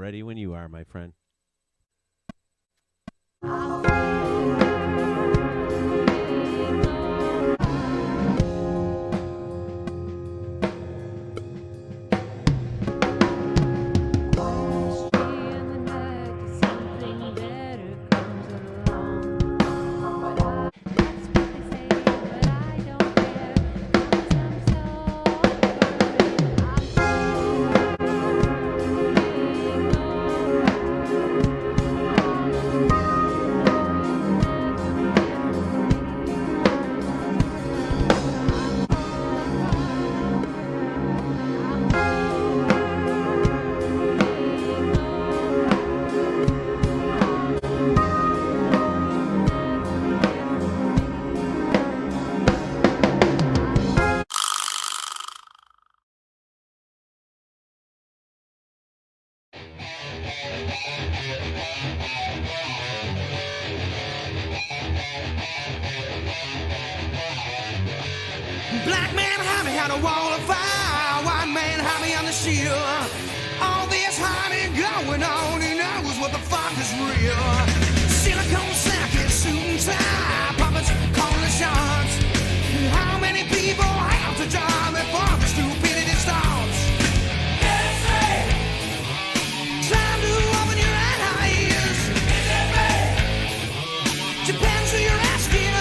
Ready when you are, my friend. Black man had me on a wall of fire, white man had me on the shield. All this hiding going on, he knows what the fuck is real. Silicone sack, suit and tie, puppets calling the shots. How many people have to die before the stupidity starts? Time to open your eyes. Depends who you're asking.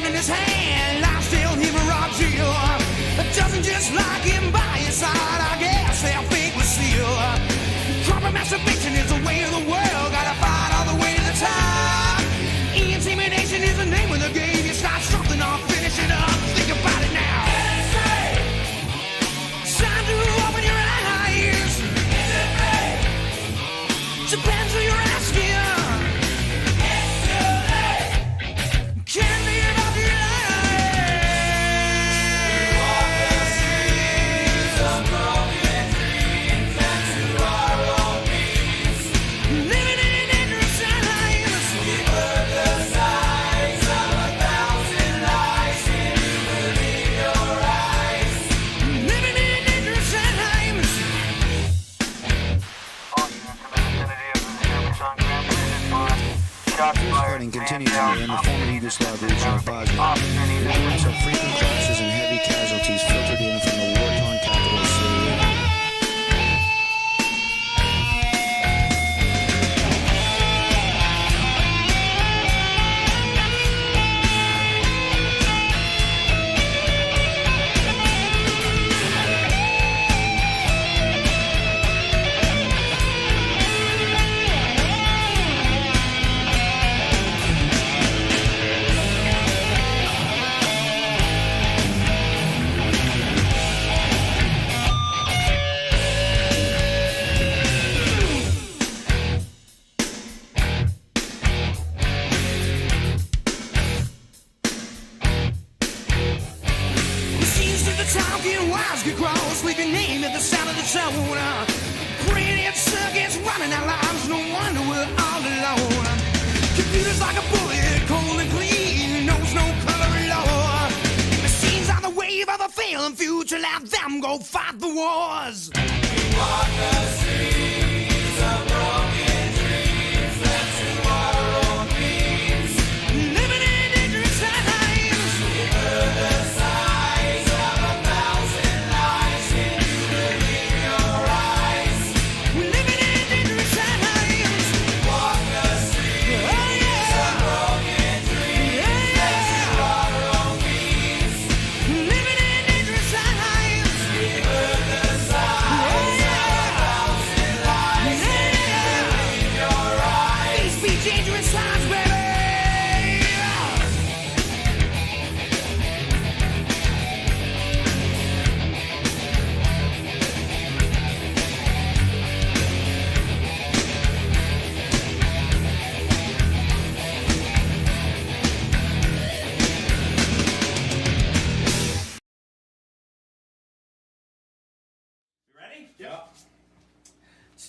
His hand, lifestyle hemorrhage. It doesn't just like him by his side. I guess they'll think we're seal. Proper masturbation is the way of the world. Gotta fight all the way to the top. Intimidation is the name of the game. You start something off, finish it up. Think about it now. Time to open your eyes. Depends who you're asking. Can't be about your Fighting continues in the former Yugoslav region of Bosnia. Reports of frequent clashes and heavy casualties filtered in from the war-torn capital of Syria. Future, let them go fight the wars. Walk the streets of broken dreams, left to our own means. Living in dangerous times. Shiver the size of 1,000 lives. Can you believe your eyes? We're living in dangerous times. Walk the streets of broken dreams, left to our own means. Living in dangerous times. Shiver the size of 1,000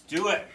do it.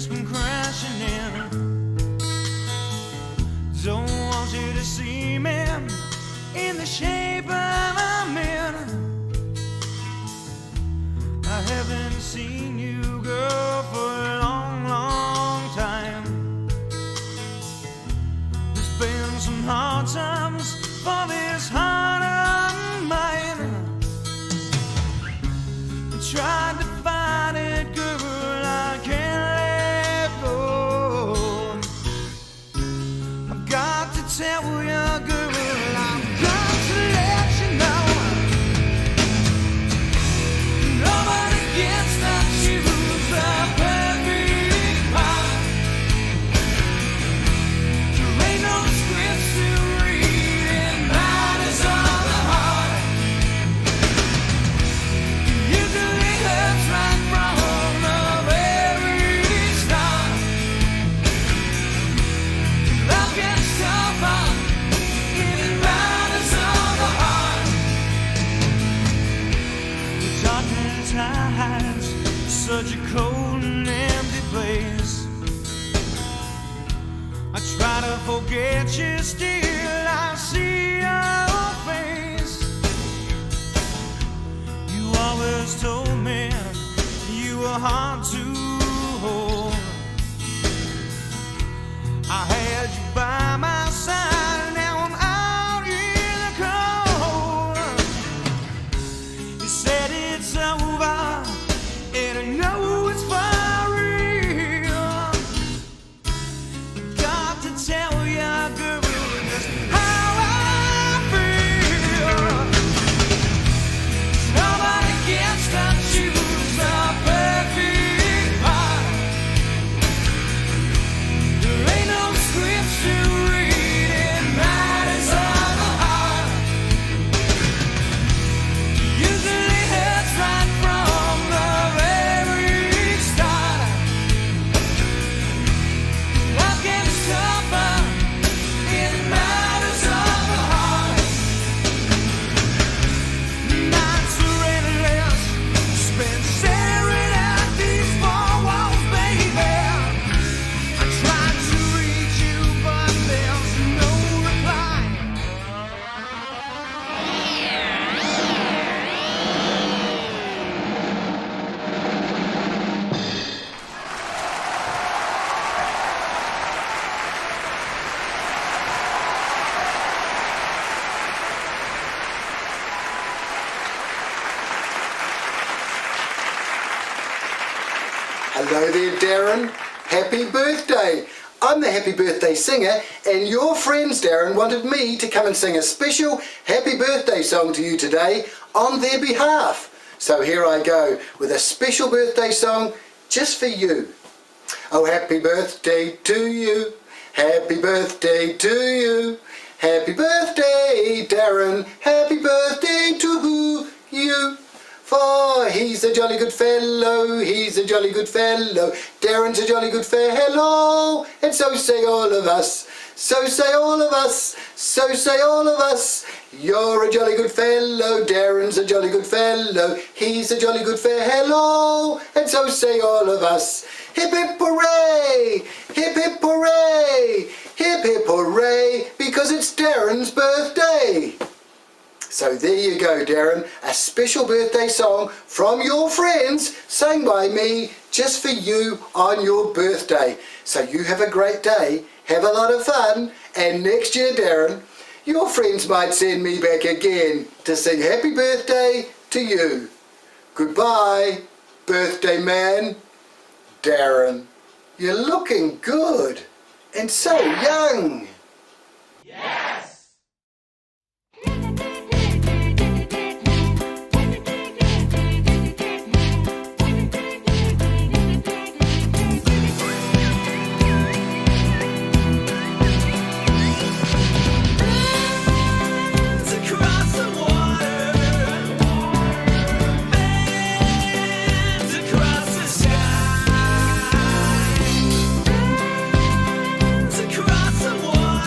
things come crashing in. Don't want you to see me in the shape I'm in. I haven't seen you, girl, for a long, long time. There's been some hard times for this heart of mine. I tried to find it, girl, I can't let go. I've got to tell you, girl, I've got to let you know. Nobody gets to choose the perfect part. There ain't no scripts to read, it matters on the heart. It usually hurts right from the very start. Love gets tougher, it matters on the heart. The darkness hides such a cold and empty place. I try to forget you, still I see your face. You always told me you were hard to hold. I had you by my side, now I'm out in the cold. You said it's over, and I know it's for real. Got to tell ya, girl, just how I feel. Nobody gets to choose the perfect part. There ain't no scripts to read, it matters on the heart. Usually hurts right from the very start. Life gets tougher, it matters on the heart. Nights are endless, spent staring at these four walls, baby. I tried to reach you, but there's no reply. Hello there, Darren. Happy birthday. I'm the happy birthday singer, and your friends, Darren, wanted me to come and sing a special happy birthday song to you today on their behalf. So here I go with a special birthday song just for you. Oh, happy birthday to you. Happy birthday to you. Happy birthday, Darren. Happy birthday to you. For he's a jolly good fellow, he's a jolly good fellow, Darren's a jolly good fellow, and so say all of us, so say all of us, so say all of us. You're a jolly good fellow, Darren's a jolly good fellow, he's a jolly good fellow, and so say all of us. Hip hip hooray, hip hip hooray, hip hip hooray, because it's Darren's birthday. So there you go, Darren, a special birthday song from your friends, sung by me just for you on your birthday. So you have a great day, have a lot of fun, and next year, Darren, your friends might send me back again to sing happy birthday to you. Goodbye, birthday man. Darren, you're looking good and so young. Yes! Across the water, bands across the sky, across the water.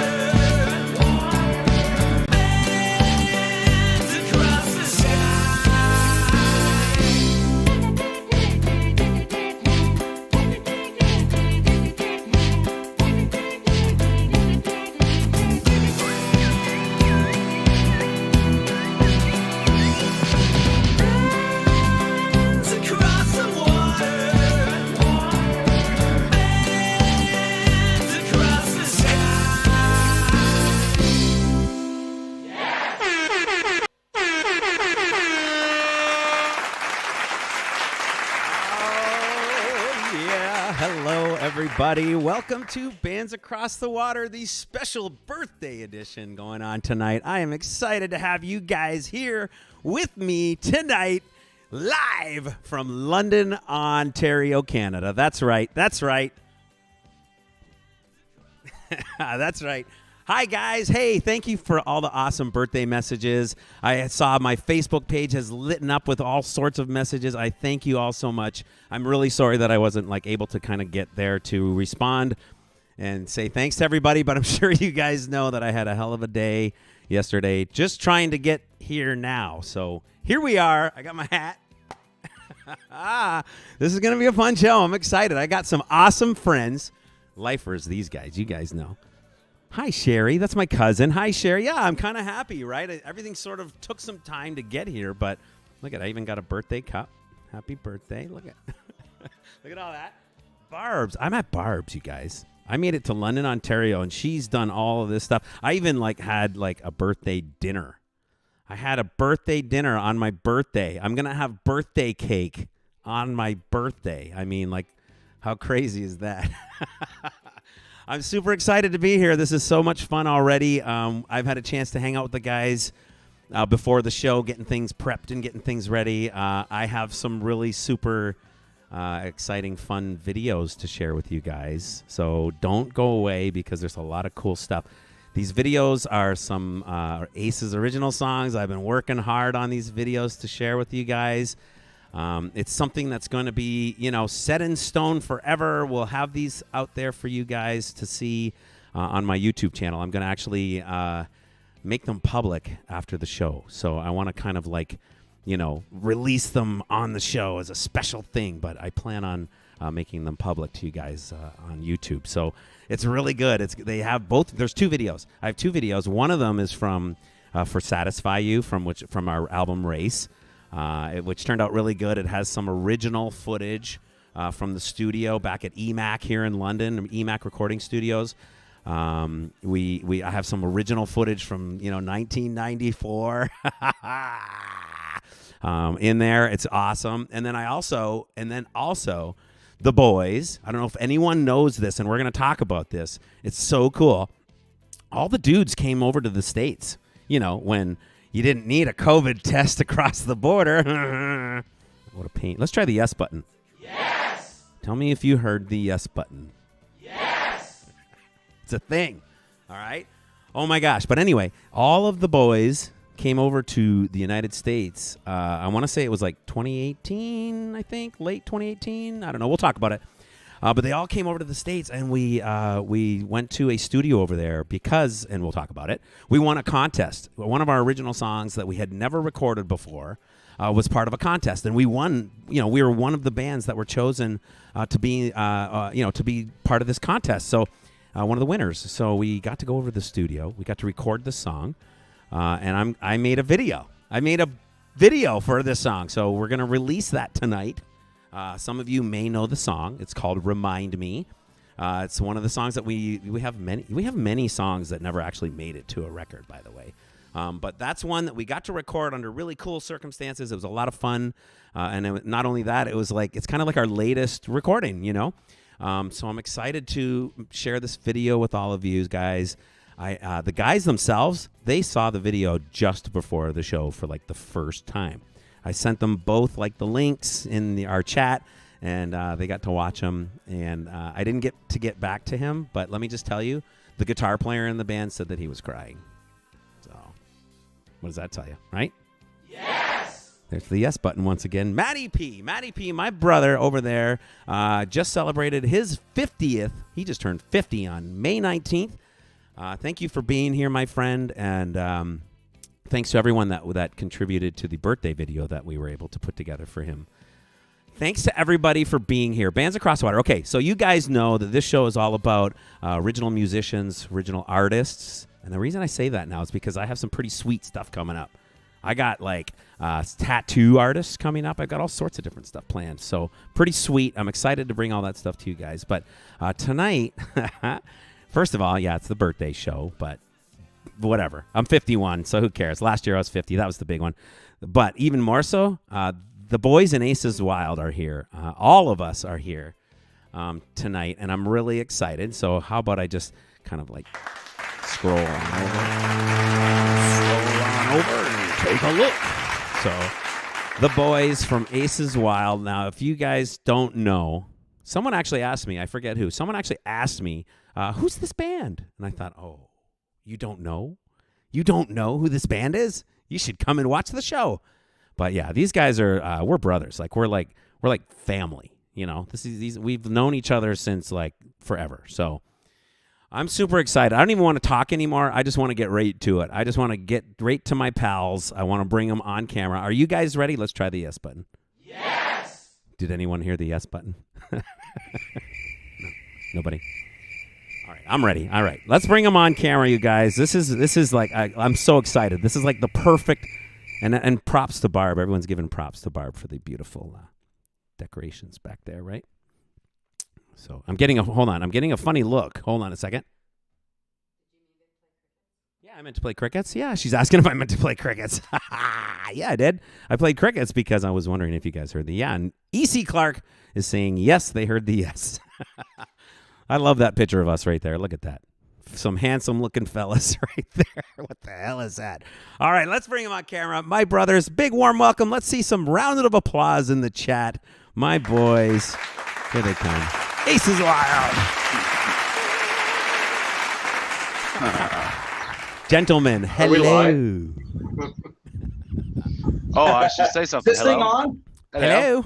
everybody. Welcome to Bands Across the Water, the special birthday edition going on tonight. I am excited to have you guys here with me tonight, live from London, Ontario, Canada. That's right. That's right. That's right. Hi, guys. Hey, thank you for all the awesome birthday messages. I saw my Facebook page has lit up with all sorts of messages. I thank you all so much. I'm really sorry that I wasn't able to kind of get there to respond and say thanks to everybody, but I'm sure you guys know that I had a hell of a day yesterday just trying to get here now. So here we are. I got my hat. This is going to be a fun show. I'm excited. I got some awesome friends. Lifers, these guys. You guys know. Hi, Sherry. That's my cousin. Hi, Sherry. Yeah, I'm kind of happy, right? Everything sort of took some time to get here, but look at I even got a birthday cup. Happy birthday. Look at look at all that. Barb's. I'm at Barb's, you guys. I made it to London, Ontario, and she's done all of this stuff. I even had a birthday dinner. I had a birthday dinner on my birthday. I'm going to have birthday cake on my birthday. I mean, how crazy is that? I'm super excited to be here. This is so much fun already. I've had a chance to hang out with the guys before the show, getting things prepped and getting things ready. I have some really super exciting, fun videos to share with you guys. So don't go away because there's a lot of cool stuff. These videos are some ACES original songs. I've been working hard on these videos to share with you guys. It's something that's going to be, set in stone forever. We'll have these out there for you guys to see on my YouTube channel. I'm going to actually make them public after the show. So I want to kind of release them on the show as a special thing. But I plan on making them public to you guys on YouTube. So it's really good. They have both. There's two videos. I have two videos. One of them is from For Satisfy You from our album Race. Which turned out really good. It has some original footage from the studio back at EMAC here in London, EMAC Recording Studios. I have some original footage from 1994 in there. It's awesome. And then also the boys. I don't know if anyone knows this, and we're going to talk about this. It's so cool. All the dudes came over to the States. When you didn't need a COVID test across the border. What a pain. Let's try the yes button. Yes! Tell me if you heard the yes button. Yes! It's a thing. All right? Oh, my gosh. But anyway, all of the boys came over to the United States. I want to say it was 2018, I think. Late 2018. I don't know. We'll talk about it. But they all came over to the States, and we went to a studio over there because, and we'll talk about it, we won a contest. One of our original songs that we had never recorded before was part of a contest, and we won. We were one of the bands that were chosen to be part of this contest. So one of the winners. So we got to go over to the studio. We got to record the song, and I made a video. I made a video for this song, so we're gonna release that tonight. Some of you may know the song. It's called "Remind Me." It's one of the songs that we have many songs that never actually made it to a record, by the way. But that's one that we got to record under really cool circumstances. It was a lot of fun, and not only that, it was it's kind of like our latest recording, So I'm excited to share this video with all of you guys. The guys themselves, they saw the video just before the show for the first time. I sent them both the links in our chat, and they got to watch them. And I didn't get back to him, but let me just tell you, the guitar player in the band said that he was crying. So what does that tell you, right? Yes! There's the yes button once again. Matty P, my brother over there, just celebrated his 50th. He just turned 50 on May 19th. Thank you for being here, my friend, and thanks to everyone that contributed to the birthday video that we were able to put together for him. Thanks to everybody for being here. Bands Across the Water. Okay, so you guys know that this show is all about original musicians, original artists. And the reason I say that now is because I have some pretty sweet stuff coming up. I got tattoo artists coming up. I've got all sorts of different stuff planned. So pretty sweet. I'm excited to bring all that stuff to you guys. But tonight, first of all, yeah, it's the birthday show, but whatever. I'm 51, so who cares? Last year I was 50. That was the big one. But even more so, the boys in ACES Wild are here. All of us are here. tonight, and I'm really excited. So how about I just kind of like scroll on over and take a look. So the boys from ACES Wild. Now, if you guys don't know, someone actually asked me, I forget who, someone actually asked me, who's this band? And I thought, oh, you don't know? You don't know who this band is? You should come and watch the show. But yeah, these guys are, we're brothers. Like we're like family, you know. We've known each other since like forever. So I'm super excited. I don't even want to talk anymore. I just want to get right to it. I just want to get right to my pals. I want to bring them on camera. Are you guys ready? Let's try the yes button. Yes! Did anyone hear the yes button? No. Nobody? All right, I'm ready. All right, let's bring them on camera, you guys. This is like, I'm so excited. This is like the perfect, and props to Barb. Everyone's giving props to Barb for the beautiful decorations back there, right? So I'm getting a funny look. Hold on a second. Yeah, I meant to play crickets. Yeah, she's asking if I meant to play crickets. Yeah, I did. I played crickets because I was wondering if you guys heard the yeah. And E.C. Clark is saying yes, they heard the yes. I love that picture of us right there. Look at that. Some handsome looking fellas right there. What the hell is that? All right, let's bring them on camera. My brothers, big warm welcome. Let's see some round of applause in the chat. My boys. Here they come. ACES Wild. Gentlemen, hello. Oh, I should say something. Is this thing on? Hello.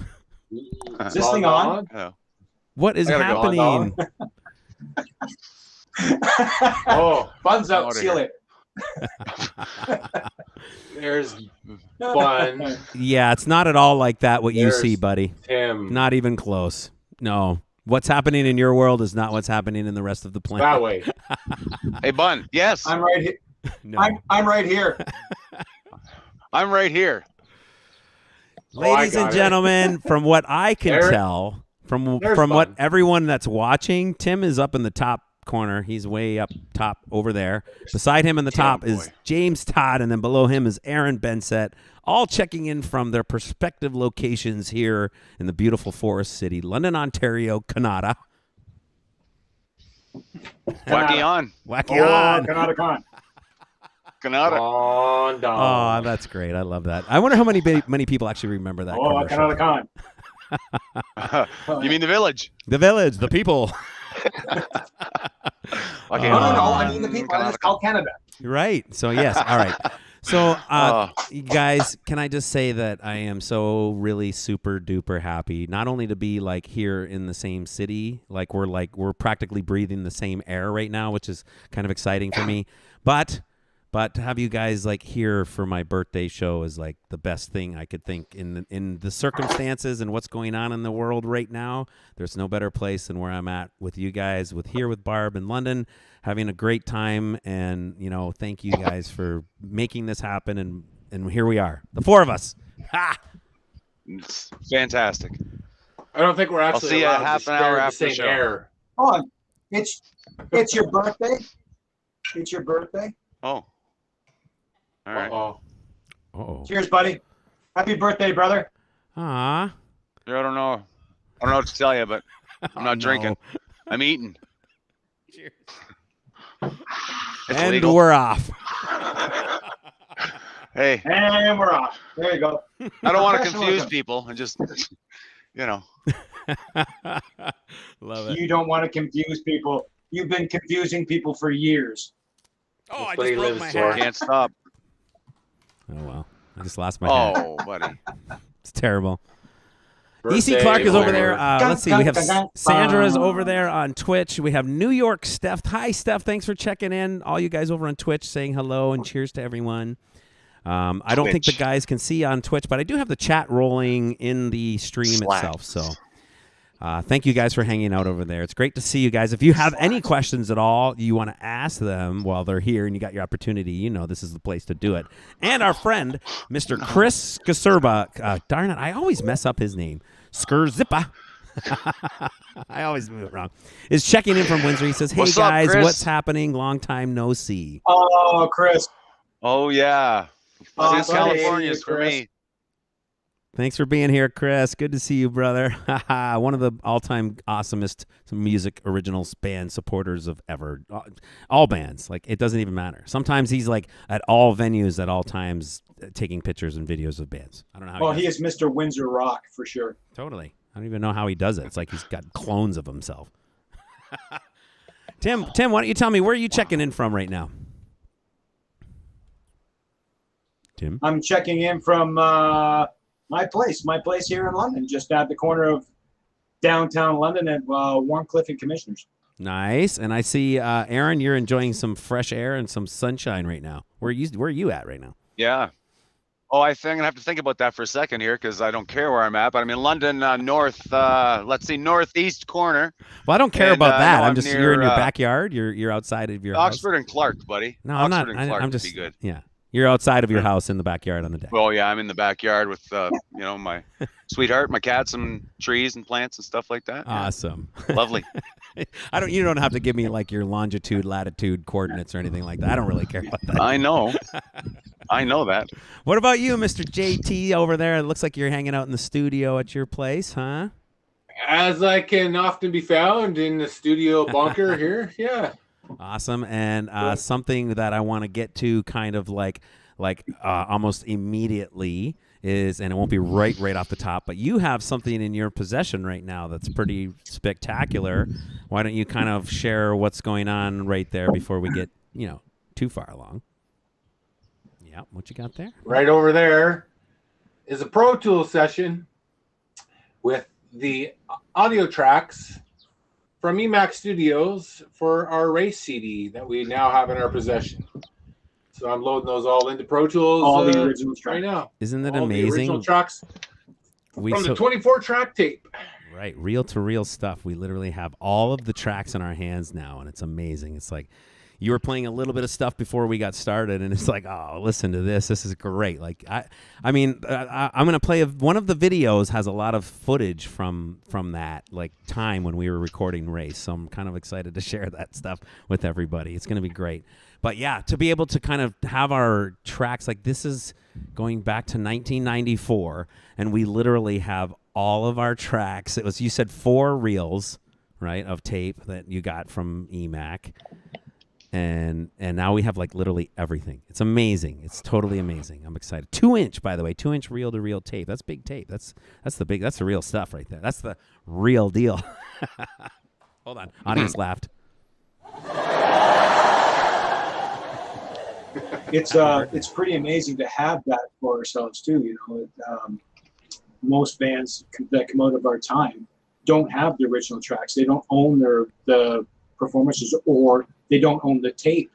Is this thing on? Hello. What is happening? Oh, buns out. Out of Seal here. it. There's Bun, Yeah, it's not at all like that what you There's see, buddy. Tim, Not even close. No. What's happening in your world is not what's happening in the rest of the planet. that way. Hey, Bun. Yes, I'm right here. No. I'm right here. I'm right here. Ladies I and got it. gentlemen, from what I can There- tell, from there's what Bun. everyone that's watching, Tim is up in the top corner. He's way up top over there. Beside him in the top is boy. James Todd, and then below him is Aaron Bensett, all checking in from their prospective locations here in the beautiful Forest City, London, Ontario, Canada. Wacky on. Wacky on. Canada Con. Canada. On down. Oh, that's great. I love that. I wonder how many people actually remember that Oh, commercial. Canada Con. You mean the village? The village, the people. Okay. No, Oh. I mean the people. It's called Canada. Right. So, yes. All right. So, you guys, can I just say that I am so really super duper happy, not only to be like here in the same city, like we're practically breathing the same air right now, which is kind of exciting for me, but to have you guys like here for my birthday show is like the best thing I could think in the circumstances and what's going on in the world right now. There's no better place than where I'm at with you guys, with Barb in London, having a great time. And, you know, thank you guys for making this happen. And here we are, the four of us. Ha! It's fantastic. I don't think we're actually see you allowed half to an hour share the after the same show. air. Hold on. It's your birthday. It's your birthday. Oh. All right. Uh-oh. Uh-oh. Cheers, buddy. Happy birthday, brother. Aw. I don't know what to tell you, but I'm not drinking. I'm eating. Cheers. It's And legal. we're off. Hey, And we're off. There you go. I don't want to confuse Professionalism. people and just, you know. Love it. You don't want to confuse people. You've been confusing people for years. Oh, I That's what just he broke lives my for. hat. Can't stop. Oh, well. I just lost my hat. Oh, buddy. It's terrible. EC Birthday Clark is over boy. there. Let's see. We have Sandra's over there on Twitch. We have New York Steph. Hi, Steph. Thanks for checking in. All you guys over on Twitch saying hello and cheers to everyone. I don't think the Twitch. guys can see on Twitch, but I do have the chat rolling in the stream Slack. itself. So thank you guys for hanging out over there. It's great to see you guys. If you have any questions at all, you want to ask them while they're here and you got your opportunity, you know this is the place to do it. And our friend, Mr. Chris Skasurba, darn it, I always mess up his name. Skurzippa. I always move it wrong. Is checking in from Windsor. He says, hey, What's up, guys, Chris? what's happening? Long time no see. Oh, Chris. Oh, yeah. Oh, Since buddy. California's for Chris. me. Thanks for being here, Chris. Good to see you, brother. One of the all-time awesomest music originals band supporters of ever. All bands. Like, it doesn't even matter. Sometimes he's like at all venues at all times taking pictures and videos of bands. I don't know how. Well, he is Mr. Windsor Rock for sure. Totally. I don't even know how he does it. It's like he's got clones of himself. Tim, why don't you tell me, where are you checking in from right now? Tim? I'm checking in from my place here in London, just at the corner of downtown London at Warncliffe and Commissioners. Nice. And I see, Aaron, you're enjoying some fresh air and some sunshine right now. Where are you at right now? Yeah. Oh, I think I'm gonna have to think about that for a second here because I don't care where I'm at, but I'm in London, northeast corner. Well, I don't care And, about that. no, I'm I'm just near, you're in your backyard. You're outside of your Oxford house. and Clark, buddy. No, I'm not. Oxford and Clark I'm would just be good. Yeah, you're outside of your house in the backyard on the deck. Well, yeah, I'm in the backyard with my sweetheart, my cats, and trees and plants and stuff like that. Yeah. Awesome. Lovely. You don't have to give me like your longitude, latitude, coordinates or anything like that. I don't really care about that. I know. I know that. What about you, Mr. JT over there? It looks like you're hanging out in the studio at your place, huh? As I can often be found in the studio bunker here. Yeah. Awesome. And something that I want to get to kind of like almost immediately is, and it won't be right off the top, but you have something in your possession right now that's pretty spectacular. Why don't you kind of share what's going on right there before we get, too far along? Yeah, what you got there? Right over there is a Pro Tools session with the audio tracks from Emac Studios for our race CD that we now have in our possession. So I'm loading those all into Pro Tools All the original right now. Isn't it all amazing? The original tracks from the 24-track tape. Right, reel-to-reel stuff. We literally have all of the tracks in our hands now, and it's amazing. It's like you were playing a little bit of stuff before we got started, and it's like, oh, listen to this. This is great. Like, I'm going to play one of the videos has a lot of footage from that, like, time when we were recording Race. So I'm kind of excited to share that stuff with everybody. It's going to be great. But, yeah, to be able to kind of have our tracks, like, this is going back to 1994, and we literally have all of our tracks. It was, you said 4 reels, right, of tape that you got from Emac. And now we have like literally everything. It's amazing. It's totally amazing. I'm excited. 2-inch, by the way, 2-inch reel-to-reel tape. That's big tape. That's the real stuff right there. That's the real deal. Hold on. Audience laughed. It's pretty amazing to have that for ourselves too. Most bands that come out of our time don't have the original tracks. They don't own the performances, or they don't own the tape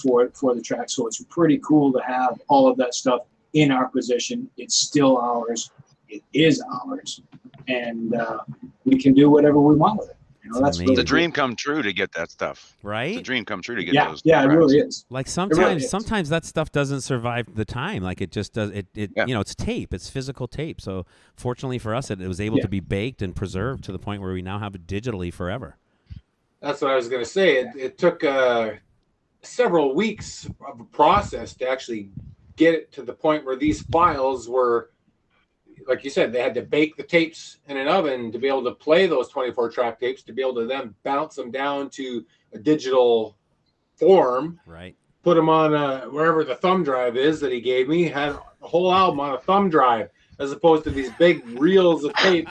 for the track. So it's pretty cool to have all of that stuff in our possession. It's still ours. It is ours, and we can do whatever we want with it. That's really the dream come true to get that stuff, right? It's a dream come true to get those. Yeah, it really is. Like really sometimes that stuff doesn't survive the time. Like it just does. It's tape. It's physical tape. So fortunately for us, it was able to be baked and preserved to the point where we now have it digitally forever. That's what I was going to say. It took several weeks of a process to actually get it to the point where these files were, like you said, they had to bake the tapes in an oven to be able to play those 24-track tapes, to be able to then bounce them down to a digital form. Right. Put them on wherever the thumb drive is that he gave me. Had a whole album on a thumb drive, as opposed to these big reels of tape.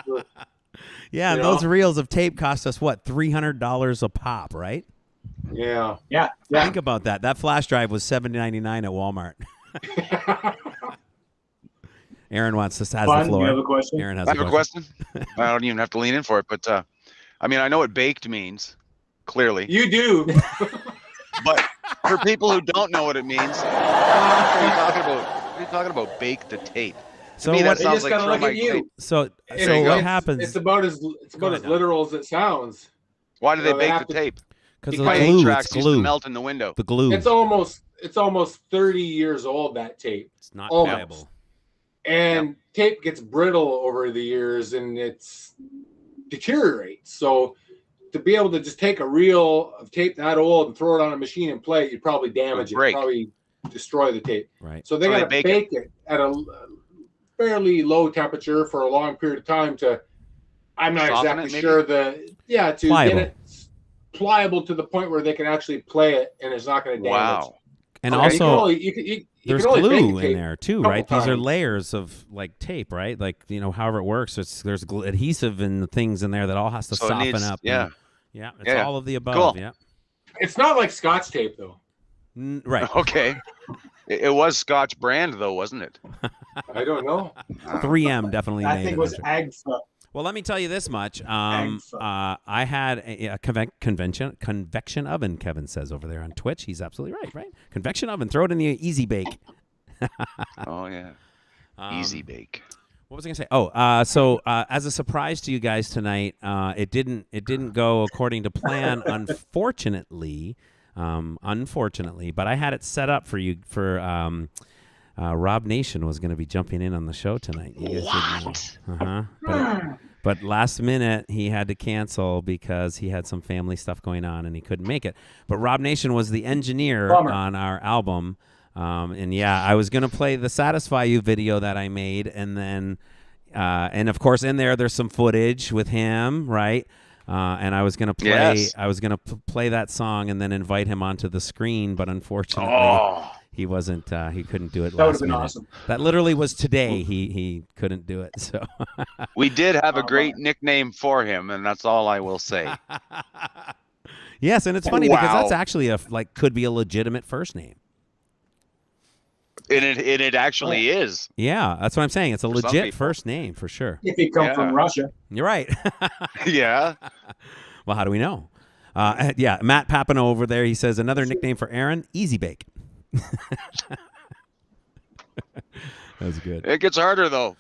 Yeah, those reels of tape cost us, what, $300 a pop, right? Yeah. Think about that. That flash drive was $7.99 at Walmart. Aaron has the floor. You have a question? Aaron has I have a question. I don't even have to lean in for it, but I know what baked means, clearly. You do. But for people who don't know what it means, what are you talking about? Bake the tape. So to me, that They sounds just like gotta look at you. tape. So what happens? It's about as literal as it sounds. Why do they bake the to- tape? Because of My the glue. 8-tracks It's used to glue. melt in the window. The glue. It's almost 30 years old, that tape. It's not almost. viable. And tape gets brittle over the years and it's deteriorates. So to be able to just take a reel of tape that old and throw it on a machine and play it, you'd probably damage it, Break. probably destroy the tape. Right. So they So they got to bake bake it at a fairly low temperature for a long period of time to, I'm not Soften exactly it, maybe? sure to Pliable. get it pliable to the point where they can actually play it and it's not going to damage. Wow. And Okay, also, you there's can only bake glue the in tape there too, a couple right? These are times. layers of like tape, right? Like, however it works. There's adhesive and things in there that all has to So it soften needs- up. yeah. Yeah. It's Yeah. all of the above. Cool. Yeah. It's not like Scotch tape though. Right. Okay. It was Scotch brand though, wasn't it? I don't know. 3M definitely That made thing it. was I'm sure. Agfa. Well, let me tell you this much. Agfa. I had a convection oven. Kevin says over there on Twitch. He's absolutely right. Right. Convection oven. Throw it in the Easy Bake. Oh yeah. Easy bake. What was I gonna say? Oh, so as a surprise to you guys tonight, it didn't go according to plan, unfortunately. But I had it set up for you for Rob Nation was going to be jumping in on the show tonight. You guys didn't. But last minute he had to cancel because he had some family stuff going on and he couldn't make it. But Rob Nation was the engineer Bummer. on our album. And yeah, I was going to play the Satisfy You video that I made. And then, and of course in there's some footage with him, right? And I was going to play that song and then invite him onto the screen. But unfortunately, he wasn't, he couldn't do it That would last have been minute. awesome. That literally was today. He couldn't do it. So We did have a great nickname for him, and that's all I will say. yes. And it's funny because Wow. that's actually could be a legitimate first name. And it actually is. Yeah, that's what I'm saying. It's a For some legit people. first name for sure. If he come Yeah. from Russia. You're right. Yeah. Well, how do we know? Yeah, Matt Papineau over there. He says another nickname for Aaron, Easy Bake. That's good. It gets harder though.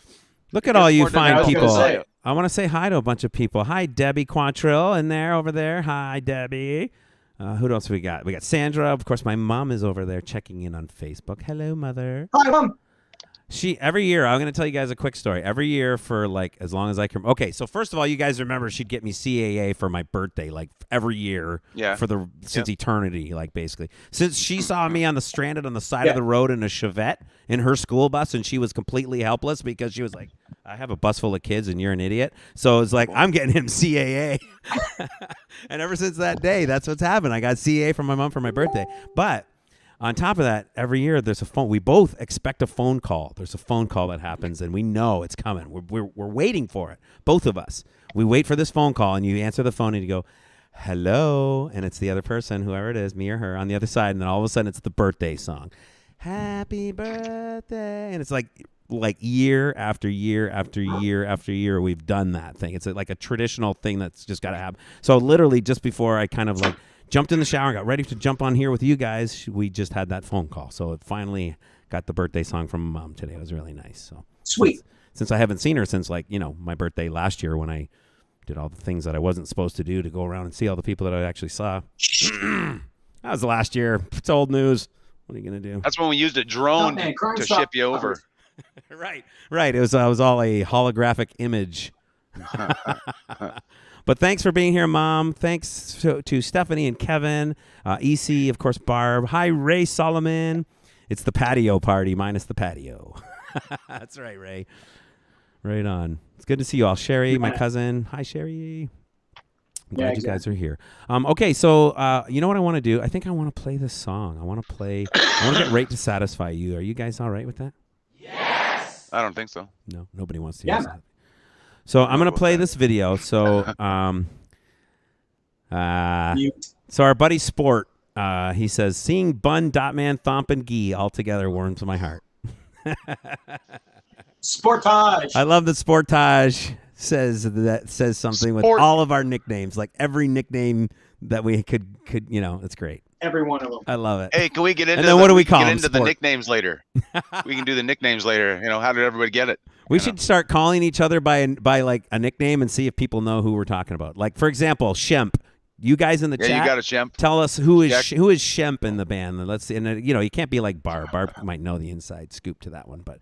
Look at all you more than I fine was gonna people. say. I want to say hi to a bunch of people. Hi, Debbie Quantrill in there over there. Hi, Debbie. Who else we got? We got Sandra. Of course, my mom is over there checking in on Facebook. Hello, Mother. Hi, Mom. Every year, I'm going to tell you guys a quick story. Every year for like as long as I can. Okay, so first of all, you guys remember she'd get me CAA for my birthday, like every year. Yeah. Since eternity, like basically. Since she saw me stranded on the side of the road in a Chevette in her school bus, and she was completely helpless because she was like, "I have a bus full of kids, and you're an idiot." So it's like I'm getting him CAA, and ever since that day, that's what's happened. I got CAA from my mom for my birthday, but. On top of that, every year there's a phone. We both expect a phone call. There's a phone call that happens, and we know it's coming. We're waiting for it. Both of us. We wait for this phone call, and you answer the phone, and you go, "Hello," and it's the other person, whoever it is, me or her, on the other side, and then all of a sudden it's the birthday song, "Happy Birthday," and it's like year after year after year after year we've done that thing. It's like a traditional thing that's just got to happen. So literally just before I kind of like jumped in the shower and got ready to jump on here with you guys, we just had that phone call. So it finally got the birthday song from Mom today. It was really nice. So Sweet. Since I haven't seen her since my birthday last year when I did all the things that I wasn't supposed to do to go around and see all the people that I actually saw. That was last year. It's old news. What are you going to do? That's when we used a drone man, crime to stop. ship you over. Right. It was all a holographic image. But thanks for being here, Mom. Thanks to Stephanie and Kevin, EC, of course, Barb. Hi, Ray Solomon. It's the patio party minus the patio. That's right, Ray. Right on. It's good to see you all. Sherry, my cousin. Hi, Sherry. I'm glad you guys are here. Okay, so you know what I want to do? I think I want to play this song. I want to get right to Satisfy You. Are you guys all right with that? I don't think so. No, nobody wants to. Yeah. Use that. So I'm going to play this video. So, Mute. so our buddy Sport, he says, "Seeing Bun, Dotman, Thomp, and Gee all together warms my heart." Sportage. I love that Sportage says something with Sport. all of our nicknames, like every nickname that we could, it's great. Every one of them. I love it. Hey, can we get into then what do we call get them? into the Sport. nicknames later? We can do the nicknames later. How did everybody get it? We should start calling each other by like a nickname and see if people know who we're talking about. Like, for example, Shemp. You guys in the Yeah, chat, you got it, Shemp. tell us who is Jack. Shemp in the band. And let's see. And you can't be like Barb. Barb might know the inside scoop to that one, but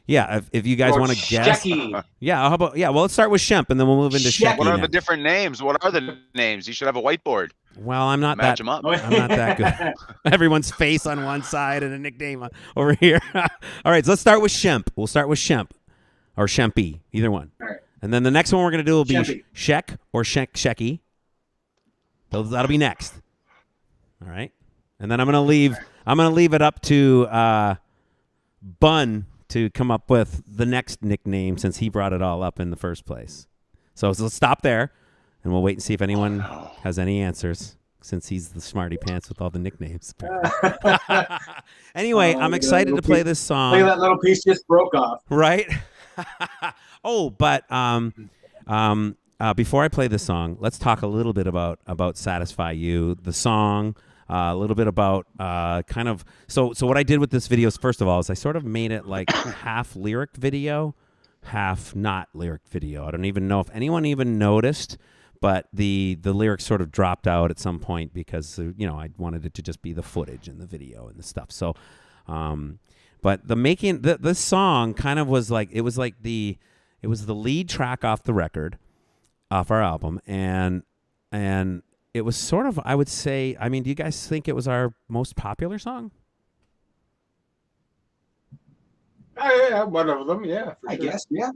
Yeah, if you guys Or want to guess. Shecky. Yeah, how about well, let's start with Shemp, and then we'll move into Shecky. Shecky What are the next. different names? What are the names? You should have a whiteboard. Well, I'm not Match that. them up. I'm not that good. Everyone's face on one side and a nickname over here. All right, so let's start with Shemp. We'll start with Shemp or Shempy, either one. All right. And then the next one we're going to do will be Shempy. Shek or Shecky. That'll be next. All right. And then I'm going to leave it up to Bun to come up with the next nickname since he brought it all up in the first place. So let's stop there, and we'll wait and see if anyone has any answers since he's the smarty pants with all the nicknames. Anyway, I'm excited to play this song. Look at that little piece just broke off. Right? But before I play the song, let's talk a little bit about Satisfy You, the song, a little bit about kind of so what I did with this video is, first of all, is I sort of made it like half lyric video, half not lyric video. I don't even know if anyone even noticed, but the lyrics sort of dropped out at some point because I wanted it to just be the footage and the video and the stuff. So but this song kind of was like it was the lead track off the record, off our album, and it was sort of, I would say, I mean, do you guys think it was our most popular song? Yeah, one of them, yeah. For I sure. guess, yeah.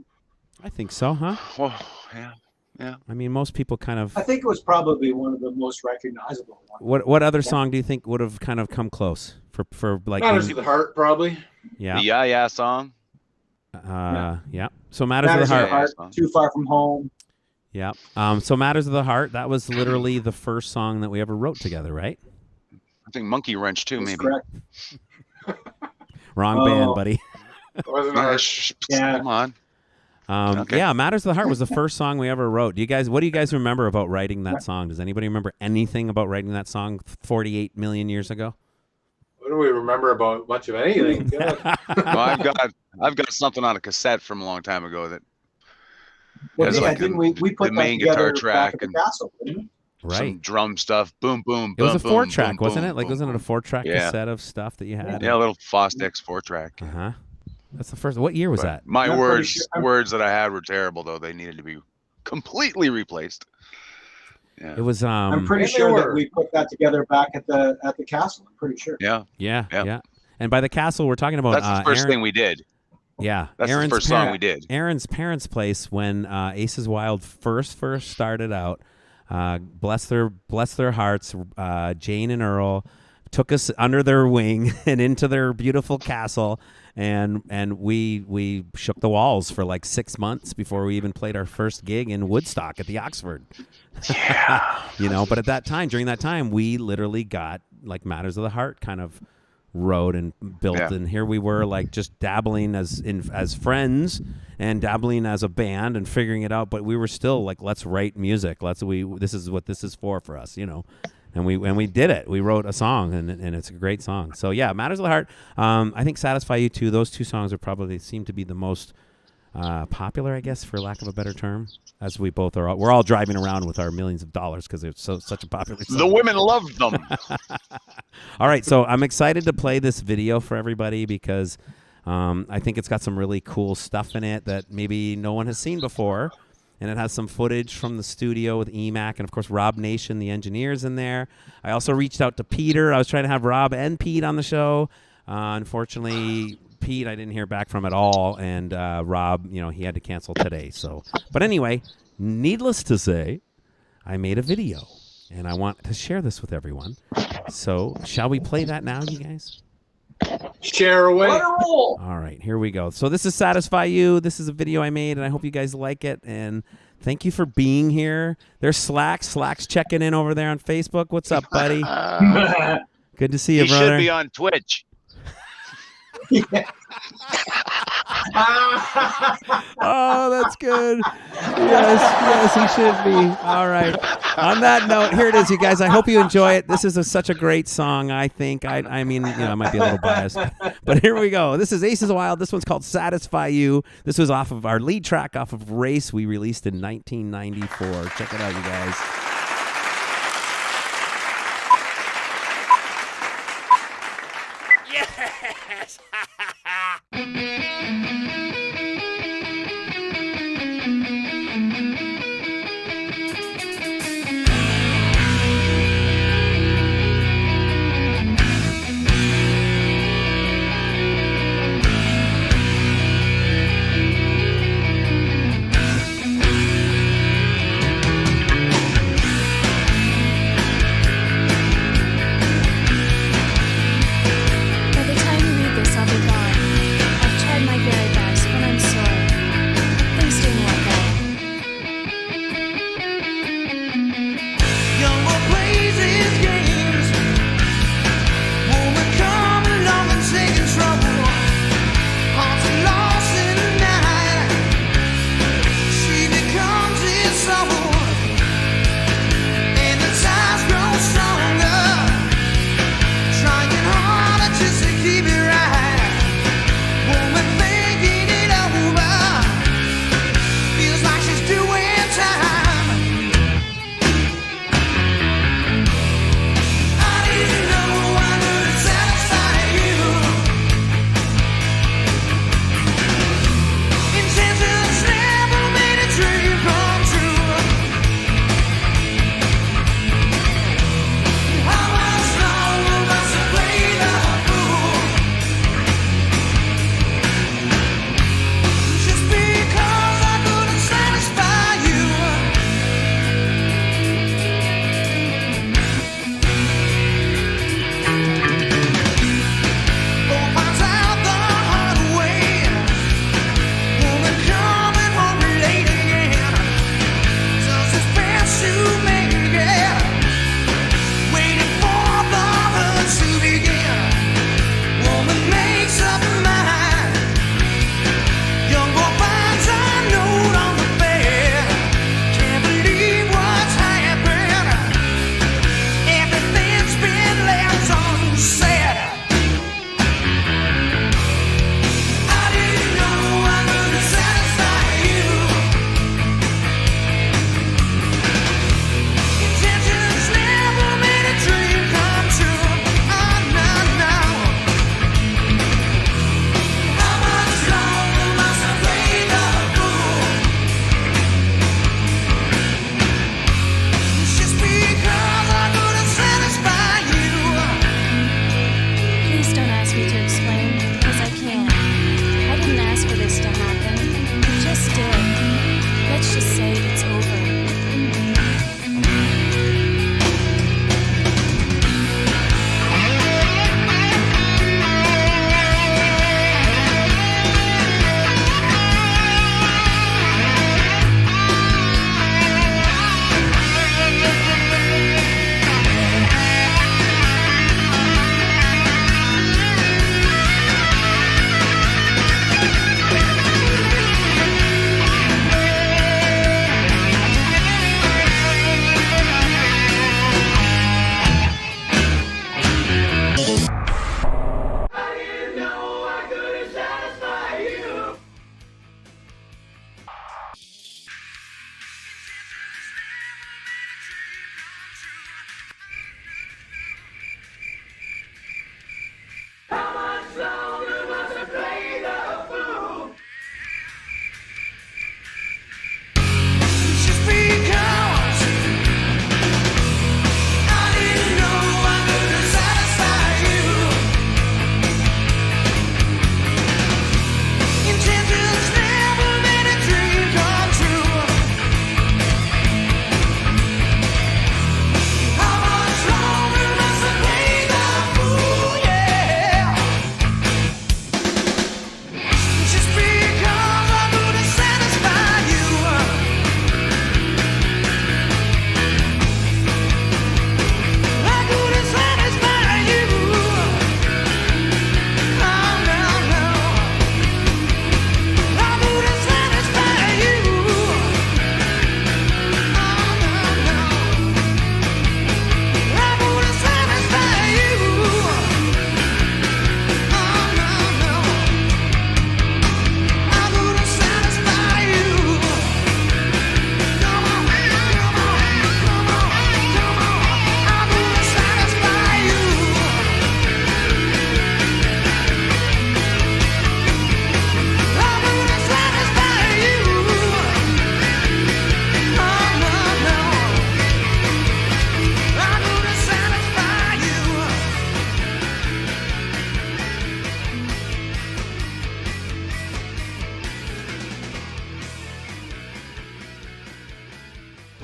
I think so, huh? Oh, yeah. I mean, most people kind of. I think it was probably one of the most recognizable ones. What other song do you think would have kind of come close for like? Matters of the Heart, probably. Yeah. The Yeah song. Yeah. So Matters Matters of the Heart. Heart. Too Far From Home. Yeah. So Matters of the Heart. That was literally the first song that we ever wrote together, right? I think Monkey Wrench too, That's maybe. correct. Wrong Oh. band, buddy. It wasn't No, hard. Yeah. Come on. Okay. Yeah, Matters of the Heart was the first song we ever wrote. What do you guys remember about writing that song? Does anybody remember anything about writing that song 48 million years ago? What do we remember about much of anything? God. Well, I've got something on a cassette from a long time ago that Well, has yeah, like didn't we put the that main together guitar track back at the and castle, didn't we? Right. some drum stuff. Boom, boom, It was a boom, 4-track, boom, wasn't boom, it? Like, boom, wasn't it a 4-track Yeah. cassette of stuff that you had? Yeah, a little Fostex 4-track. Uh-huh. That's the first. What year was that? My I'm pretty words sure- words that I had were terrible though. They needed to be completely replaced. Yeah. It was. I'm pretty Yeah, they sure that were. we put that together back at the castle. I'm pretty sure. Yeah. Yeah. And by the castle, we're talking about. That's the first Aaron, thing we did. Yeah, That's Aaron's the first song we did. Aaron's parents' place when Aces Wild first started out. Bless their hearts. Jane and Earl took us under their wing and into their beautiful castle, and we shook the walls for like 6 months before we even played our first gig in Woodstock at the Oxford. Yeah. But at that time, during that time, we literally got like Matters of the Heart kind of wrote and built, Yeah. and here we were like just dabbling as friends and dabbling as a band and figuring it out, but we were still like, let's write music, this is what this is for us, and we did it. We wrote a song, and it's a great song. So yeah, Matters of the Heart. I think Satisfy You too. Those two songs are probably seem to be the most popular, I guess, for lack of a better term, as we both are. We're all driving around with our millions of dollars because it's such a popular song. The women loved them. All right, so I'm excited to play this video for everybody because I think it's got some really cool stuff in it that maybe no one has seen before. And it has some footage from the studio with EMAC and, of course, Rob Nation, the engineers, in there. I also reached out to Peter. I was trying to have Rob and Pete on the show. Unfortunately, Pete I didn't hear back from at all. And Rob, he had to cancel today. But anyway, needless to say, I made a video. And I want to share this with everyone. So shall we play that now, you guys? Share away. Roll. All right, here we go. So this is Satisfy You. This is a video I made, and I hope you guys like it. And thank you for being here. There's Slacks. Slacks checking in over there on Facebook. What's up, buddy? Good to see you, He brother. should be on Twitch. Oh, that's good. Yes, he should be. All right. On that note, here it is, you guys. I hope you enjoy it. This is such a great song, I think. I mean, I might be a little biased. But here we go. This is Aces Wild. This one's called Satisfy You. This was off of our lead track off of Race we released in 1994. Check it out, you guys. Yes!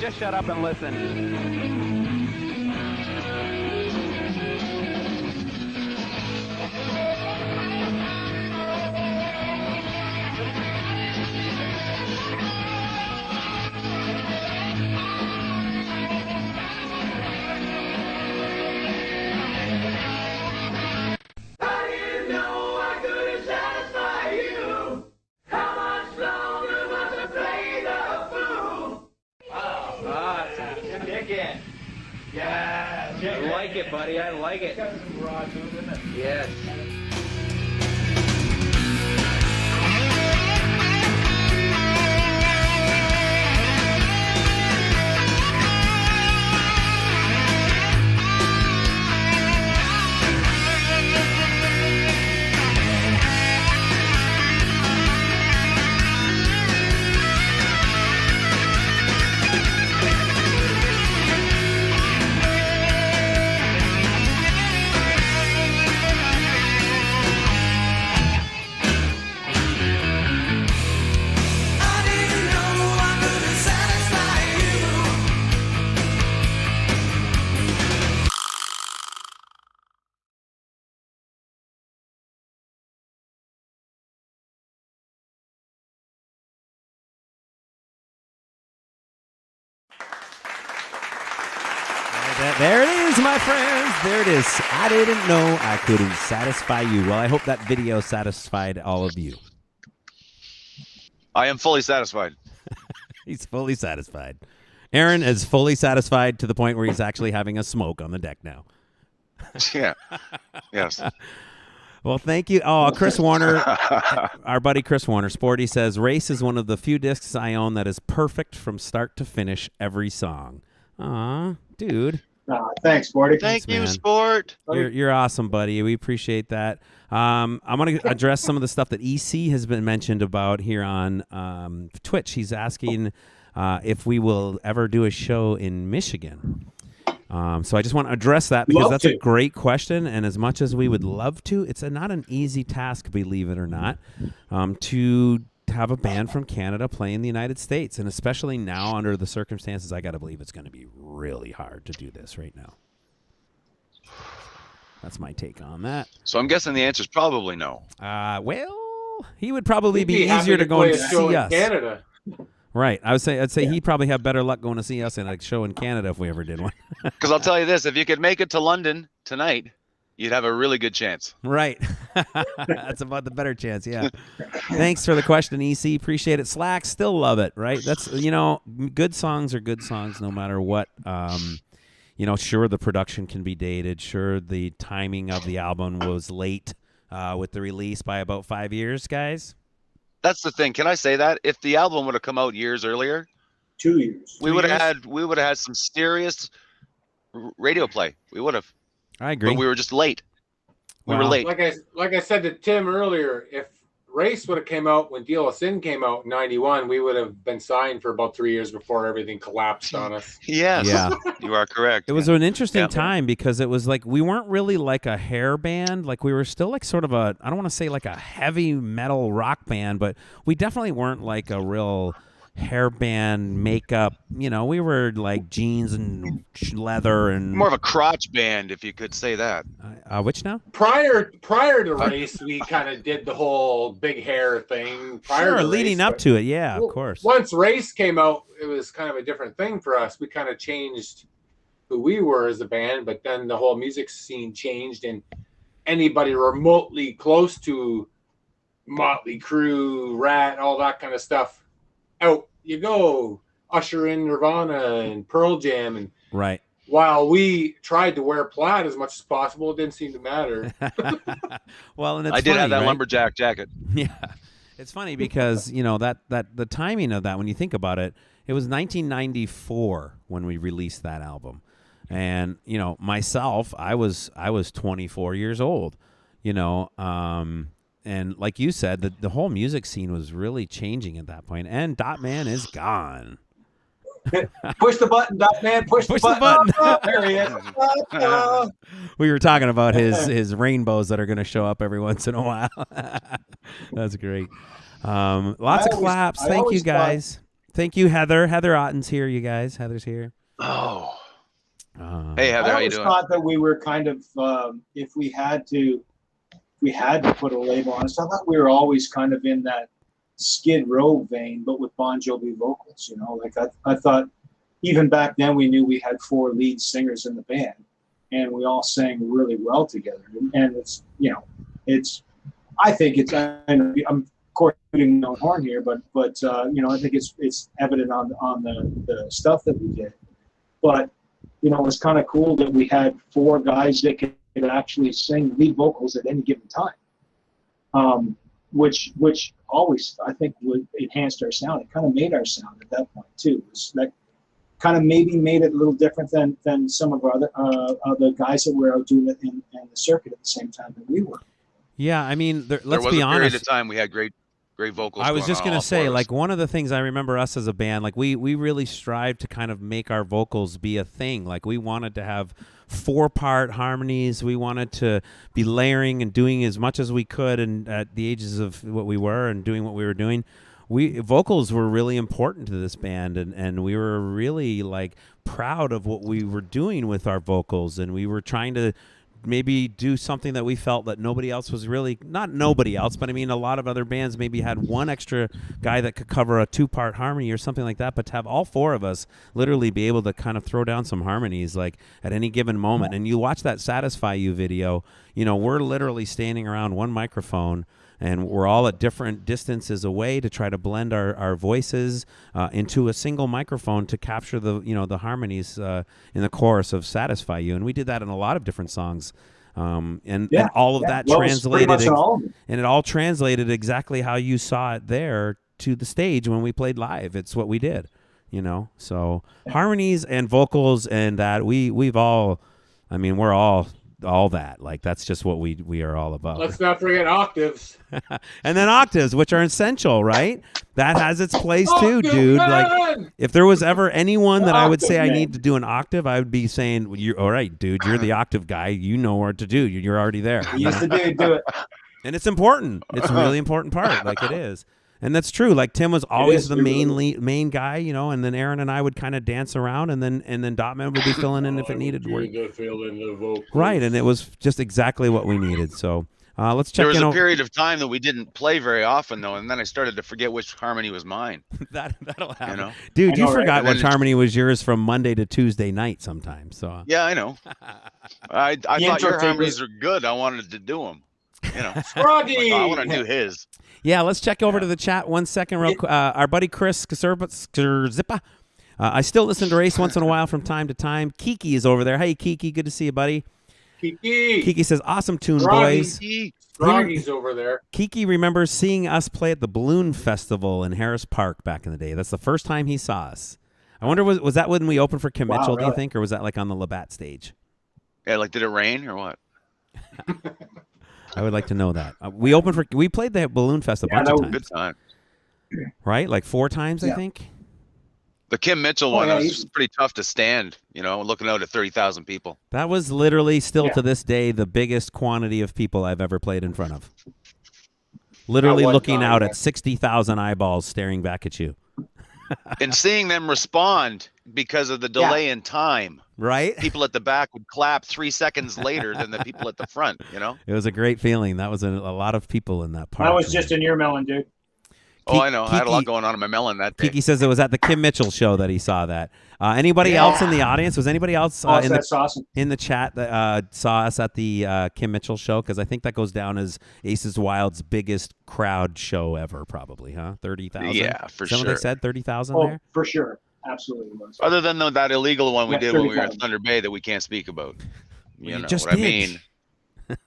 Just shut up and listen. I like it, buddy. I like it. Yes. There it is, my friends. There it is. I didn't know I couldn't satisfy you. Well, I hope that video satisfied all of you. I am fully satisfied. He's fully satisfied. Aaron is fully satisfied to the point where he's actually having a smoke on the deck now. Yeah. Yes. Well, thank you. Oh, Chris Warner, our buddy Chris Warner, Sporty says, Race is one of the few discs I own that is perfect from start to finish every song. Aw, dude. Thanks, Sporty. Thank you, man. Sport. You're awesome, buddy. We appreciate that. I'm going to address some of the stuff that EC has been mentioned about here on Twitch. He's asking if we will ever do a show in Michigan. So I just want to address that because that's a great question. And as much as we would love to, it's not an easy task, believe it or not, to have a band from Canada play in the United States. And especially now under the circumstances, I got to believe it's going to be really hard to do this right now. That's my take on that. So I'm guessing the answer is probably no. Well, he would probably be happy easier to go play and a show see in us. Canada. Right. I'd say he'd probably have better luck going to see us in a show in Canada if we ever did one. Because I'll tell you this, if you could make it to London tonight, you'd have a really good chance. Right. That's about the better chance, yeah. Thanks for the question, EC. Appreciate it. Slack, still love it, right? That's, good songs are good songs no matter what. Sure, the production can be dated. Sure, the timing of the album was late with the release by about 5 years, guys. That's the thing. Can I say that? If the album would have come out years earlier, 2 years. we would have had some serious radio play. We would have. I agree. But we were just late. We were late. Like I said to Tim earlier, if Race would have came out when Deal of Sin came out in '91, we would have been signed for about 3 years before everything collapsed on us. Yes. Yeah. You are correct. It was an interesting time because it was like we weren't really like a hair band. Like we were still like sort of I don't want to say like a heavy metal rock band, but we definitely weren't like a real hair band makeup. We were like jeans and leather and more of a crotch band, if you could say that. Which now? Prior to Race, we kind of did the whole big hair thing. Leading up to it, yeah, of course. Once Race came out, it was kind of a different thing for us. We kind of changed who we were as a band, but then the whole music scene changed, and anybody remotely close to Motley Crue, Rat, all that kind of stuff, out you go. Usher in Nirvana and Pearl Jam, and right. While we tried to wear plaid as much as possible, it didn't seem to matter. Well, and it's I did have that right? lumberjack jacket. Yeah, it's funny because that the timing of that, when you think about it, it was 1994 when we released that album, and myself, I was 24 years old, and like you said, the whole music scene was really changing at that point, and Dot Man is gone. Push the button, Dot Man. Push the button. Oh, there he is. We were talking about his rainbows that are going to show up every once in a while. That's great. Lots of claps. Thank you, guys. Thank you, Heather. Heather Otten's here, you guys. Heather's here. Oh. Hey, Heather, I how you always doing? thought that we were kind of, if we had to put a label on it, I thought we were always kind of in that Skid Row vein, but with Bon Jovi vocals. You know, like I thought even back then we knew we had 4 lead singers in the band, and we all sang really well together. And it's, you know, I think it's, I'm of course putting my own horn here, but you know, I think it's evident on the stuff that we did. But you know, it's kind of cool that we had 4 guys that could actually sing lead vocals at any given time, which always, I think, would enhanced our sound. It kind of made our sound at that point too. That kind of maybe made it a little different than some of our other guys that were out doing it in the circuit at the same time that we were. Yeah, I mean, let's there was be a honest. period of time we had great vocals. I was just going gonna on, all say, 4 of us. like, one of the things I remember us as a band, like we really strived to kind of make our vocals be a thing. Like we wanted to have 4-part harmonies. We wanted to be layering and doing as much as we could, and at the ages of what we were and doing what we were doing. Vocals were really important to this band, and we were really like proud of what we were doing with our vocals, and we were trying to maybe do something that we felt that nobody else was really, not nobody else, but I mean a lot of other bands maybe had one extra guy that could cover a 2-part harmony or something like that, but to have all 4 of us literally be able to kind of throw down some harmonies like at any given moment. And you watch that Satisfy You video, you know, we're literally standing around one microphone, and we're all at different distances away to try to blend our voices into a single microphone to capture the harmonies in the chorus of Satisfy You. And we did that in a lot of different songs. And all of that translated, and it all translated exactly how you saw it there to the stage when we played live. It's what we did, you know. So harmonies and vocals, and that we've all, I mean, we're all that, like that's just what we are all about. Let's not forget octaves. And then octaves, which are essential, right? That has its place too, Octave dude. man! Like if there was ever anyone that I would say I Octave need to do an octave, I would be saying, well, you're all right, dude, you're the octave guy, you know what to do, you're already there, We used to do it. and it's important. It's a really important part, like it is. And that's true. Like Tim was always the main guy, you know, and then Aaron and I would kind of dance around, and then Dotman would be filling in if it needed work. Right, and it was just exactly what we needed. So let's check in. There was a period of time that we didn't play very often, though, and then I started to forget which harmony was mine. That'll happen. You know? Dude, you forgot right? which harmony was yours from Monday to Tuesday night sometimes. So Yeah, I know. I thought your harmonies were good. I wanted to do them. You know, Froggy! I want to do his. yeah, let's check over to the chat 1 second, real quick. Our buddy Chris Skrzippa. I still listen to Race once in a while from time to time. Kiki is over there. Hey, Kiki, good to see you, buddy. Kiki says, awesome tune, boys. Froggy's over there. Kiki remembers seeing us play at the Balloon Festival in Harris Park back in the day. That's the first time he saw us. I wonder, was that when we opened for Kim Mitchell, do you think, or was that like on the Labatt stage? Yeah, like did it rain or what? I would like to know that. We played the Balloon Fest a bunch of times. Good time. Right? Like 4 times, I think. The Kim Mitchell one was pretty tough to stand, you know, looking out at 30,000 people. That was literally still to this day the biggest quantity of people I've ever played in front of. Literally looking out at 60,000 eyeballs staring back at you. And seeing them respond because of the delay in time. Right? People at the back would clap 3 seconds later than the people at the front, you know? It was a great feeling. That was a lot of people in that park. That was just in your melon, dude. Oh, I know. I had a lot going on in my melon that day. Kiki says it was at the Kim Mitchell show that he saw that. Anybody else in the audience? Was anybody else in the chat that saw us at the Kim Mitchell show? Because I think that goes down as Aces Wild's biggest crowd show ever, probably, huh? 30,000? Yeah, for sure. They said 30,000 Oh, there? for sure. Absolutely was. Other than that illegal one we did when we were in 30,000. Thunder Bay that we can't speak about. You know just what I did. mean?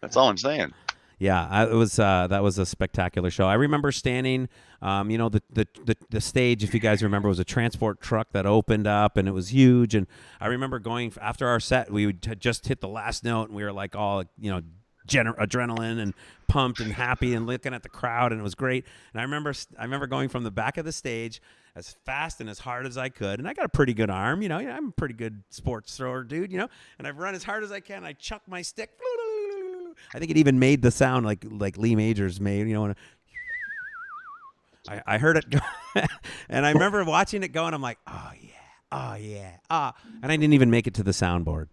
That's all I'm saying. Yeah, it was. That was a spectacular show. I remember standing. The stage, if you guys remember, was a transport truck that opened up, and it was huge. And I remember going after our set. We had just hit the last note, and we were like all adrenaline and pumped and happy, and looking at the crowd, and it was great. And I remember going from the back of the stage as fast and as hard as I could, and I got a pretty good arm. You know, I'm a pretty good sports thrower, dude. You know, and I run as hard as I can. I chuck my stick. I think it even made the sound like Lee Majors made, you know. I heard it go, and I remember watching it go, and I'm like, oh yeah, and I didn't even make it to the soundboard.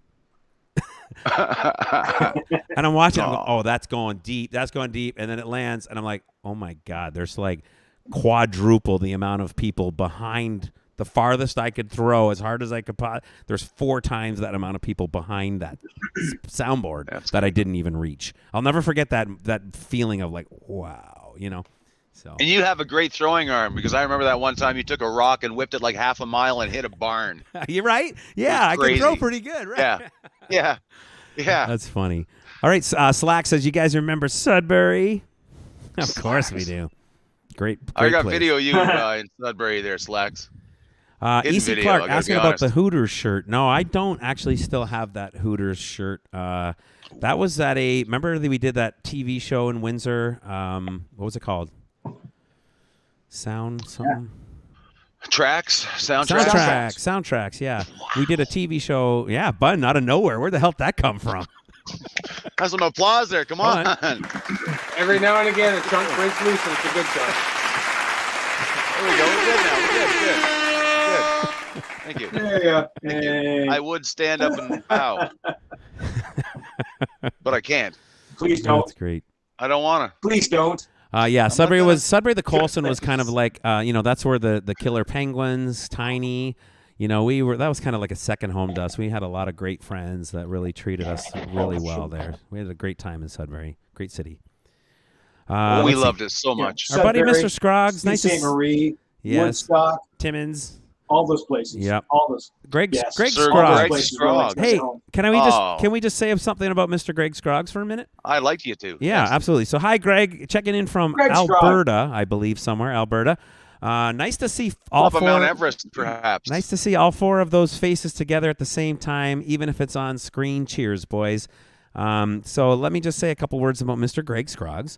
And I'm watching, I'm going, oh, that's going deep, and then it lands, and I'm like, oh my God, there's like quadruple the amount of people behind the farthest I could throw as hard as I could. There's 4 times that amount of people behind that soundboard that I didn't even reach. I'll never forget that feeling of like, wow, you know. So. And you have a great throwing arm, because I remember that one time you took a rock and whipped it like half a mile and hit a barn. You're right. Yeah, I can throw pretty good, right? Yeah. That's funny. All right, Slack says, you guys remember Sudbury? Of course we do. Great I got place. video of you in Sudbury there, Slacks. E.C. Clark asking about the Hooters shirt. No, I don't actually still have that Hooters shirt. That was at remember that we did that TV show in Windsor? What was it called? Soundtracks, yeah. We did a TV show, yeah, Bun, out of nowhere. Where the hell did that come from? Have some applause there, come on. Every now and again, a chunk breaks loose, and it's a good chunk. There we go, we're good now, good. Thank you. There you go. Thank you. Hey. I would stand up and bow, but I can't. Please don't. That's great. I don't want to. Please don't. Yeah, Sudbury the Colson was kind of like, that's where the killer penguins, Tiny, that was kind of like a second home to us. We had a lot of great friends that really treated us really well there. We had a great time in Sudbury. Great city. We loved it so much. Our buddy Mr. Scroggs, nice St. Marie, Woodstock, Timmins. all those places. Yep. All those. Greg Sir Scroggs. Greg Scroggs. Hey, can we just say something about Mr. Greg Scroggs for a minute? I'd like you to. Yeah, yes. absolutely. So hi, Greg, checking in from Greg Alberta, I believe, somewhere, Alberta. Nice to see all Up four. on Mount Everest, perhaps. Nice to see all 4 of those faces together at the same time, even if it's on screen. Cheers, boys. So let me just say a couple words about Mr. Greg Scroggs.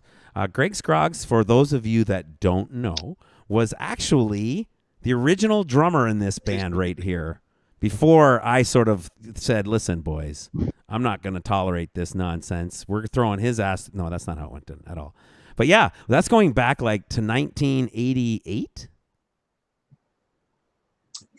Greg Scroggs, for those of you that don't know, was actually the original drummer in this band right here. Before I sort of said, listen, boys, I'm not going to tolerate this nonsense. We're throwing his ass. No, that's not how it went at all. But yeah, that's going back like to 1988?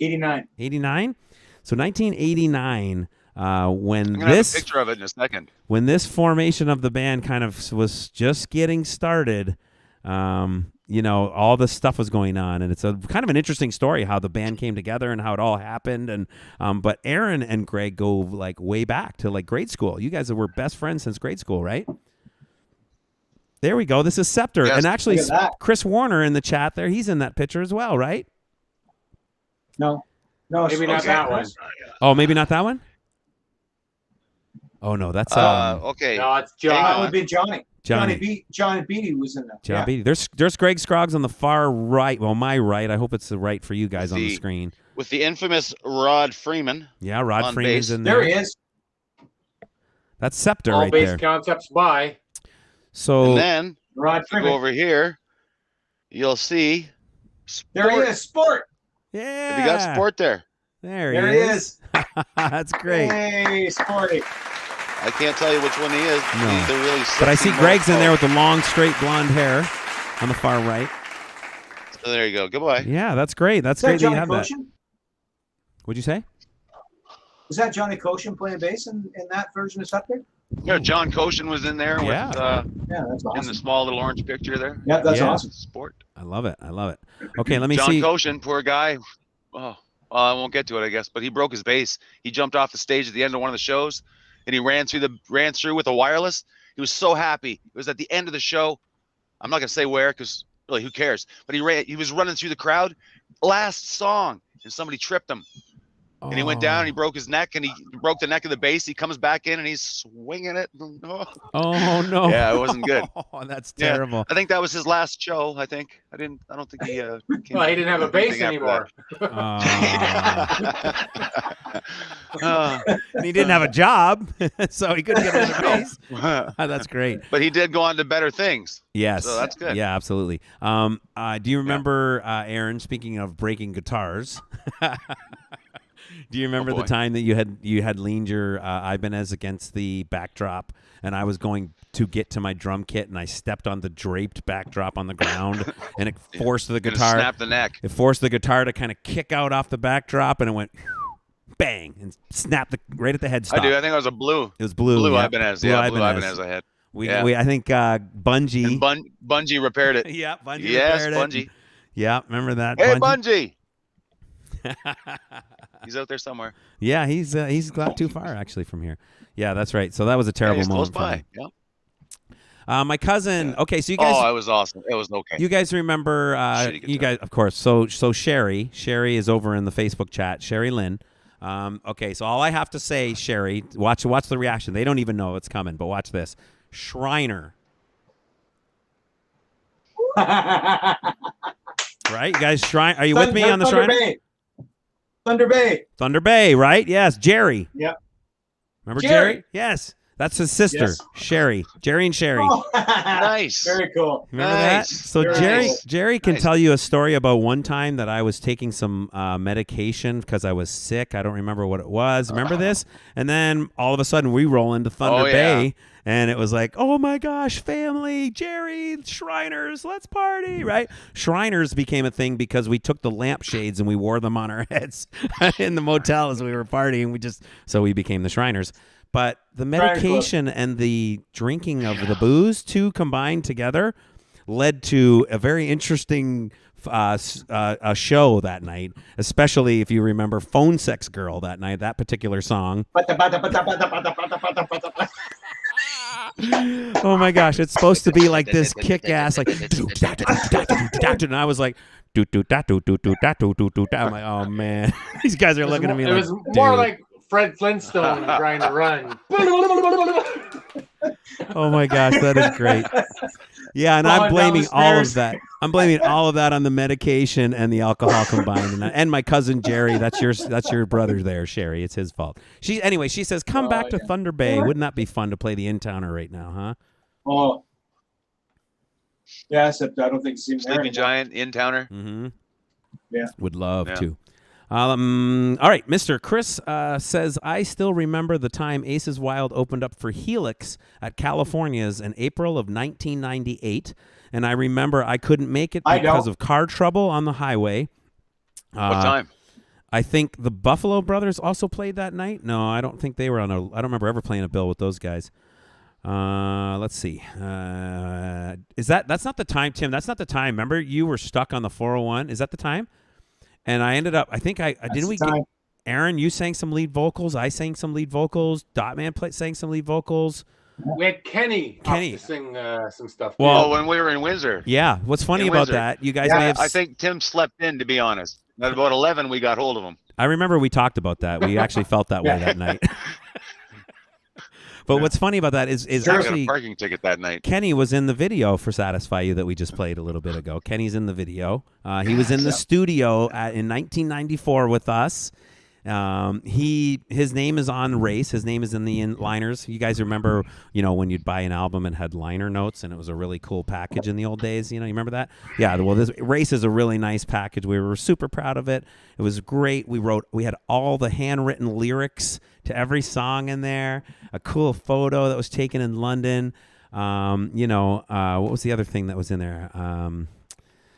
89. 89? So 1989, when I'm gonna this have a picture of it in a second. When this formation of the band kind of was just getting started, all this stuff was going on, and it's a kind of an interesting story how the band came together and how it all happened. And but Aaron and Greg go like way back to like grade school. You guys were best friends since grade school, right? There we go. This is Scepter, Yes. and actually Chris Warner in the chat there. He's in that picture as well, right? No, Maybe not that one. Oh, maybe not that one. Oh no, that's Okay. No, it's That John. would be Johnny. Johnny. Johnny Beatty was in that. John Beatty. There's Greg Scroggs on the far right. Well, my right. I hope it's the right for you guys on the screen. With the infamous Rod Freeman. Yeah, Rod on Freeman's bass. in there. There he is. That's Scepter All right base there. concepts by. So And then, Rod if you go Freeman. over here, you'll see Sport. There he is. Sport. yeah, Have you got Sport there? There There he he is. is. That's great. Hey, Sporty. I can't tell you which one he is. No. They're really But I see sexy Greg's in there both. with the long, straight blonde hair on the far right. So there you go. Goodbye. Yeah, that's great. That's Is that great that you Johnny have that. Koshin? What'd you say? Was that Johnny Koshin playing bass in that version of Scepter? Yeah, John Koshin was in there Yeah. with Yeah, that's in the awesome. small little orange picture there. Yeah, that's Yeah. awesome. Sport. I love it. I love it. Okay, let me John see. Koshin, poor guy. Oh, well, I won't get to it, I guess. But he broke his bass. He jumped off the stage at the end of one of the shows, and he ran through with a wireless. He was so happy. It was at the end of the show. I'm not gonna say where, because really, who cares? But he was running through the crowd. Last song, and somebody tripped him. And he went down and he broke his neck, and he broke the neck of the bass. He comes back in and he's swinging it. Oh no. Yeah, it wasn't good. Oh, that's Yeah. terrible. I think that was his last show. I don't think he. Well, he didn't have a bass anymore. And he didn't have a job, so he couldn't get another bass. That's great. But he did go on to better things. Yes. So that's good. Yeah, absolutely. Do you remember, Aaron, speaking of breaking guitars, Do you remember the boy. time that you had leaned your Ibanez against the backdrop, and I was going to get to my drum kit, and I stepped on the draped backdrop on the ground, and it forced the And it guitar. snapped the neck. It forced the guitar to kind of kick out off the backdrop, and it went bang and snapped right at the headstock. I do. I think it was a blue. It was blue. Blue yeah. Ibanez. Blue Yeah, blue Ibanez. Ibanez I had. We Yeah. I think Bungie. And Bungie repaired it. Yeah, Bungie Yes, repaired it. Bungie. Yeah, remember that? Hey, Bungie. He's out there somewhere. Yeah, he's not too far actually from here. Yeah, that's right. So that was a Yeah, terrible he's close moment for by. me. Yeah. My cousin. Okay, so you guys. Oh, it was awesome. It was okay. You guys remember? Shitty You guitar. guys, of course. So Sherry is over in the Facebook chat. Sherry Lynn. Okay, so all I have to say, Sherry, watch the reaction. They don't even know it's coming, but watch this. Shriner. Right, you guys. Are you with me on the Thunder Shriner? Bay. Thunder Bay. Thunder Bay, right? Yes, Jerry. Yep. Remember Jerry. Jerry? Yes. That's his sister, Yes. Sherry. Jerry and Sherry. Oh, Nice. Very cool. Remember that? Nice. So Very nice. Jerry can Nice. tell you a story about one time that I was taking some medication because I was sick. I don't remember what it was. Remember this? And then all of a sudden we roll into Thunder Oh, yeah. Bay, and it was like, oh my gosh, family, Jerry, Shriners, let's party, right? Shriners became a thing because we took the lampshades and we wore them on our heads in the motel as we were partying. So we became the Shriners. But the medication and the drinking of the booze, two combined together, led to a very interesting a show that night, especially if you remember Phone Sex Girl that night, that particular song. Oh my gosh, it's supposed to be like this kick-ass, like, and I was like, I'm like, oh man, these guys are looking at me It like, was more dude. like Fred Flintstone trying to run. Oh my gosh, that is great. Yeah, and I'm Falling down blaming the all of stairs. that. I'm blaming all of that on the medication and the alcohol combined, and my cousin Jerry. That's your brother there, Sherry. It's his fault. She says, come back to Thunder Bay. Wouldn't that be fun to play the In-Towner right now, huh? Oh. Yeah, except I don't think it's even there Sleeping anymore. Giant, In-Towner. Mm-hmm. Yeah. Would love Yeah. to. All right, Mr. Chris says, I still remember the time Aces Wild opened up for Helix at California's in April of 1998, and I remember I couldn't make it because of car trouble on the highway. What time? I think the Buffalo Brothers also played that night. No, I don't think they were on I don't remember ever playing a bill with those guys. Let's see. That's not the time, Tim. That's not the time. Remember, you were stuck on the 401. Is that the time? And I ended up, I think didn't we get, Aaron, you sang some lead vocals. I sang some lead vocals. Dotman sang some lead vocals. We had Kenny Kenny. to sing some stuff. Well, Oh, when we were in Windsor. Yeah. What's funny In about Windsor. that, you guys may have. I think Tim slept in, to be honest. At about 11, we got hold of him. I remember we talked about that. We actually felt that way that night. But what's funny about that is I got a actually parking ticket that night. Kenny was in the video for Satisfy You that we just played a little bit ago. Kenny's in the video. He was in the studio in 1994 with us. His name is on Race. His name is in the liners. You guys remember, when you'd buy an album and had liner notes, and it was a really cool package in the old days. You remember that? Yeah. Well, this Race is a really nice package. We were super proud of it. It was great. We had all the handwritten lyrics to every song in there. A cool photo that was taken in London. What was the other thing that was in there?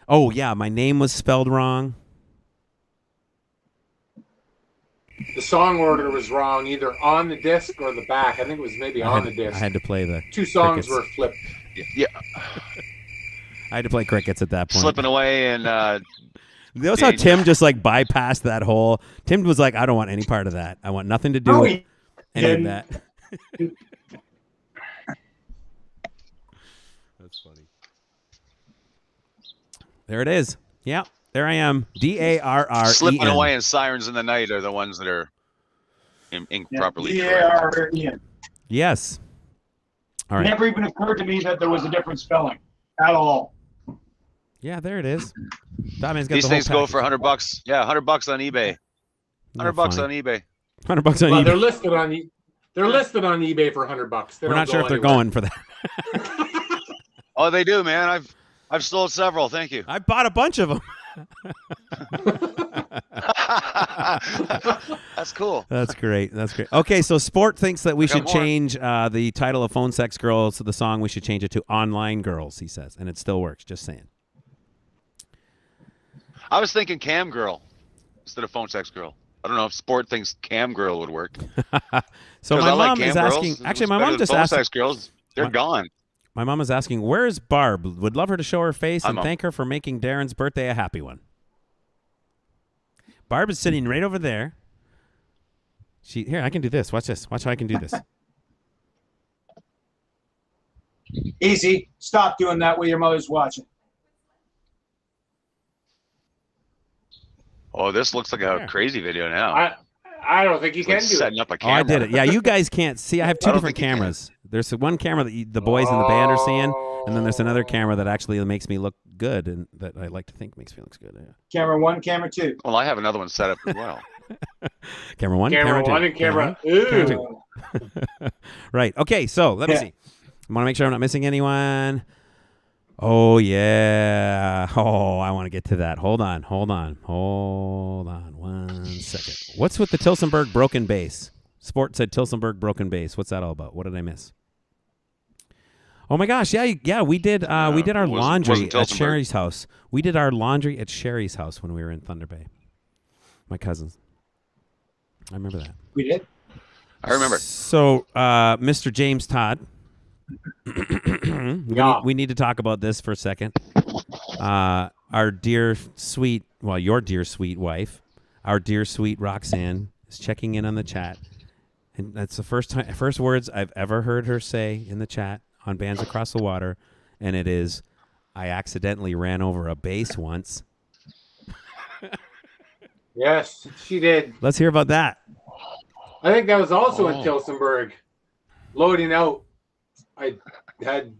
Oh yeah, my name was spelled wrong. The song order was wrong, either on the disc or the back. I think it was maybe on the disc. I had to play the Two songs crickets. were flipped. Yeah, I had to play crickets at that point. slipping away and Notice how Tim just bypassed that whole. Tim was like, I don't want any part of that. I want nothing to do No, with he any of didn't. that. That's funny. There it is. Yeah, there I am. DARREN. slipping away and Sirens in the Night are the ones that are improperly correct. D-A-R-E-N. Yes. All right. Never even occurred to me that there was a different spelling at all. Yeah, there it is. That man's got These the whole things go package. for $100. Yeah, $100 on eBay. They're $100 fine. on eBay. $100 on Well, eBay. they're listed on eBay for $100. They We're don't not sure go if they're anywhere. going for that. Oh, they do, man. I've sold several. Thank you. I bought a bunch of them. That's cool. That's great. That's great. Okay, so Sport thinks that we got should more. change the title of Phone Sex Girls to the song. We should change it to Online Girls, he says. And it still works. Just saying. I was thinking Cam Girl instead of Phone Sex Girl. I don't know if Sport thinks Cam Girl would work. So 'Cause my I like mom Cam is Girls. asking. It's Actually, my better mom than just Phone asked. Sex Girls. They're gone. My mom is asking, where's Barb? Would love her to show her face Hi, and Mom. thank her for making Darren's birthday a happy one. Barb is sitting right over there. Here, I can do this. Watch this. Watch how I can do this. Easy. Stop doing that while your mother's watching. Oh, this looks like a Yeah. crazy video now. I don't think you It's can like do setting it. up a Oh, camera. I did it. Yeah, you guys can't see. I have two I don't different think you can. cameras. There's one camera that the boys in the band are seeing, and then there's another camera that actually makes me look good, and that I like to think makes me look good. Yeah. Camera 1, camera 2. Well, I have another one set up as well. Camera one, Camera two. one and camera. Camera Ooh. two. Right. Okay. So let me see. I want to make sure I'm not missing anyone. Oh yeah. Oh, I want to get to that. Hold on. 1 second. What's with the Tilsonburg broken bass? Sport said Tilsonburg broken bass. What's that all about? What did I miss? Oh my gosh. Yeah. We did our laundry wasn't at Tilsonburg. Sherry's house. We did our laundry at Sherry's house when we were in Thunder Bay. My cousins. I remember that. We did. I remember. So, Mr. James Todd, we need to talk about this for a second. Our dear, sweet, your dear, sweet wife, our dear, sweet Roxanne is checking in on the chat. And that's the first words I've ever heard her say in the chat on Bands Across the Water. And it is, I accidentally ran over a bass once. Yes, she did. Let's hear about that. I think that was also in Tilsonburg. Loading out. I had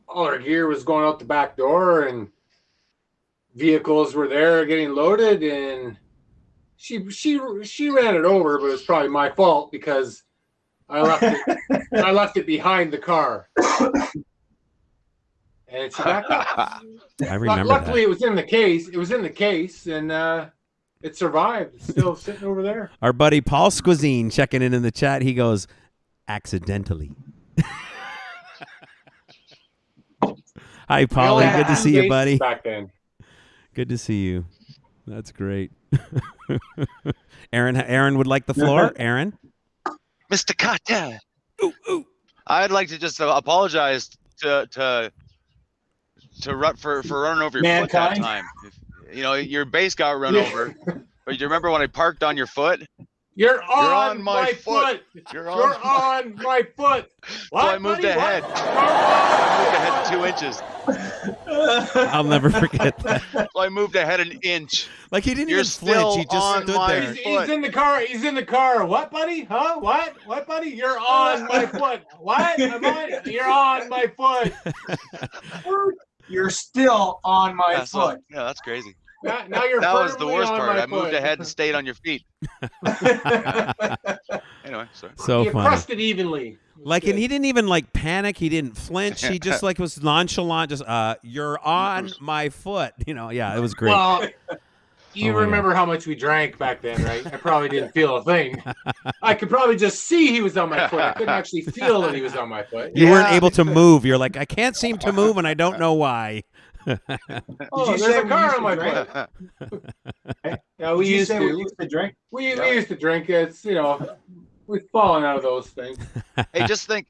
all our gear was going out the back door, and vehicles were there getting loaded, and she ran it over, but it was probably my fault because I left it behind the car. And she backed up. I remember Luckily, that. it was in the case. It was in the case, and it survived. It's still sitting over there. Our buddy Paul Squizine checking in the chat. He goes, accidentally. Hi, Polly. Good to see you, buddy. Back then. Good to see you. That's great. Aaron would like the floor. Aaron? Mr. Carter. I'd like to just apologize to Rut for running over your foot that Mankind. time. Your base got run over. But do you remember when I parked on your foot? You're on my foot. You're You're on on my foot. What, So I moved buddy? ahead. What? I moved ahead 2 inches. I'll never forget that. So I moved ahead an inch. Like, he didn't You're even flinch. still He just on stood my there. He's in the car. He's in the car. What, buddy? Huh? What? What, buddy? You're on my foot. What? You're on my foot. You're still on my foot. Yeah, that's crazy. Now you're That was the firmly worst on part. my I moved foot. ahead and stayed on your feet. Anyway, sorry. So You funny. crushed it evenly. Like, and he didn't even panic. He didn't flinch. He just was nonchalant. Just, you're on my foot. Yeah, it was great. Well, you Oh my remember how much we drank back then, right? I probably didn't feel a thing. I could probably just see he was on my foot. I couldn't actually feel that he was on my foot. You weren't able to move. You're like, I can't seem to move, and I don't know why. Oh, you there's say a we car used on my to foot. Yeah, we Did you used say we to. used to drink? We used to drink. It's we've fallen out of those things. Hey, just think,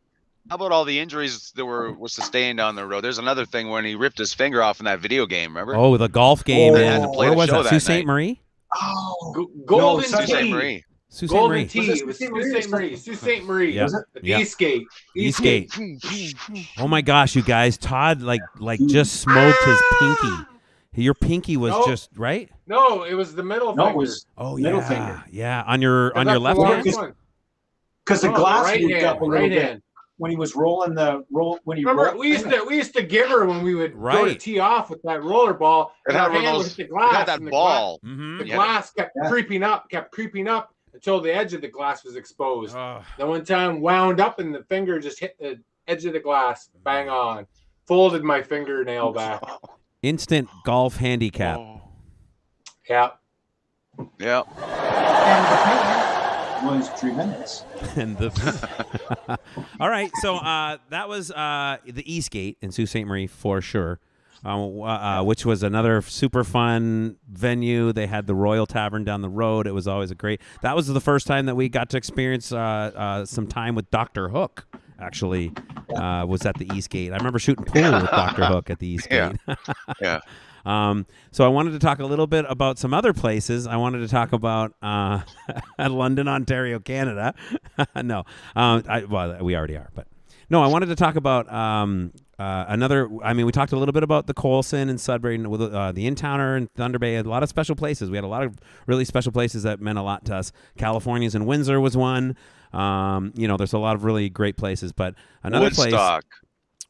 how about all the injuries that were sustained on the road? There's another thing when he ripped his finger off in that video game, remember? Oh, the golf game. They had in, to play where the was show that? that Sault Ste. night. Marie? Oh, Golden no, Sault Ste. Tea. Marie. Sault Ste. Golden Marie. Tea. Was It it was Sault Sault Ste. Ste. Marie. Sault Ste. Marie. Yeah. The Yeah. Eastgate. Eastgate. Oh my gosh, you guys! Todd like just smoked his pinky. Your pinky was No. just right. No, it was the middle no, finger. it was Oh middle yeah, finger. yeah. On your That's the left longest hand. hand? one. Because the No, glass right moved hand, up a little right bit hand. when he was rolling when he Remember, rolled. we used to give her when we would go to Right. tee off with that roller ball. It And had our one of hand would those. hit the It had glass. that and ball. Mm-hmm. The Yeah. glass kept Yeah. creeping up until the edge of the glass was exposed. Then one time wound up and the finger just hit the edge of the glass. Bang on. Folded my fingernail back. Instant golf handicap. Oh. Yeah. Yeah. And the payment was tremendous. And the all right, so that was the Eastgate in Sault Ste. Marie for sure, which was another super fun venue. They had the Royal Tavern down the road. It was always a great. That was the first time that we got to experience some time with Dr. Hook. Actually, was at the Eastgate. I remember shooting pool with Dr. Hook at the Eastgate. Yeah. So I wanted to talk a little bit about some other places. I wanted to talk about London, Ontario, Canada. No, well, we already are, but no, I wanted to talk about another. I mean, we talked a little bit about the Coulson and Sudbury, and with the In-Towner and Thunder Bay. A lot of special places. We had a lot of really special places that meant a lot to us. California's in Windsor was one. There's a lot of really great places, but another place.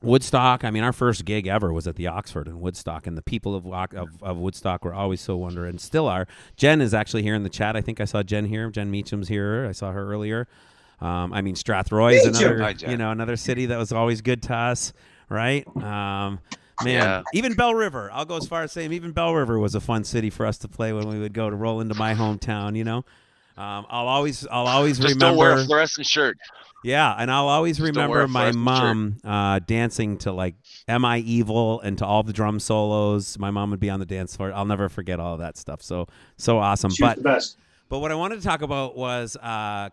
Woodstock. I mean, our first gig ever was at the Oxford in Woodstock, and the people of Woodstock were always so wonderful, and still are. Jen is actually here in the chat. I think I saw Jen here. Jen Meacham's here. I saw her earlier. I mean, Strathroy is another city that was always good to us, right? Even Bell River. I'll go as far as saying even Bell River was a fun city for us to play when we would go to roll into my hometown. I'll always Just remember. don't wear a fluorescent shirt. Yeah, and I'll always Just don't remember wear a my fluorescent mom dancing to like "Am I Evil" and to all the drum solos. My mom would be on the dance floor. I'll never forget all of that stuff. So awesome. She was the best. But what I wanted to talk about was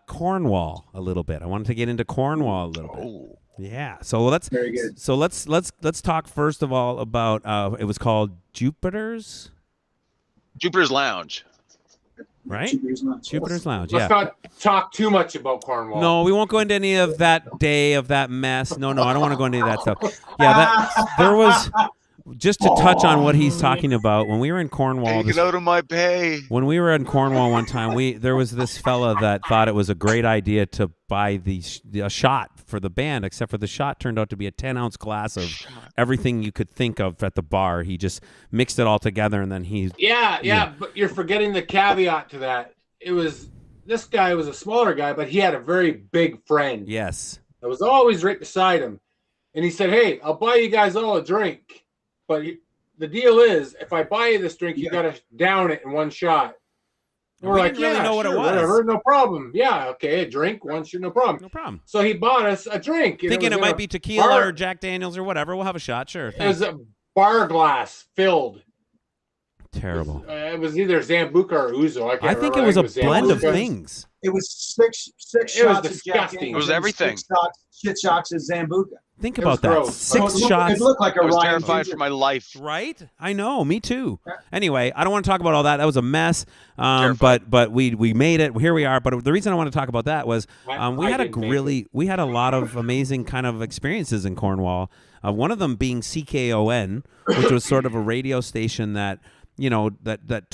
Cornwall a little bit. I wanted to get into Cornwall a little bit. Yeah. So let's Very good. So let's talk first of all about it was called Jupiter's Lounge. Right? Jupiter's Lounge. Let's Yeah. not talk too much about Cornwall. No, we won't go into any of that day of that mess. No, I don't want to go into any of that stuff. Yeah, there was just to touch on what he's talking about. When we were in Cornwall, Take it out of my pay. when we were in Cornwall one time, there was this fella that thought it was a great idea to buy a shot for the band, except for the shot turned out to be a 10-ounce glass of everything you could think of at the bar. He just mixed it all together, and then Yeah, but you're forgetting the caveat to that. This guy was a smaller guy, but he had a very big friend. Yes. That was always right beside him. And he said, "Hey, I'll buy you guys all a drink. But the deal is, if I buy you this drink, you got to down it in one shot." And we're like, didn't really know what it was. Whatever, no problem. Yeah, okay, a drink, one shot, no problem. No problem. So he bought us a drink. and Thinking was it in might a be tequila bar- or Jack Daniels or whatever. We'll have a shot. Sure. It was a bar glass filled. Terrible. It was either Zambuca or Ouzo. I think it was a blend of things. It was six It was shots of Jack disgusting. Daniels It was and everything. Six shots of Zambuca. Think It was about that. gross. Six So shots. It looked like a I was Ryan terrified Ginger. for my life. Right? I know. Me too. Yeah. Anyway, I don't want to talk about all that. That was a mess. Terrified. But we made it. Here we are. But the reason I want to talk about that was we I had didn't make we had a lot of amazing kind of experiences in Cornwall. One of them being CKON, which was sort of a radio station that that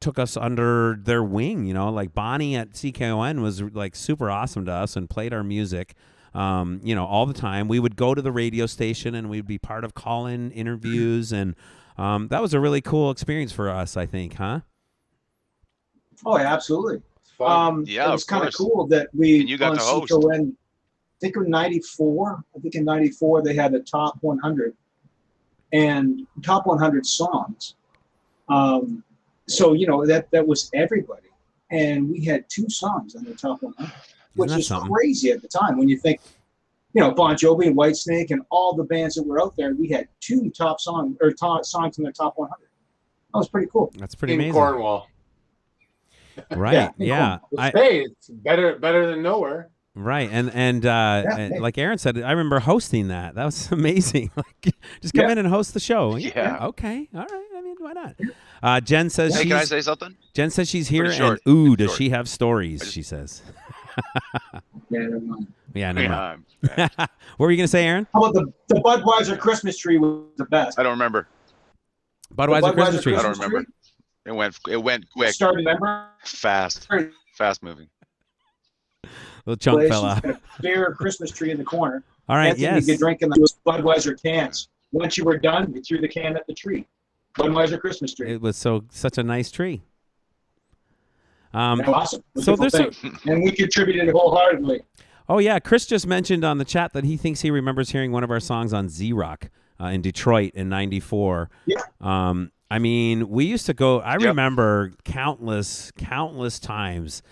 took us under their wing. Like Bonnie at CKON was like super awesome to us and played our music. All the time. We would go to the radio station and we'd be part of call-in interviews, and that was a really cool experience for us, I think, huh? Oh, yeah, absolutely. fun. Yeah, it was of kind of course. cool that we And you got on to host. CON, I think in '94. I think in '94 they had a top 100 and top 100 songs. So that was everybody, and we had 2 songs on the top 100, which that is something? crazy at the time when you think, Bon Jovi and Whitesnake and all the bands that were out there. We had 2 top songs in the top 100. That was pretty cool. That's pretty in amazing. Cornwall. Right. in Yeah. Cornwall. Hey, it's better than nowhere. Right, and like Aaron said, I remember hosting that. That was amazing. Like, just come in and host the show. Yeah. Okay. All right. I mean, why not? Jen says Hey, can I she's say something? Jen says she's here, Pretty and short. ooh, Pretty does short. she have stories? She says. Yeah, never mind. Yeah. Never mind. Yeah, What were you gonna say, Aaron? How about the Budweiser Christmas tree was the best. I don't remember. Budweiser Budweiser Christmas tree. I don't Christmas remember. It went quick, Started, remember? fast moving. Little chunk Place, fell out. had a bare Christmas tree in the corner. All right. Anthony Yes. could drink in those Budweiser cans. Once you were done, you threw the can at the tree. Budweiser Christmas tree. It was such a nice tree. Awesome. so Wonderful there's thing. And we contributed wholeheartedly. Oh yeah, Chris just mentioned on the chat that he thinks he remembers hearing one of our songs on Z-Rock in Detroit in '94. Yeah. I mean, we used to go. I remember countless times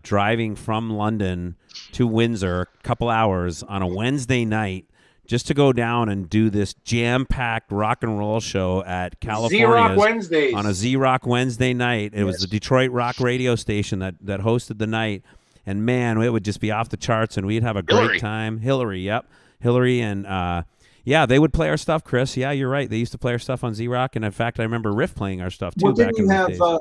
driving from London to Windsor, a couple hours on a Wednesday night, just to go down and do this jam-packed rock and roll show at California's Z-Rock Wednesdays. on a Z-Rock Wednesday night. It was the Detroit rock radio station that hosted the night, and man, it would just be off the charts, and we'd have a great time. Hillary, and they would play our stuff, Chris. Yeah, you're right. They used to play our stuff on Z-Rock, and in fact, I remember Riff playing our stuff too. Well, back in those days.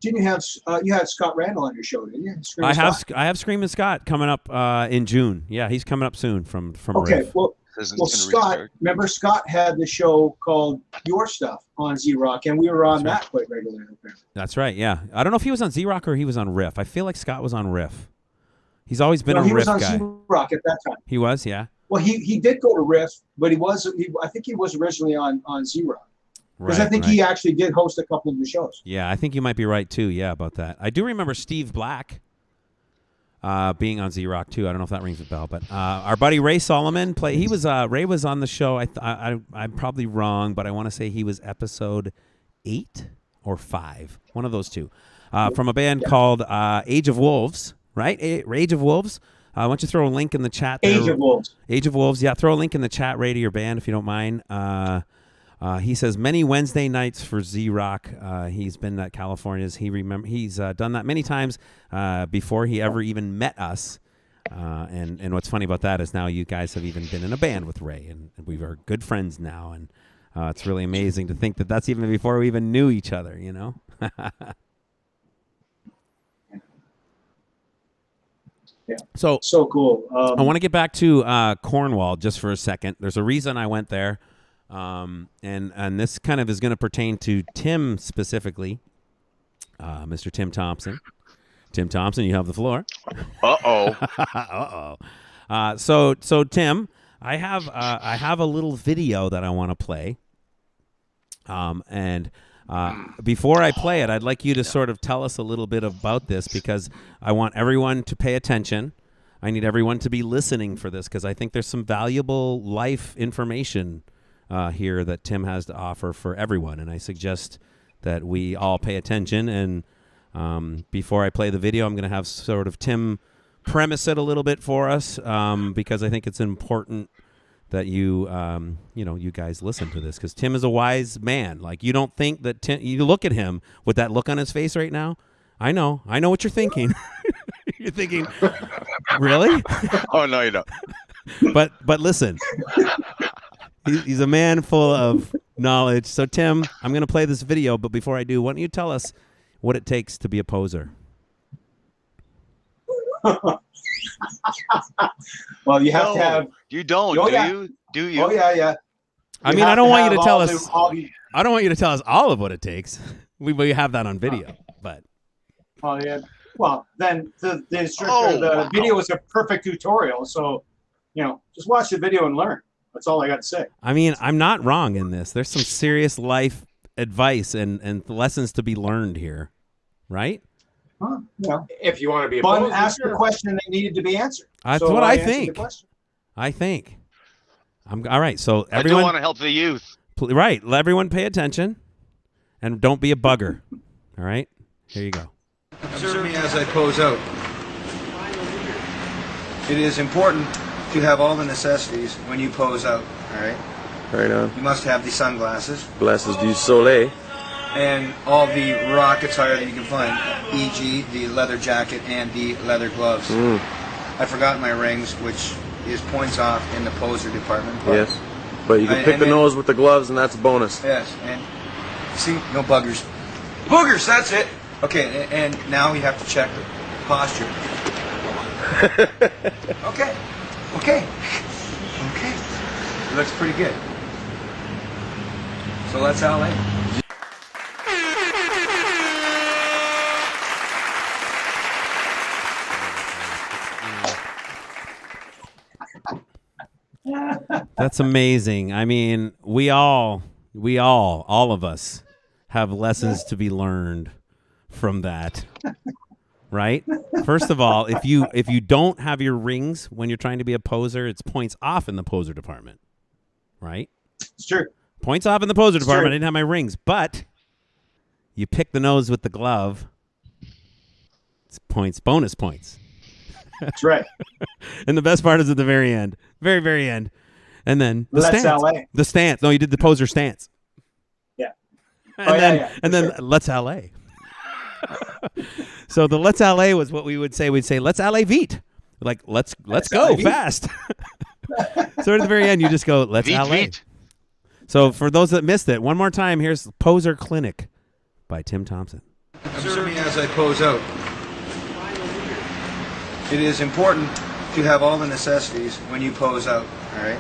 Didn't you have you had Scott Randall on your show, didn't you? I have Screamin' Scott coming up in June. Yeah, he's coming up soon from Okay, Riff. well, Scott, remember Scott had the show called Your Stuff on Z-Rock, and we were on that quite regularly. That's right, yeah. I don't know if he was on Z-Rock or he was on Riff. I feel like Scott was on Riff. He's always been a Riff guy. He was on Z-Rock at that time. He was, yeah. Well, he did go to Riff, but I think he was originally on Z-Rock. Because I think he actually did host a couple of the shows. Yeah, I think you might be right too. Yeah, about that. I do remember Steve Black being on Z-Rock too. I don't know if that rings a bell, but our buddy Ray Solomon Ray was on the show. I'm probably wrong, but I want to say he was episode 8 or 5, one of those two, from a band called Age of Wolves. Right, Age of Wolves. Why don't you throw a link in the chat? Age of Wolves. Age of Wolves. Yeah, throw a link in the chat, Ray, to your band if you don't mind. He says many Wednesday nights for Z-Rock. He's been at California's. He's done that many times before he ever even met us. And what's funny about that is now you guys have even been in a band with Ray, and we are good friends now. And it's really amazing to think that that's even before we even knew each other. You know. Yeah. So cool. I want to get back to Cornwall just for a second. There's a reason I went there. And this kind of is going to pertain to Tim specifically, Mr. Tim Thompson. Tim Thompson, you have the floor. Uh-oh. So Tim, I have a little video that I want to play. Before I play it, I'd like you to sort of tell us a little bit about this because I want everyone to pay attention. I need everyone to be listening for this because I think there's some valuable life information here that Tim has to offer for everyone, and I suggest that we all pay attention. And before I play the video, I'm going to have sort of Tim premise it a little bit for us because I think it's important that you guys listen to this because Tim is a wise man. Like you don't think that Tim. You look at him with that look on his face right now. I know what you're thinking. You're thinking, really? Oh no, you don't. But listen. He's a man full of knowledge. So, Tim, I'm going to play this video, but before I do, why don't you tell us what it takes to be a poser? Well, you have to have... You don't, you? Do you? Oh, yeah. I mean, I don't want you to tell us... I don't want you to tell us all of what it takes. We have that on video, but... Oh, yeah. Well, then the video is a perfect tutorial, so, just watch the video and learn. That's all I got to say. I mean, I'm not wrong in this. There's some serious life advice and lessons to be learned here, right? If you want to be a Bun asked the question that needed to be answered. That's what I think. I think. All right. So everyone, I do want to help the youth. Right. Let everyone pay attention, and don't be a bugger. All right. Here you go. Observe me as I pose out. It is important to have all the necessities when you pose out, all right? Right on. You must have the sunglasses. Glasses du soleil. And all the rock attire that you can find, e.g. the leather jacket and the leather gloves. I forgot my rings, which is points off in the poser department. Yes, but you can pick the nose with the gloves, and that's a bonus. Yes, and see, no buggers. Boogers, that's it. Okay, and now we have to check the posture. Okay. It looks pretty good. So let's LA. That's amazing. I mean, we all of us have lessons to be learned from that. Right? First of all, if you don't have your rings when you're trying to be a poser, it's points off in the poser department. Right? It's true. Points off in the poser It's department. true. I didn't have my rings, but you pick the nose with the glove. It's points, bonus points. That's right. And the best part is at the very end. Very, very end. And then the Let's stance. LA. The stance. No, you did the poser stance. Yeah. And Oh, then, yeah, and for then sure. let's LA. So the let's LA was what we would say. We'd say let's LA Veet. Like let's go LA Veet. fast. So at the very end, you just go let's Veet, LA. Veet. So for those that missed it, one more time, here's Poser Clinic by Tim Thompson. Observe me as I pose out. It is important to have all the necessities when you pose out, all right?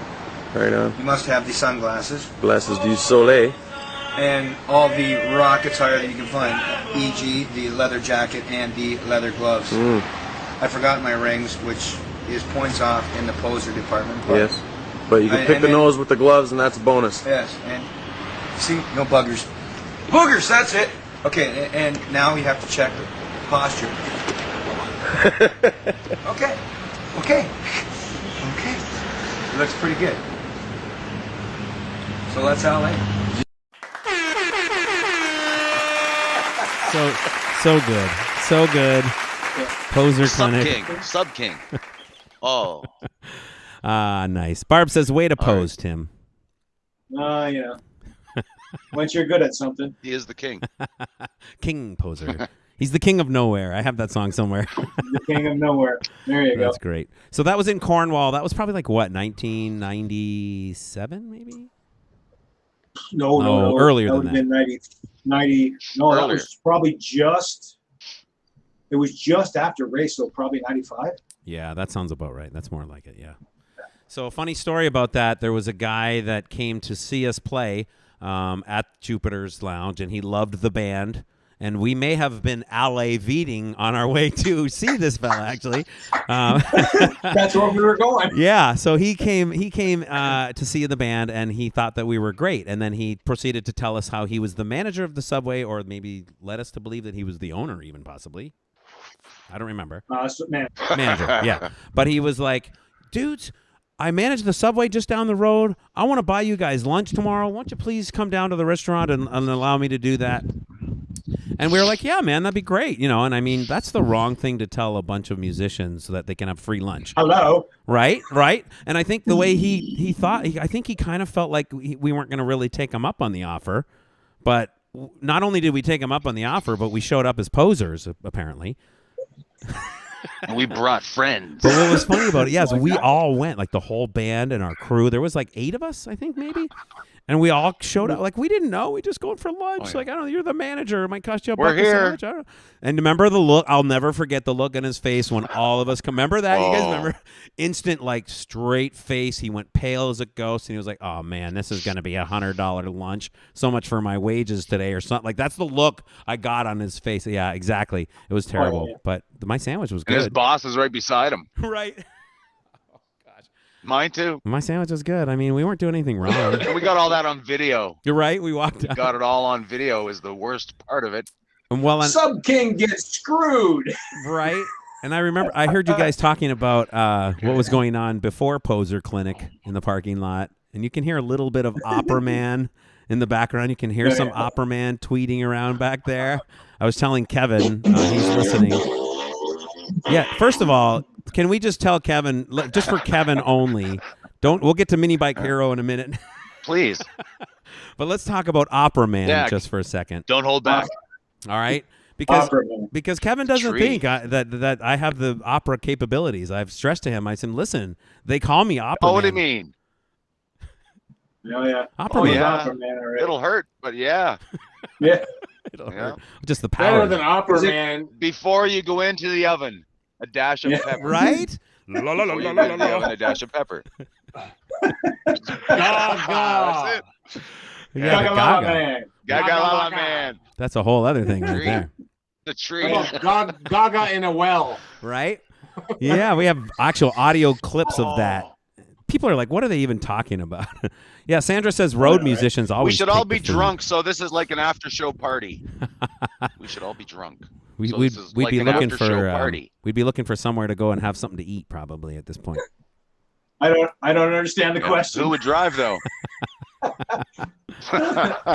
Right on. You must have the sunglasses Glasses du soleil. and all the rock attire that you can find, e.g. the leather jacket and the leather gloves. I forgot my rings, which is points off in the poser department. But Yes. But you can pick and the then- nose with the gloves, and that's a bonus. Yes, and see, no buggers. Boogers, that's it. Okay, and now you have to check the posture. Okay. It looks pretty good. So let's LA. So good. So good. Poser Sub Clinic. King. Sub King. Oh. Ah, nice. Barb says, way to pose, Tim. Once you're good at something. He is the king. King Poser. He's the king of nowhere. I have that song somewhere. The king of nowhere. There you go. That's great. So that was in Cornwall. That was probably like what, 1997 maybe? No. Earlier that than would have been 90. No, that Earlier. was probably just. It was just after race, so probably 95. Yeah, that sounds about right. That's more like it, yeah. So a funny story about that, there was a guy that came to see us play at Jupiter's Lounge, and he loved the band. And we may have been LA-veeting on our way to see this fella, actually. That's where we were going. Yeah, so he came to see the band, and he thought that we were great. And then he proceeded to tell us how he was the manager of the Subway, or maybe led us to believe that he was the owner even, possibly. I don't remember. Manager, yeah. But he was like, dudes, I manage the Subway just down the road. I want to buy you guys lunch tomorrow. Won't you please come down to the restaurant and allow me to do that? And we were like, yeah, man, that'd be great. You know, and I mean, that's the wrong thing to tell a bunch of musicians so that they can have free lunch. Hello. Right. And I think the way he thought, I think he kind of felt like we weren't going to really take him up on the offer. But not only did we take him up on the offer, but we showed up as posers, apparently. And we brought friends. But what was funny about it, is we all went, like the whole band and our crew. There was like 8 of us, I think, maybe. And we all showed up. Like, we didn't know. We just going for lunch. Oh, yeah. Like, I don't know, you're the manager. It might cost you a We're buck a here. sandwich. I don't know. And remember the look? I'll never forget the look on his face when all of us come. Remember that? You guys Oh. remember? Instant, like, straight face. He went pale as a ghost. And he was like, oh, man, this is going to be $100 lunch. So much for my wages today or something. Like, that's the look I got on his face. Yeah, exactly. It was terrible. yeah. But my sandwich was And his good. boss is right beside him. Right. Mine too. My sandwich was good. I mean, we weren't doing anything wrong. And we got all that on video. You're right. We walked out. Got it all on video is the worst part of it. And well, Sub King gets screwed. right. And I remember I heard you guys talking about what was going on before Poser Clinic in the parking lot, and you can hear a little bit of Opera Man in the background. You can hear some Opera Man tweeting around back there. I was telling Kevin, he's listening. Yeah. First of all, can we just tell Kevin, just for Kevin only? We'll get to Mini Bike Hero in a minute. Please. But let's talk about Opera Man Yeah. just for a second. Don't hold back. All right. Because Opera Man. Kevin doesn't Tree. think that I have the opera capabilities. I've stressed to him. I said, listen, they call me Opera Oh, Man. what do you mean? Yeah. Opera Oh, Man. yeah. Opera Man already. It'll hurt, but yeah. Yeah. It'll Yeah. hurt. Just the power. Better than Opera Is it- Man. Before you go into the oven, a dash of pepper. Right? Before you go into the oven, a dash of pepper. Gaga. That's it. Yeah, the Gaga Gaga. Man. Gaga Gaga, la la Gaga. man. That's a whole other thing right Tree. there. The tree. Gaga in a well. Right? Yeah, we have actual audio clips of that. People are like, what are they even talking about? Yeah, Sandra says road musicians always We should all take the be food. drunk, so this is like an after show party. We should all be drunk. We'd So this is be like an looking after-show for party. we'd be looking for somewhere to go and have something to eat probably at this point. I don't understand the question. Who would drive though?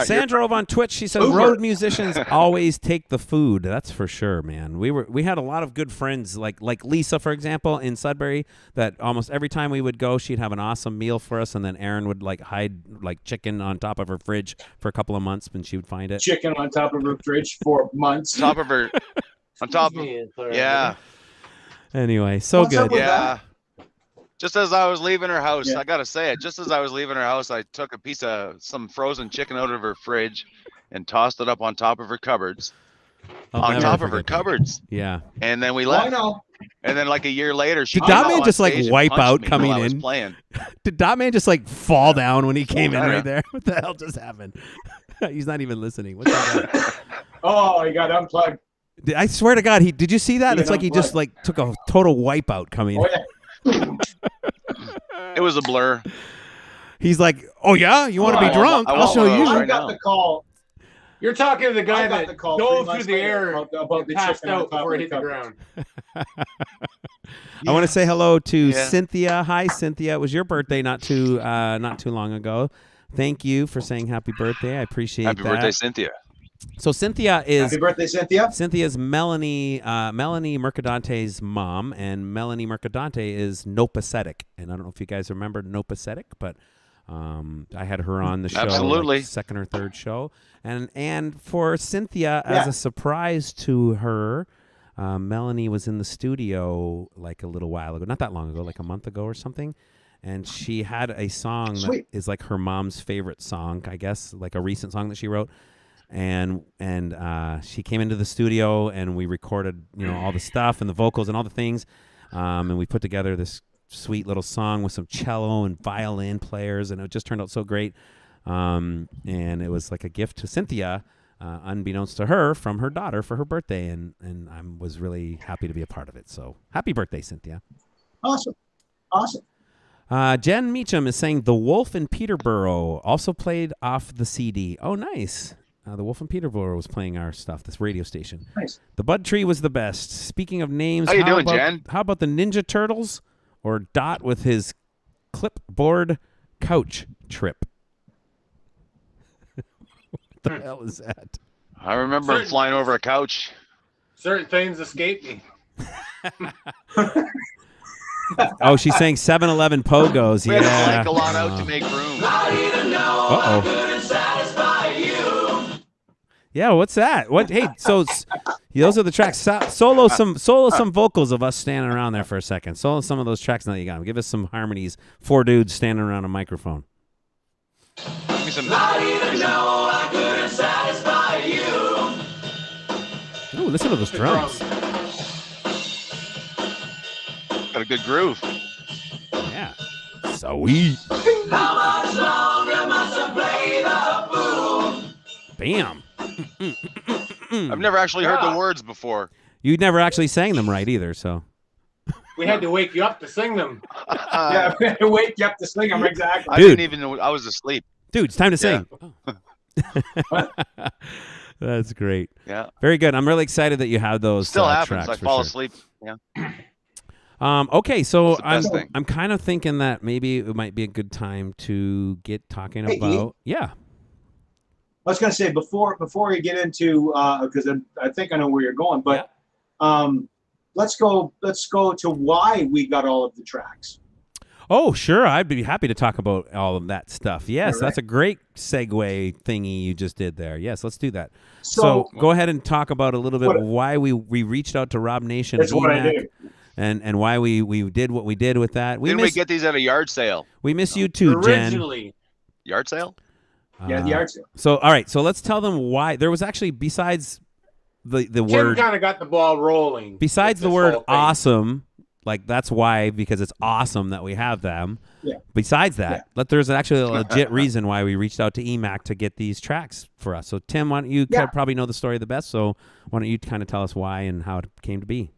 Sandra over on Twitch, she says road musicians always take the food. That's for sure, man. We had a lot of good friends, like Lisa, for example, in Sudbury, that almost every time we would go, she'd have an awesome meal for us, and then Erin would like hide like chicken on top of her fridge for a couple of months, and she would find it. Chicken on top of her fridge for months. Top of her, on top of, yeah. Anyway, so What's up good. with Yeah. that? Just as I was leaving her house, Yeah. I gotta say it. Just as I was leaving her house, I took a piece of some frozen chicken out of her fridge and tossed it up on top of her cupboards. I'll On never top of her forget that. cupboards. Yeah. And then we Well, I left. know. And then like a year later, she Did came that up man on just, like, stage and wipe punched out me coming while I was in? playing. Did that man just like fall down when he came in kinda. right there? What the hell just happened? He's not even listening. What's that? Oh, he got unplugged. I swear to God, did you see that? He It's like he just unplugged. like took a total wipeout coming in. Oh, yeah. It was a blur. He's like, "Oh yeah, you want to I be want- drunk? I I'll want show one of you." those I right got now. the call. You're talking to the guy I got that the call dove 3 through months the later air about the passed chicken on out top before of it hit the cupboard. ground. I want to say hello to Yeah. Cynthia. Hi, Cynthia. It was your birthday not too long ago. Thank you for saying happy birthday. I appreciate Happy that. birthday, Cynthia. So Cynthia is Happy birthday, Cynthia. Cynthia's Melanie Mercadante's mom, and Melanie Mercadante is Nopacetic. And I don't know if you guys remember Nopacetic, but I had her on the show, Absolutely. like second or third show. And for Cynthia, as a surprise to her, Melanie was in the studio like a little while ago, not that long ago, like a month ago or something. And she had a song that is like her mom's favorite song, I guess, like a recent song that she wrote. And she came into the studio and we recorded, all the stuff and the vocals and all the things. And we put together this sweet little song with some cello and violin players, and it just turned out so great. And it was like a gift to Cynthia, unbeknownst to her, from her daughter for her birthday. And I was really happy to be a part of it. So happy birthday, Cynthia. Awesome. Awesome. Jen Meacham is saying The Wolf in Peterborough also played off the CD. Oh, nice. The Wolf in Peterborough was playing our stuff, this radio station. Nice. The Bud Tree was the best. Speaking of names, How you doing, Jen? How about the Ninja Turtles or Dot with his clipboard couch trip? What the hell is that? I remember flying over a couch. Certain things escape me. Oh, she's saying 7-Eleven Pogos. We had to Yeah. blank a lot out to make room. Uh-oh. Yeah, what's that? What? Hey, so those are the tracks. Solo some vocals of us standing around there for a second. Solo some of those tracks now that you got 'em. Give us some harmonies. 4 dudes standing around a microphone. Give me some. Ooh, listen to those drums. Got a good groove. Yeah. Sweet. Bam. I've never actually heard the words before. You never actually sang them right either, so. We had to wake you up to sing them. Yeah, wake you up to sing them, exactly. I Dude. didn't even know. I was asleep. Dude, it's time to Yeah. sing. That's great. Yeah. Very good. I'm really excited that you have those Still happens. tracks. I for fall sure. asleep. Yeah. Okay, so It's the best thing. I'm kind of thinking that maybe it might be a good time to get talking Hey, about I was going to say before we get into because I think I know where you're going, but let's go to why we got all of the tracks. Oh, sure. I'd be happy to talk about all of that stuff. Yes, All right. that's a great segue thingy you just did there. Yes, let's do that. So So go ahead and talk about a little bit What- why we reached out to Rob Nation That's what I EMAC, do. and why we did what we did with that. Didn't we get these at a yard sale? We miss you too, Jen. Originally. Yard sale? Yeah, the art sale. So all right, so let's tell them why there was actually besides the Tim word kind of got the ball rolling. besides with the this word whole thing. awesome, like that's why, because it's awesome that we have them. Yeah. Besides that, there's actually a legit reason why we reached out to EMAC to get these tracks for us. So Tim, why don't you probably know the story the best? So why don't you kind of tell us why and how it came to be?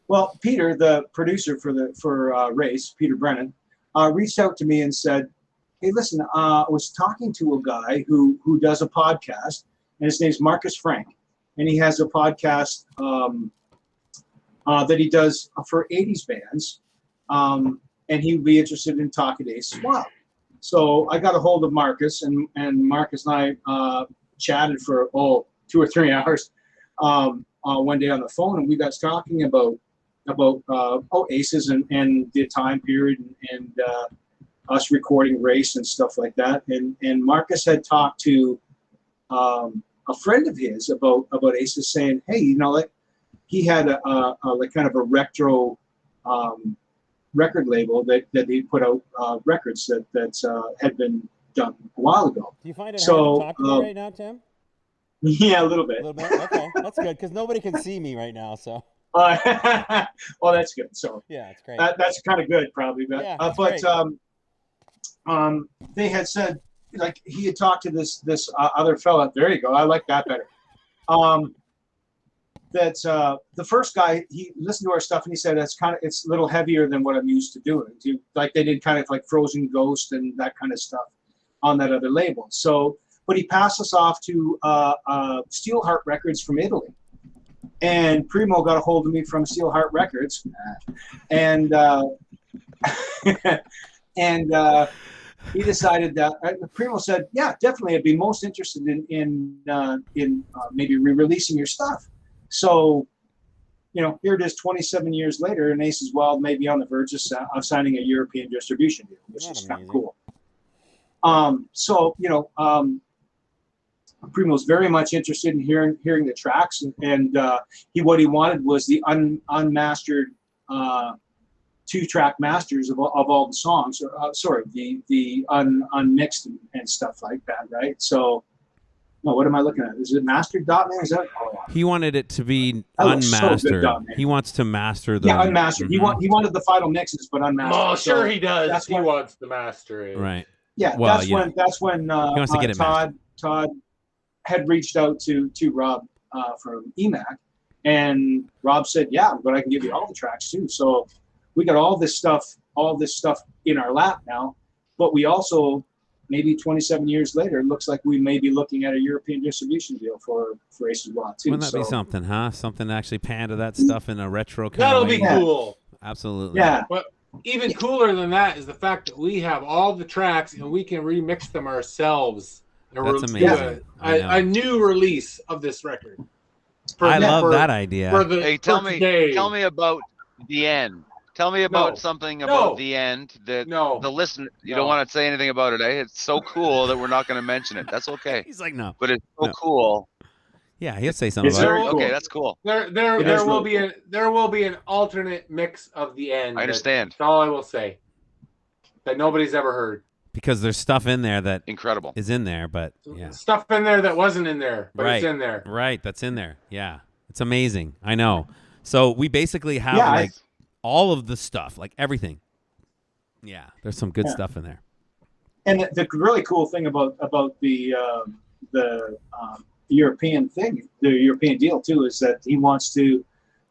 Well, Peter, the producer for Race, Peter Brennan, reached out to me and said, "Hey, listen, I was talking to a guy who does a podcast, and his name's Marcus Frank, and he has a podcast that he does for 80s bands, and he would be interested in talking to Ace as well." So I got a hold of Marcus, and Marcus and I chatted for 2 or 3 hours one day on the phone, and we got talking about ACES and the time period and us recording race and stuff like that. And Marcus had talked to a friend of his about ACES, saying, hey, you know, like he had a like kind of a retro record label that he put out records that had been done a while ago. Do you find it So, hard to talk to me right now, Tim? Yeah, a little bit. A little bit? Okay, that's good, because nobody can see me right now, so. Well, that's good. So Yeah, it's great. that's kind of good, probably. But Yeah, that's but they had said, like, he had talked to this other fella. There you go. I like that better. That the first guy, he listened to our stuff and he said it's a little heavier than what I'm used to doing. Like they did kind of like Frozen Ghost and that kind of stuff on that other label. So, but he passed us off to Steelheart Records from Italy. And Primo got a hold of me from Steelheart Records, and he decided that Primo said, "Yeah, definitely, I'd be most interested in maybe re-releasing your stuff." So, you know, here it is, 27 years later, and ACES Wild may be on the verge of signing a European distribution deal, which is kind of cool. So, you know, Primo's very much interested in hearing the tracks, and what he wanted was the unmastered 2-track masters of all the songs. The unmixed and stuff like that, right? So, no, what am I looking at? Is it mastered, Dotman? Is that? Oh, He wanted it to be So unmastered. good, Dotman. He wants to master the. Yeah, unmastered. Mm-hmm. He wanted the final mixes, but unmastered. Oh, So sure he does. that's He wants to master it. Right. Yeah, Well, that's when he wants to get it mastered. Todd had reached out to Rob from EMAC, and Rob said, "Yeah, but I can give you all the tracks too." So we got all this stuff in our lap now, but we also, maybe 27 years later, it looks like we may be looking at a European distribution deal for ACES Wild too. Wouldn't that be something, huh? Something to actually pan to that stuff in a retro kind That'll of be way. cool. Absolutely. Yeah. But even cooler than that is the fact that we have all the tracks and we can remix them ourselves. And That's do amazing. a new release of this record. I love that idea. Hey, tell me about the end. Tell me about something about the end that the listener. You don't want to say anything about it. Eh? It's so cool that we're not going to mention it. That's okay. He's like, no. But it's so cool. Yeah, he'll say something about it. Okay, that's cool. There will be an alternate mix of the end. I understand. That's all I will say. That nobody's ever heard. Because there's stuff in there that incredible is in there, but yeah, stuff in there that wasn't in there, but right. it's in there. Right, that's in there. Yeah, it's amazing. I know. So we basically have all of the stuff, like everything. Yeah, there's some good stuff in there. And the really cool thing about the European thing, the European deal too, is that he wants to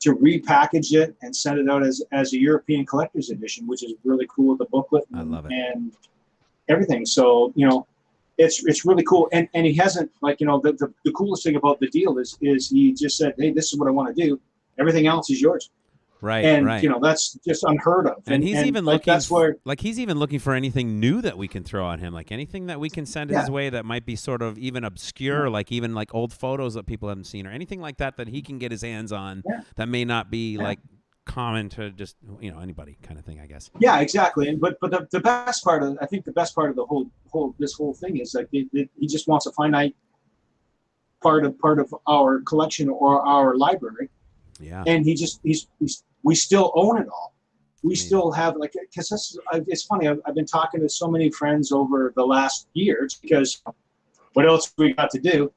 repackage it and send it out as a European collector's edition, which is really cool with the booklet. I love it. And everything. So, you know, it's really cool. And he hasn't, like, you know, the coolest thing about the deal is he just said, hey, this is what I want to do. Everything else is yours. Right. And right. you know, that's just unheard of. And he's even like, looking. That's where, he's even looking for anything new that we can throw on him, like anything that we can send his way that might be sort of even obscure, like even like old photos that people haven't seen, or anything like that he can get his hands on that may not be like common to just, you know, anybody kind of thing, I guess. Yeah, exactly. And but the best part of, I think the best part of the whole thing is like he just wants a finite part of our collection or our library. Yeah. And we still own it all. We still have, like, because it's funny. I've been talking to so many friends over the last years because what else we got to do?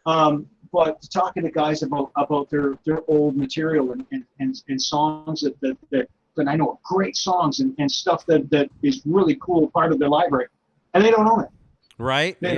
But talking to guys about their old material and songs that I know are great songs and stuff that is really cool part of their library, and they don't own it. Right. They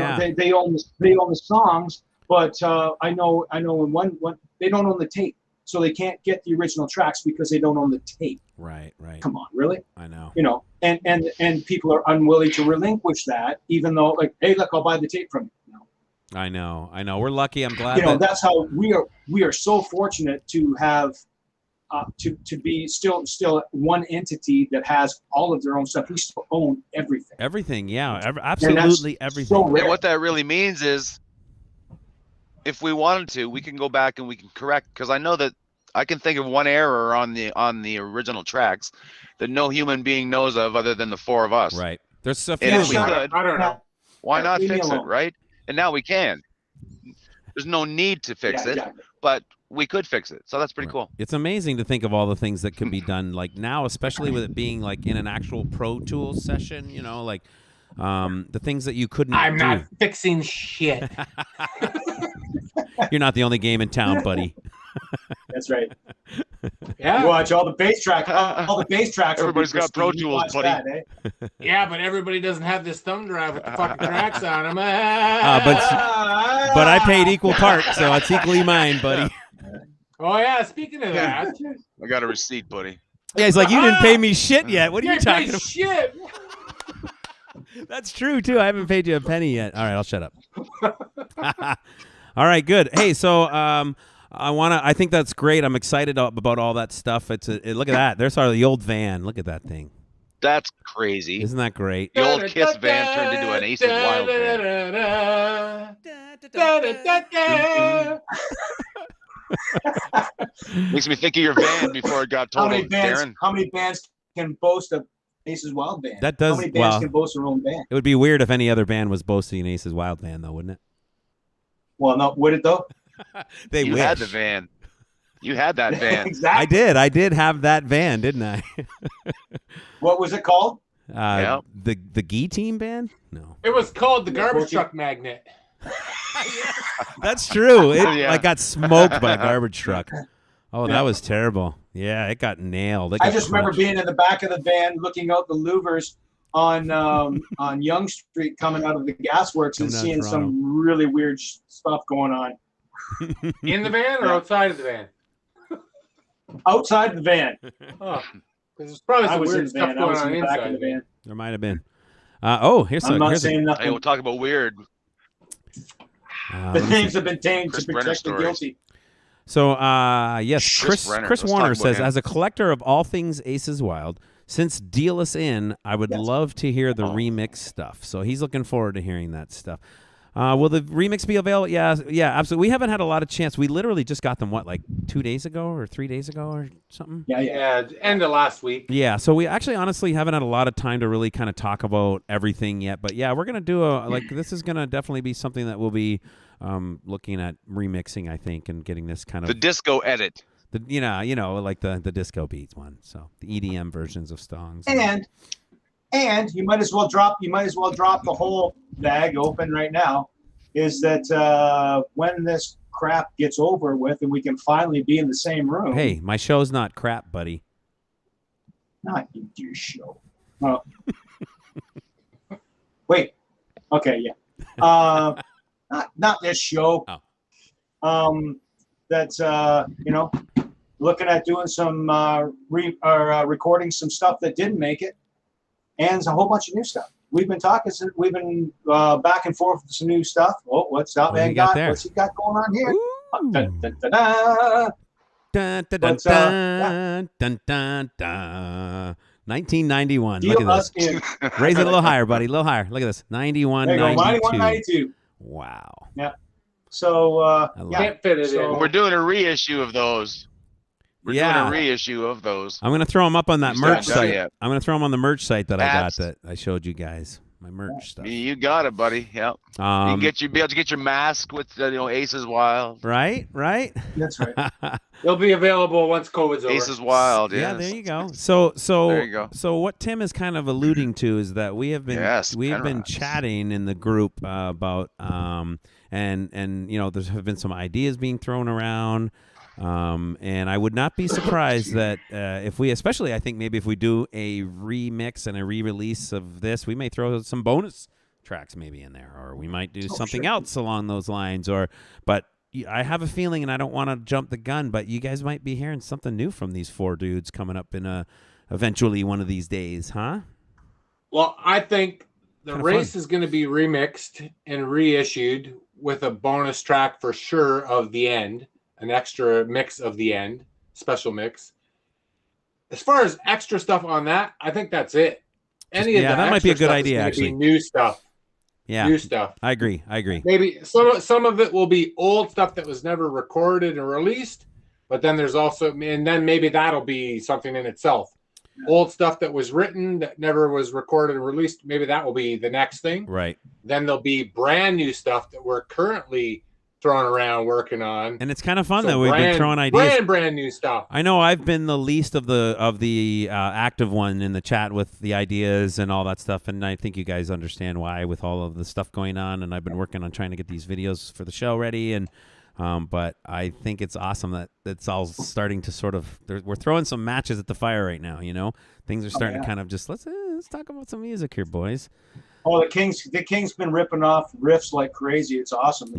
own the songs, but I know in one they don't own the tape. So they can't get the original tracks because they don't own the tape. Right, right. Come on, really? I know. You know, and people are unwilling to relinquish that, even though, like, hey, look, I'll buy the tape from you. No. I know. We're lucky. I'm glad. You know, that's how we are so fortunate to have to be still one entity that has all of their own stuff. We still own everything. Everything, yeah, absolutely everything. So rare. And what that really means is, if we wanted to, we can go back and we can correct. Because I know that I can think of one error on the original tracks that no human being knows of other than the four of us. Right. There's a few. And if we Yeah, could, I don't know. why not leave me fix it, alone. right? And now we can. There's no need to fix Yeah, it, exactly. but we could fix it. So that's pretty cool. It's amazing to think of all the things that can be done like now, especially with it being like in an actual Pro Tools session, you know, like the things that you couldn't I'm do. not fixing shit. You're not the only game in town, buddy. That's right. Yeah. You watch all the bass tracks. All the bass tracks. will be Everybody's got Pro pristine. You Tools, watch buddy. that, eh? Yeah, but everybody doesn't have this thumb drive with the fucking tracks on them. But I paid equal part, so it's equally mine, buddy. Oh yeah, speaking of that, I got a receipt, buddy. Yeah, he's like, you didn't pay me shit yet. What are you talking about? Shit. That's true too. I haven't paid you a penny yet. All right, I'll shut up. All right, good. Hey, so I think that's great. I'm excited about all that stuff. Look at that. There's the old van. Look at that thing. That's crazy. Isn't that great? The old Kiss van turned into an Aces Wild van. Makes me think of your van before it got How many totaled, bands? Darren. How many bands can boast of Aces Wild band? That does- How many bands well- can boast their own band? It would be weird if any other band was boasting an Aces Wild van, though, wouldn't it? Well, no, would it though? They You wish. had the van. You had that van. Exactly. I did have that van, didn't I? What was it called? Yep. The Gee Team band? No. It was called the garbage truck magnet. That's true. It Yeah. like got smoked by a garbage truck. Oh, Yeah. that was terrible. Yeah, it got nailed. It I got just remember crushed. being in the back of the van, looking out the louvers on Yonge Street, coming out of the gasworks, and Coming out of seeing Toronto. some really weird stuff going on In the van or Yeah. outside of the van? outside the van. Oh, because there's probably I some was in weird the stuff van. I going was on in the back inside of the van. There might have been. Here's I'm not here's saying Hey, nothing. we'll talk about weird. let The me names see. have been tamed Chris to Brenner protect the stories. guilty. So, yes, Chris Brenner. Chris Let's Warner talk about says, him. as a collector of all things Aces Wild, since Deal Us In, I would Yes. love to hear the remix stuff. So he's looking forward to hearing that stuff. Will the remix be available? Yeah, absolutely. We haven't had a lot of chance. We literally just got them, like 2 days ago or 3 days ago or something? Yeah. Yeah, end of last week. Yeah, so we actually honestly haven't had a lot of time to really kind of talk about everything yet. But yeah, we're going to do this is going to definitely be something that we'll be looking at remixing, I think, and getting this kind of The disco edit. like the disco beats one. So the EDM versions of songs. And you might as well drop the whole bag open right now. Is that when this crap gets over with and we can finally be in the same room? Hey, my show's not crap, buddy. Not your show. Oh. Wait. Okay. Yeah. Not this show. Oh. That's looking at doing some recording some stuff that didn't make it, and a whole bunch of new stuff. We've been talking. We've been back and forth with some new stuff. Oh, what's that What do man you got got? there? What's he got going on here? Ooh. Dun, dun, dun, dun. Dun, dun, dun, But, dun, dun, dun, dun. 1991. Look Deal at us this. in. Raise it a little higher, buddy. A little higher. Look at this. 91, There you go. 92. 91, 92. Wow. So I love yeah. Can't fit it So- in. We're doing a reissue of those. We're doing a reissue of those. I'm going to throw them up on that We merch still haven't done it site. yet. I'm going to throw them on the merch site that I got Abs. that I showed you guys. My merch stuff. You got it, buddy. Yep. You can be able to get your mask with Aces Wild. Right? That's right. They'll be available once COVID's over. Aces Wild. Yeah, Yes. there you go. So There you go. So what Tim is kind of alluding to is that we have been Yes, been Penrod. chatting in the group about and there's have been some ideas being thrown around. And I would not be surprised that if we, especially I think maybe if we do a remix and a re-release of this, we may throw some bonus tracks maybe in there, or we might do something else along those lines. But I have a feeling, and I don't want to jump the gun, but you guys might be hearing something new from these four dudes coming up in eventually one of these days, huh? Well, I think the Kinda race fun. is going to be remixed and reissued with a bonus track for sure of the end, an extra mix of the end, special mix. as far as extra stuff on that, I think that's it. Any of yeah, the that might be a extra good stuff is idea, gonna actually. be new stuff. Yeah, New stuff. I agree. Maybe some of it will be old stuff that was never recorded or released, but then there's also, and then maybe that'll be something in itself. Old stuff that was written that never was recorded and released, maybe that will be the next thing. Right. Then there'll be brand new stuff that we're currently throwing around working on. And it's kind of fun So that we've been throwing ideas. Brand new stuff. I know I've been the least of the active one in the chat with the ideas and all that stuff, and I think you guys understand why with all of the stuff going on. And I've been working on trying to get these videos for the show ready, and but I think it's awesome that it's all starting to sort of we're throwing some matches at the fire right now. You know, things are starting to kind of just let's talk about some music here, boys. Oh, the King's been ripping off riffs like crazy. It's awesome.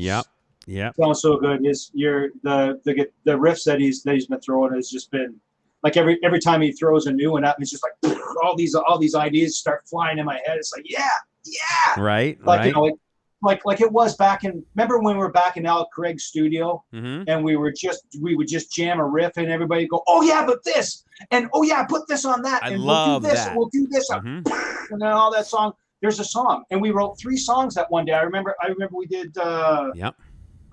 Yep. Sounds so good. The riffs that he's been throwing has just been like every time he throws a new one up, it's just like all these ideas start flying in my head. It's like yeah. Right. Like right. you know, like it was back in. Remember when we were back in Al Craig's studio, and we would just jam a riff, and everybody would go, "Oh yeah, but this," and "Oh yeah, put this on that," and love we'll do this, that. and we'll do this, and then all that song. There's a song, and we wrote 3 songs that one day. I remember we did. Yep.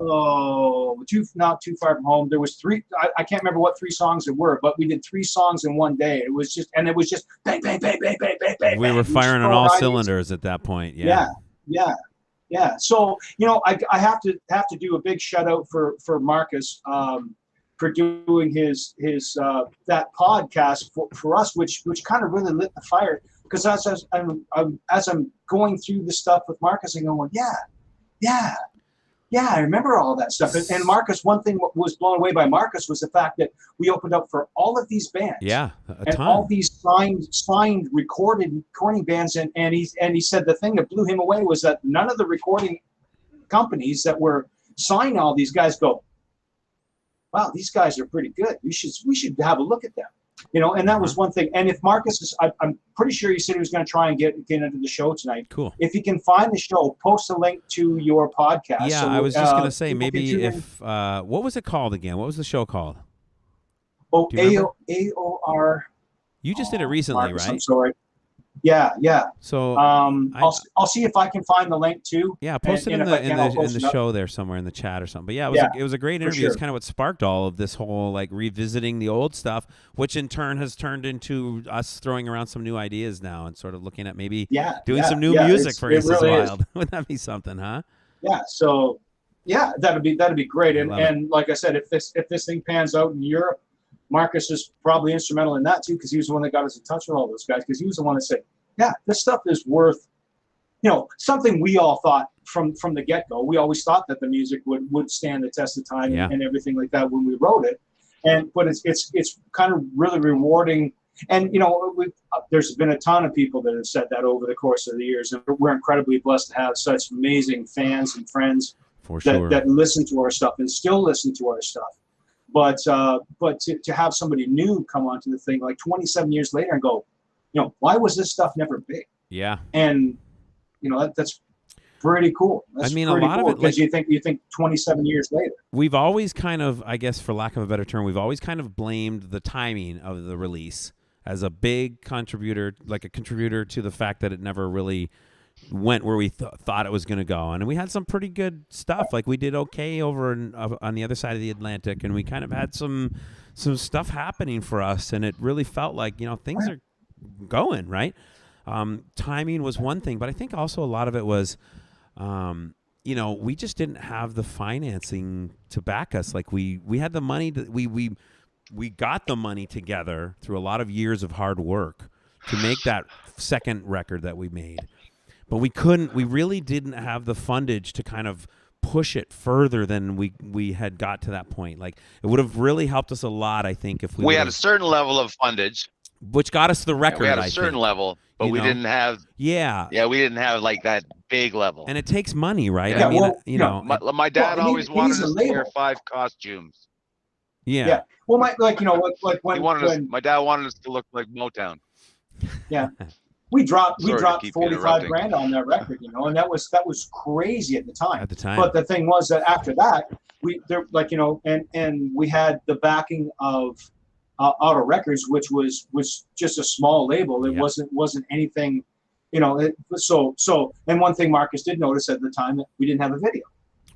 Oh, not too far from home. There was 3. I can't remember what 3 songs there were, but we did 3 songs in one day. It was just bang, bang, bang, bang, bang, bang, bang. We were firing on all cylinders at that point. Yeah. So I have to do a big shout out for Marcus for doing his that podcast for us, which kind of really lit the fire. Because as I'm going through the stuff with Marcus, and going, yeah, I remember all that stuff. And Marcus, one thing what was blown away by Marcus was the fact that we opened up for all of these bands. Yeah, and all these signed recording bands. And he said the thing that blew him away was that none of the recording companies that were signing all these guys go, wow, these guys are pretty good. We should have a look at them. And that was one thing. And if Marcus is, I'm pretty sure he said he was going to try and get into the show tonight. Cool. If he can find the show, post a link to your podcast. Yeah, so, I was just going to say maybe if what was it called again? What was the show called? Oh, AOR. You just did it recently, Marcus, right? I'm sorry. Yeah. So I'll see if I can find the link too. Yeah, post it in the show there somewhere in the chat or something. But yeah, it was a great interview. Sure. It's kind of what sparked all of this whole like revisiting the old stuff, which in turn has turned into us throwing around some new ideas now and sort of looking at maybe doing some new music for Aces really Wild. Wouldn't that be something, huh? Yeah. So that'd be great. And like I said, if this thing pans out in Europe, Marcus is probably instrumental in that too, because he was the one that got us in touch with all those guys, because he was the one that said, yeah, this stuff is worth, something we all thought from the get-go. We always thought that the music would stand the test of time and everything like that when we wrote it. But it's kind of really rewarding. And, there's been a ton of people that have said that over the course of the years. And we're incredibly blessed to have such amazing fans and friends that listen to our stuff and still listen to our stuff. But to have somebody new come onto the thing like 27 years later and go, why was this stuff never big? Yeah. And, that's pretty cool. That's a pretty lot cool, of it, because you think 27 years later. We've always kind of, I guess for lack of a better term, we've always kind of blamed the timing of the release as a big contributor, like a contributor to the fact that it never really went where we thought it was going to go. And we had some pretty good stuff. Like we did okay over on the other side of the Atlantic, and we kind of had some stuff happening for us, and it really felt like, things are going right. Timing was one thing, but I think also a lot of it was, we just didn't have the financing to back us. Like we had the money that we got the money together through a lot of years of hard work to make that second record that we made. But we really didn't have the fundage to kind of push it further than we had got to that point. Like it would have really helped us a lot, I think, if we had a certain level of fundage, which got us the record. We had a certain level, but we didn't have. Yeah, we didn't have like that big level. And it takes money, right? Yeah, I mean, my dad always wanted us to wear 5 costumes. Yeah. Well, my dad wanted us to look like Motown. Yeah. We dropped 45 grand on that record, and that was crazy at the time. But the thing was that after that, we had the backing of Auto Records, which was just a small label. It Yep. wasn't anything, you know. And one thing Marcus did notice at the time, that we didn't have a video.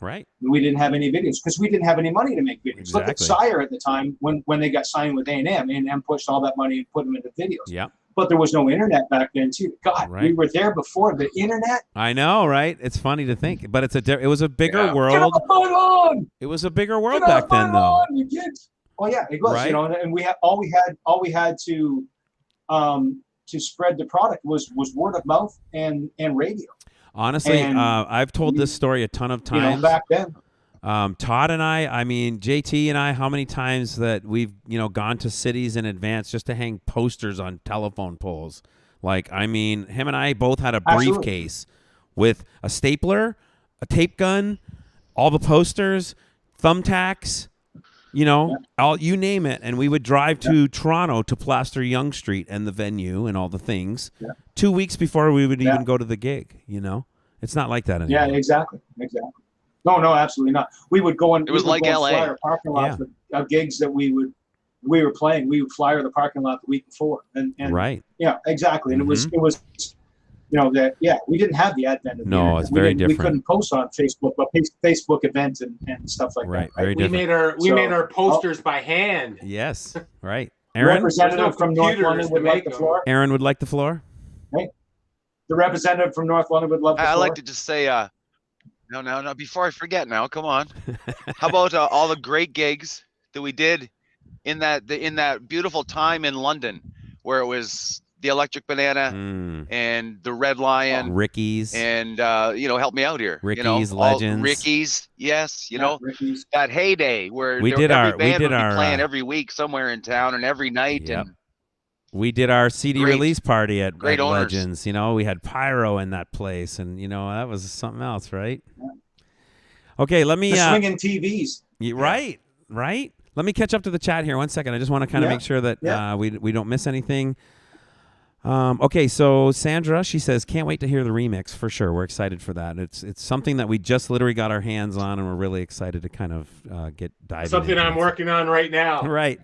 Right. We didn't have any videos because we didn't have any money to make videos. Look at Exactly. Sire at the time when they got signed with A&M. A&M pushed all that money and put them into videos. Yeah. But there was no internet back then too. God, Right. we were there before the internet. I know, right? It's funny to think, but it was a bigger Yeah. world. Get our butt on! It was a bigger world Get our back then, butt though. on, you kids! Oh yeah, it was. Right. You know, and we had all we had to spread the product was word of mouth and radio. Honestly, And I've told this story a ton of You know, times. back then. Todd and I mean, JT and I, how many times that we've, gone to cities in advance just to hang posters on telephone poles. Like, I mean, him and I both had a Absolutely. briefcase with a stapler, a tape gun, all the posters, thumbtacks, all you name it. And we would drive to Toronto to plaster Yonge Street and the venue and all the things 2 weeks before we would even go to the gig, It's not like that anymore. Yeah, exactly. No, absolutely not. We would go and It was like LA. flyer parking lots of gigs that we were playing. We would flyer the parking lot the week before, and Right. Yeah, exactly. And it was we didn't have the advent of the No, internet. it's very We different. couldn't post on Facebook, but Facebook events and stuff like Right. that. Very We different. made our posters by hand. Yes. Right. Aaron? Representative There's no from North computers London to would like make the them. floor. Aaron would like the floor? The representative from North London would love the I floor. like to just say, no, before I forget now, come on. How about all the great gigs that we did in that beautiful time in London where it was the Electric Banana and the Red Lion Ricky's. and help me out here. Ricky's, all Legends. Ricky's, yes, Ricky's. that heyday where We every did band would be our, playing every week somewhere in town and every night Yep. and We did our CD Great- release party at great owners. Legends. We had pyro in that place, and that was something else, right? Okay, let me. The swinging TVs. Right. Let me catch up to the chat here 1 second. I just want to kind of make sure that we don't miss anything. Okay, so Sandra, she says, can't wait to hear the remix for sure. We're excited for that. It's something that we just literally got our hands on, and we're really excited to kind of get diving Something into I'm it. working on right now. Right.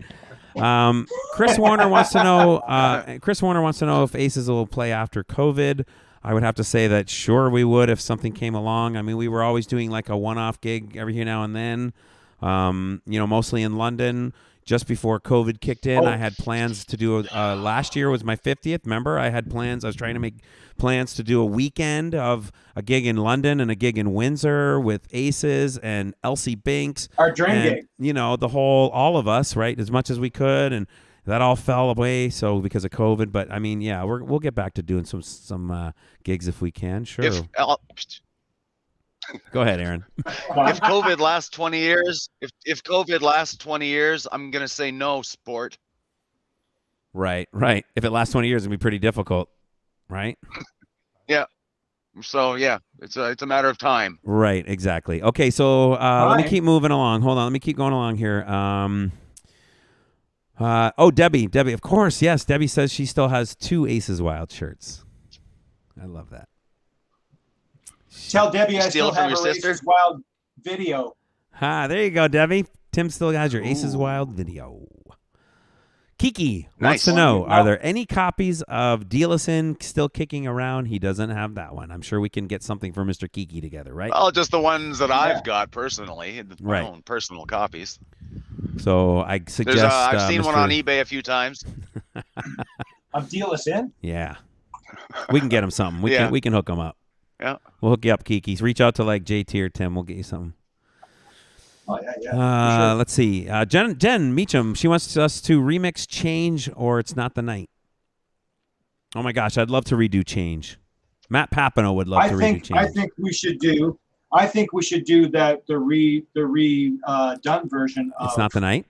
Chris Warner wants to know. Chris Warner wants to know if ACES will play after COVID. I would have to say that sure we would if something came along. I mean, we were always doing like a one-off gig every here now and then. Mostly in London. Just before COVID kicked in, I had plans to do. Last year was my 50th. Remember, I had plans. I was trying to make plans to do a weekend of a gig in London and a gig in Windsor with ACES and Elsie Binks. Our dream and, gig. All of us, right, as much as we could, and that all fell away. So because of COVID, but I mean, yeah, we'll get back to doing some gigs if we can. Sure. Go ahead, Aaron. If COVID lasts 20 years, if COVID lasts 20 years, I'm gonna say no, sport. Right. If it lasts 20 years, it'll be pretty difficult, right? Yeah. So yeah, it's a matter of time. Right. Exactly. Okay. So let me right. keep moving along. Hold on. Let me keep going along here. Debbie. Of course. Yes. Debbie says she still has 2 Aces Wild shirts. I love that. Tell Debbie I Steal still it from have your her sister? Aces Wild video. There you go, Debbie. Tim still has your Aces Wild video. Kiki wants Nice. to know, are there any copies of Dealison still kicking around? He doesn't have that one. I'm sure we can get something for Mr. Kiki together, right? Well, just the ones that I've got personally, my Right. own personal copies. So I suggest. There's I've seen Mr. one on eBay a few times. Of Dealison. Yeah, we can get him something. We can hook him up. Yeah. We'll hook you up, Kiki. Reach out to like JT or Tim. We'll get you something. Oh yeah. For sure. Let's see. Jen Meacham, she wants us to remix Change or It's Not the Night. Oh my gosh, I'd love to redo Change. Matt Papino would love to redo Change. I think we should do that the redone version of It's Not the Night.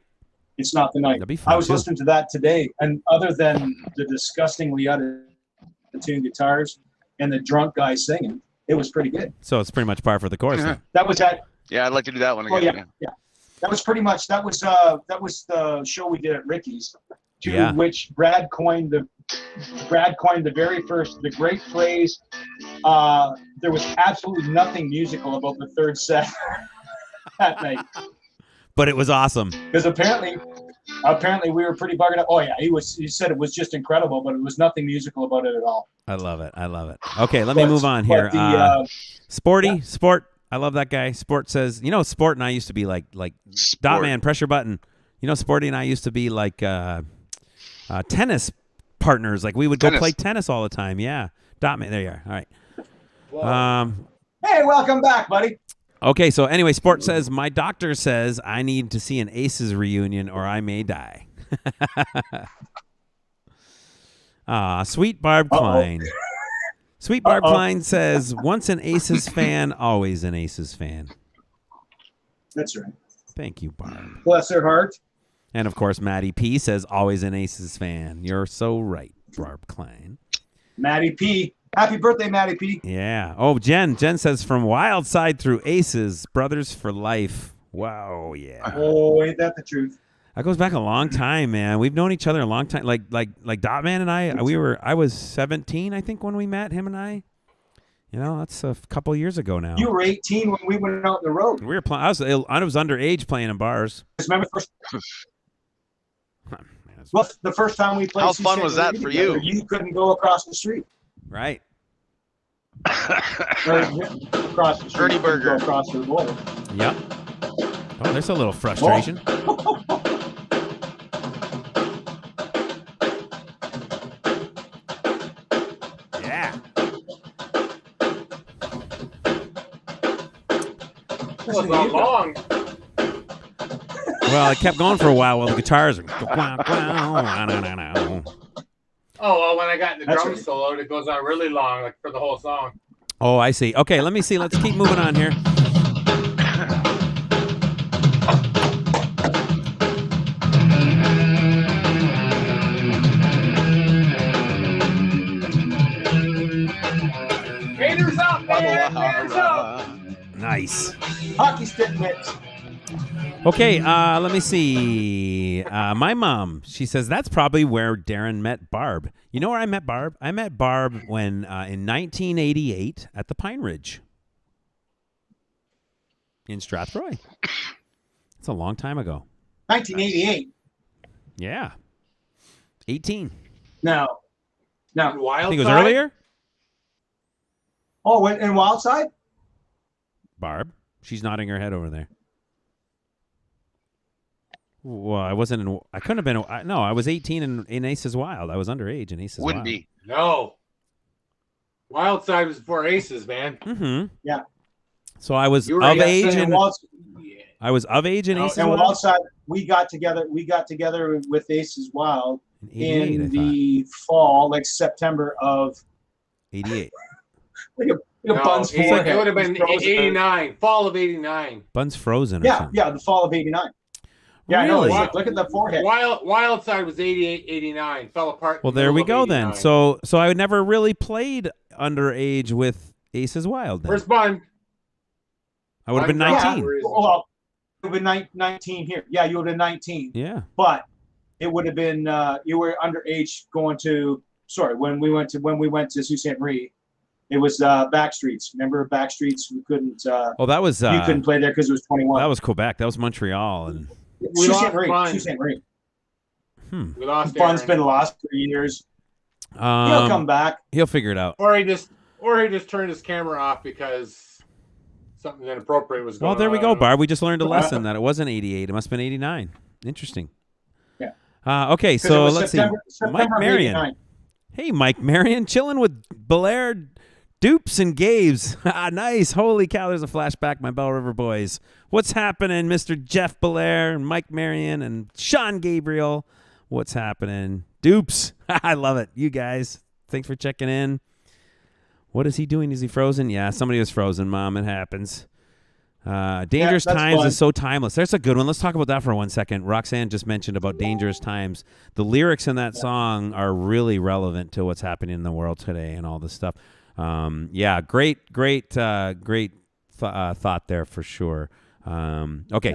It's Not the Night. That'd be fun, I was too. listening to that today, and other than the disgustingly out-of-tune guitars and the drunk guy singing, it was pretty good. So it's pretty much par for the course. then. That was at Yeah, I'd like to do that one Oh again. yeah. That was pretty much that was the show we did at Ricky's, to Yeah. which Brad coined the great phrase. There was absolutely nothing musical about the third set that night, But it was awesome. because apparently apparently we were pretty buggered up. Oh yeah, he said it was just incredible, but it was nothing musical about it at all. I love it. Okay, let me move on here. Sporty, Sport. I love that guy. Sport says, Sport and I used to be like Dot Man, pressure button. Sporty and I used to be like tennis partners. Like we would go play tennis all the time. Yeah. Dot Man. There you are. All right. Hey, welcome back, buddy. Okay, so anyway, Sport says, my doctor says I need to see an ACES reunion or I may die. Sweet Barb Klein. Sweet Barb Klein says, once an ACES fan, always an ACES fan. That's right. Thank you, Barb. Bless her heart. And, of course, Maddie P says, always an ACES fan. You're so right, Barb Klein. Maddie P. Happy birthday, Maddie P. Yeah. Oh, Jen says, from Wild Side through ACES, brothers for life. Wow, yeah. Oh, ain't that the truth? That goes back a long time, man. We've known each other a long time. Like Dot Man and I was 17, I think, when we met, him and I. That's a couple years ago now. You were 18 when we went out on the road. We were playing. I was underage playing in bars. Remember the first time we played. How fun was that for you? You couldn't go across the street. Right. Across the street. Ernie Burger. Across the border. Yep. Oh, there's a little frustration. Yeah. That was not long. Well, it kept going for a while the guitars are. Oh, well, when I got the drum solo, it goes on really long, like for the whole song. Oh, I see. Okay, let me see. Let's keep moving on here. Haters up, man! Haters up! Nice. Hockey stick mix. Okay, let me see. My mom, she says that's probably where Darren met Barb. You know where I met Barb? I met Barb when in 1988 at the Pine Ridge in Strathroy. It's a long time ago. 1988. Yeah. 18. No. I think it was earlier. Oh, in Wildside? Barb. She's nodding her head over there. Well, I wasn't I couldn't have been. No, I was 18 in Aces Wild. I was underage in Aces Wild. Wouldn't be. No. Wildside was before Aces, man. Mm-hmm. Yeah. So I was of age in. I was of age in Aces Wild. Wildside, we got together with Aces Wild in the fall, like September of 88. Bun's forehead. It would have been 89. Fall of 89. Bun's frozen. Or something. Yeah, the fall of 89. Yeah, really? I know. Look at the forehead. Wildside was 88, 89. Fell apart. Well, there we go then. So I never really played underage with Aces Wild then. Where's Bun? I would have been 19. Yeah, well, it would have been 19 here. Yeah, you would have been 19. Yeah. But it would have been you were underage going to when we went to Sault Ste. Marie. It was Backstreets. Remember Backstreets? We couldn't. That was. You couldn't play there because it was 21. That was Quebec. That was Montreal, and Sault Ste. Marie. We lost. Fun's been lost for years. He'll come back. He'll figure it out. Or he just turned his camera off because something inappropriate was going on. Well, there we go, Barb. We just learned a lesson that it wasn't 88. It must have been 89. Interesting. Yeah. Okay, so let's see. Mike September Marion. 89. Hey, Mike Marion, chilling with Belair, Dupes, and Gaves. Nice. Holy cow, there's a flashback, my Bell River boys. What's happening, Mr. Jeff Belair and Mike Marion and Sean Gabriel? What's happening? Dupes. I love it. You guys, thanks for checking in. What is he doing? Is he frozen? Yeah, somebody was frozen, Mom. It happens. Dangerous Times fun. is so timeless. There's a good one. Let's talk about that for 1 second. Roxanne just mentioned about Dangerous Times. The lyrics in that song are really relevant to what's happening in the world today and all this stuff. Great thought there for sure.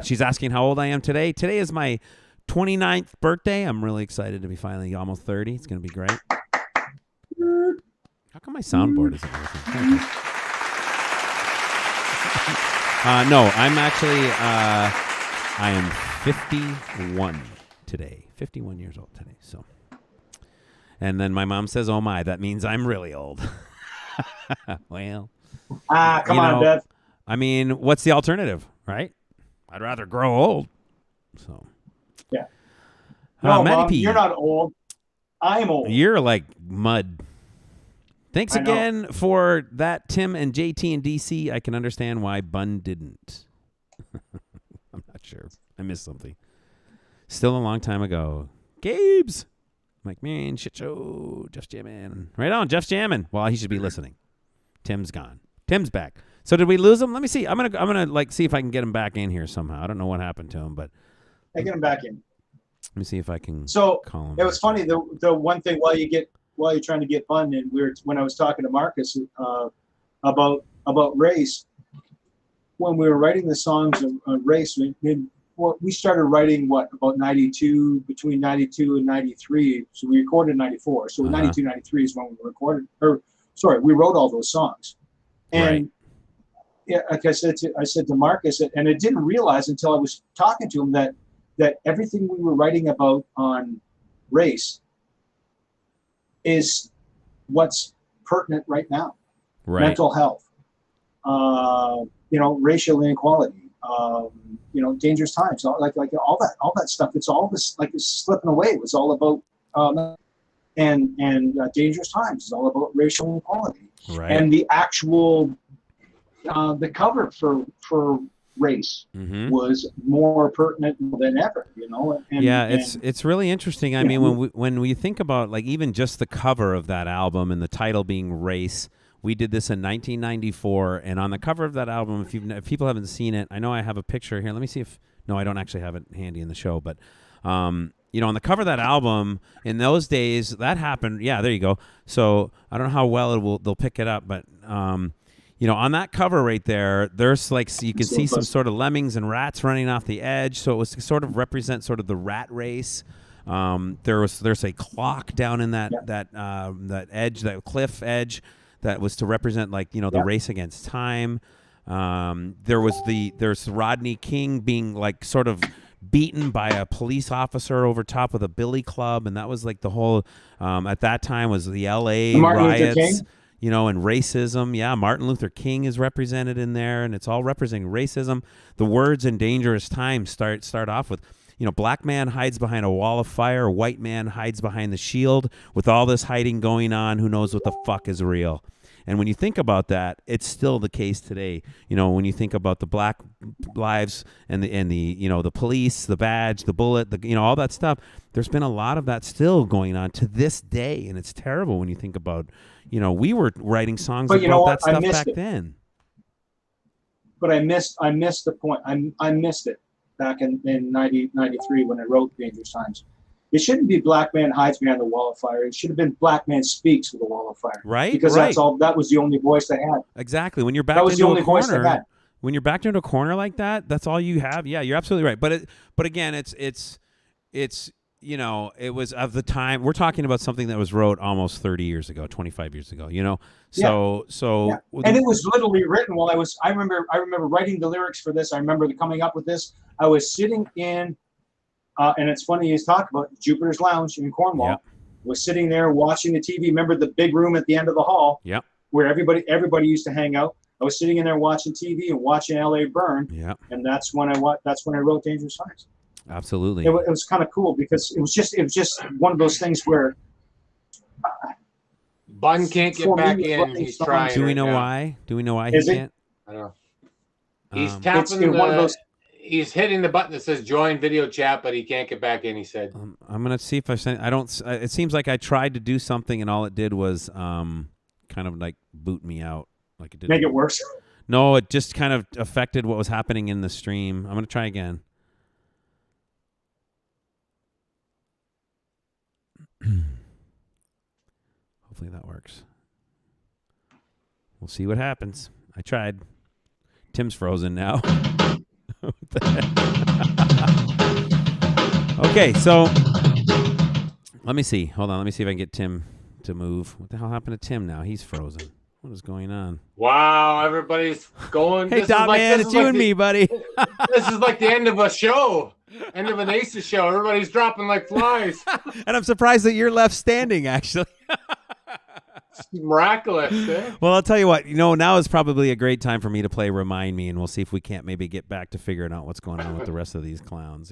She's asking how old I am today. Today is my 29th birthday. I'm really excited to be finally almost 30. It's going to be great. How come my soundboard isn't working? No, I'm actually, I am 51 today. 51 years old today. So, and then my mom says, "Oh my, that means I'm really old." Well, Come on, Bev. I mean, what's the alternative, right? I'd rather grow old. So, yeah. No, Matty Mom, P, you're not old. I'm old. You're like mud. Thanks I know. again for that, Tim and JT and DC. I can understand why Bun didn't. I'm not sure. I missed something. Still a long time ago. Gabe's. I'm like, man, shit show. Jeff's jamming. Right on, Jeff's jamming. Well, he should be listening. Tim's gone. Tim's back. So did we lose him? Let me see. I'm gonna like see if I can get him back in here somehow. I don't know what happened to him, but I get him back in. let me see if I can So call him. it was funny. The one thing while you're trying to get Bun in, when I was talking to Marcus about race, when we were writing the songs of race, we started writing about 92, between 92 and 93. So we recorded 94. So 92, 93 is when we recorded, we wrote all those songs. And yeah, like I said to Marcus, and I didn't realize until I was talking to him that everything we were writing about on race is what's pertinent right now. Right. Mental health, racial inequality, dangerous times, like all that stuff. It's all this, like, it's slipping away. It was all about and dangerous times. It's all about racial inequality. Right. And the actual the cover for race was more pertinent than ever. It's really interesting. I mean, when we think about, like, even just the cover of that album and the title being Race. We did this in 1994, and on the cover of that album, if people haven't seen it, I know I have a picture here. Let me see no, I don't actually have it handy in the show, but on the cover of that album, in those days, that happened. Yeah, there you go. So I don't know how well they'll pick it up, but on that cover right there, there's like, so you can see some sort of lemmings and rats running off the edge. So it was to sort of represent sort of the rat race. There's a clock down in that edge, that cliff edge. That was to represent, like, the race against time. There's Rodney King being, like, sort of beaten by a police officer over top of a billy club, and that was like the whole at that time was the LA riots, and racism. Yeah, Martin Luther King is represented in there, and it's all representing racism. The words in Dangerous Times start off with, black man hides behind a wall of fire, white man hides behind the shield. With all this hiding going on, who knows what the fuck is real? And when you think about that, it's still the case today. When you think about the black lives and the police, the badge, the bullet, all that stuff, there's been a lot of that still going on to this day, and it's terrible when you think about, we were writing songs about that stuff back then. But I missed the point. I missed it back in 93 when I wrote Dangerous Times. It shouldn't be black man hides behind the wall of fire. It should have been black man speaks with a wall of fire. Right. Because that was the only voice I had. Exactly. When you're backed into a corner, like that, that's all you have. Yeah, you're absolutely right. But again, it's it was of the time. We're talking about something that was wrote almost 30 years ago, 25 years ago, So and it was literally written while I remember writing the lyrics for this. I remember coming up with this. I was sitting in and it's funny you talk about Jupiter's Lounge in Cornwall. Yep. Was sitting there watching the TV. Remember the big room at the end of the hall? Yep. Where everybody used to hang out. I was sitting in there watching TV and watching LA burn. Yeah. And that's when I wrote Dangerous Times. Absolutely. It was kind of cool because it was just one of those things where Bun can't get back in. He's trying. Do we know why? Do we know why he can't? I don't know. He's tapping one of those. He's hitting the button that says join video chat, but he can't get back in, he said. I'm going to see if it seems like I tried to do something and all it did was kind of like boot me out. Like it didn't make it worse? No, it just kind of affected what was happening in the stream. I'm going to try again. Hopefully that works. We'll see what happens. I tried. Tim's frozen now. Okay, so let me see. Hold on. Let me see if I can get Tim to move. What the hell happened to Tim now? He's frozen. What is going on? Wow, everybody's going. Hey, Dot Man, it's you and me, buddy. This is like the end of a show. End of an ACES show. Everybody's dropping like flies. And I'm surprised that you're left standing, actually. It's miraculous. Eh? Well, I'll tell you what. Now is probably a great time for me to play Remind Me, and we'll see if we can't maybe get back to figuring out what's going on with the rest of these clowns,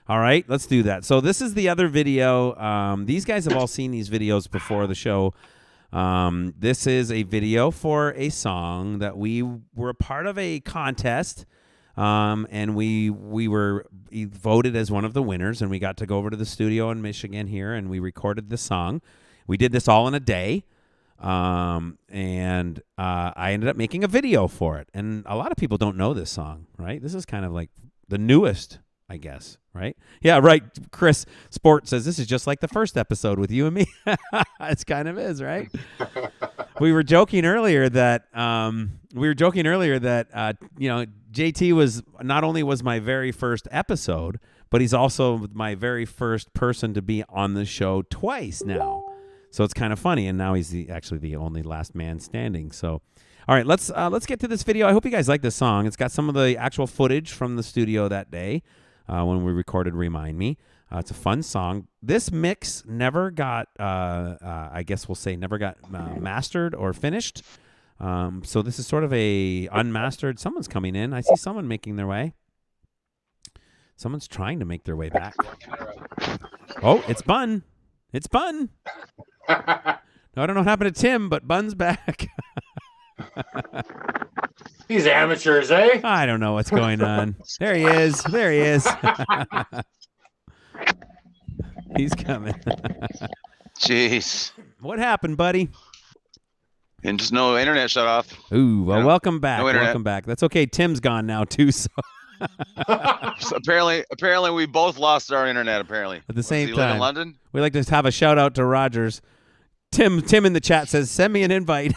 All right, let's do that. So this is the other video. These guys have all seen these videos before the show. This is a video for a song that we were a part of a contest, and we were voted as one of the winners, and we got to go over to the studio in Michigan here, and we recorded this song. We did this all in a day, and I ended up making a video for it. And a lot of people don't know this song, right? This is kind of like the newest, I guess, right? Yeah, right. Chris Sport says this is just like the first episode with you and me. It kind of is, right? We were joking earlier that JT was not only was my very first episode, but he's also my very first person to be on the show twice now. So it's kind of funny, and now he's actually the only last man standing. So, all right, let's get to this video. I hope you guys like this song. It's got some of the actual footage from the studio that day when we recorded Remind Me. It's a fun song. This mix never got, I guess we'll say, never got mastered or finished. So this is sort of a unmastered. Someone's coming in. I see someone making their way. Someone's trying to make their way back. Oh, it's Bun. It's Bun. No, I don't know what happened to Tim, but Bun's back. These amateurs, eh? I don't know what's going on. There he is. There he is. He's coming. Jeez. What happened, buddy? And just no internet shut off. Ooh, well, welcome back. No internet. Welcome back. That's okay. Tim's gone now, too, so. So apparently we both lost our internet, apparently. At the same Does he live time. in London? We like to have a shout out to Rogers. Tim in the chat says, send me an invite.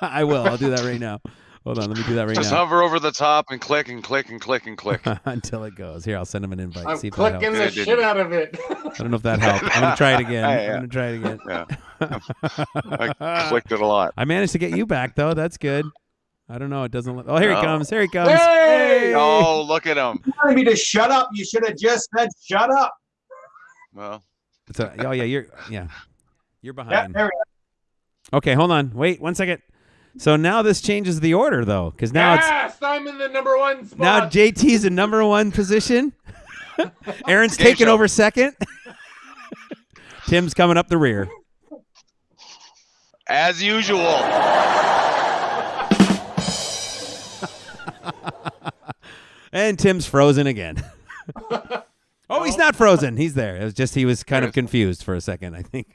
I will. I'll do that right now. Hold on. Let me do that right Just now. hover over the top and click and click and click and click. Until it goes. Here, I'll send him an invite. I'm See if that clicking helps. the shit out of it. I don't know if that helped. I'm going to try it again. Yeah. I'm going to try it again. Yeah. I clicked it a lot. I managed to get you back, though. That's good. I don't know. It doesn't look. Oh, here he comes. Here he comes. Hey! Oh, look at him. You wanted me to shut up. You should have just said shut up. Well, Oh, yeah. You're Yeah, behind. there we go. Okay, hold on. Wait 1 second. So now this changes the order, though, because now yes, I'm in the number one spot. now JT's in number one position. Aaron's Game taking show. over second. Tim's coming up the rear. as usual. And Tim's frozen again. Oh, he's not frozen. He's there. It was just he was kind of confused for a second, I think.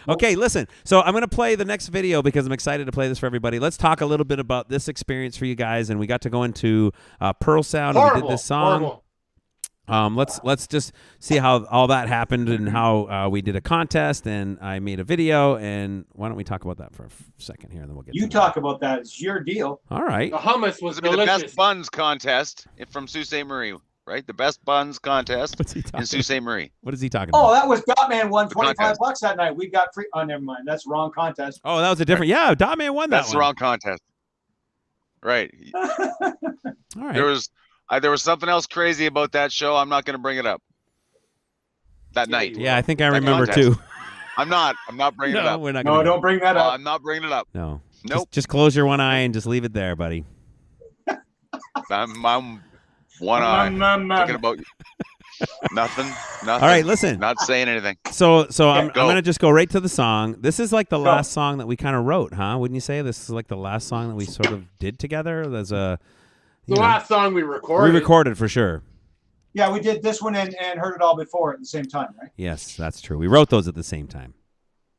Okay, listen. So I'm going to play the next video because I'm excited to play this for everybody. Let's talk a little bit about this experience for you guys. And we got to go into Pearl Sound and we did this song. Let's just see how all that happened and how we did a contest and I made a video. And why don't we talk about that for a second here, and then we'll get. You talk about that. It's your deal. All right. The hummus was This will be the delicious. best buns contest from Sault Ste. Marie, right? The best buns contest What's he in talking? Sault Ste. Marie. What is he talking Oh, about? that was Dotman won contest. $25 that night. We got free. Oh, never mind. That's the wrong contest. Oh, that was a different. Yeah, Dotman won that That's one. the wrong contest. Right. All right. There was something else crazy about that show. I'm not going to bring it up. That night. Yeah, I think I That remember contest. too. I'm not bringing it No, up. we're not. No, Gonna don't bring that up. I'm not bringing it up. No. Nope. Just close your one eye and just leave it there, buddy. I'm one eye. Thinking about nothing. All right, listen. Not saying anything. So I'm go. gonna just go right to the song. This is like the last song that we kind of wrote, huh? Wouldn't you say this is like the last song that we sort of did together? There's a The last song we recorded. we recorded for sure. Yeah, we did this one and Heard It All Before at the same time, right? Yes, that's true. We wrote those at the same time.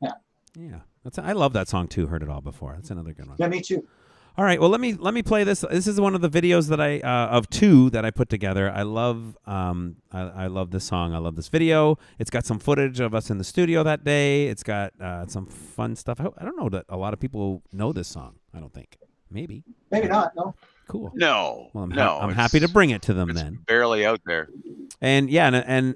Yeah. Yeah. I love that song too. Heard It All Before. That's another good one. Yeah, me too. All right. Well, let me play this. This is one of the videos that I of two that I put together. I love I love this song. I love this video. It's got some footage of us in the studio that day. It's got some fun stuff. I don't know that a lot of people know this song. I don't think. Maybe. Maybe not. No. Cool. No. Well, I'm it's- happy to bring it to them It's then. barely out there. And yeah, and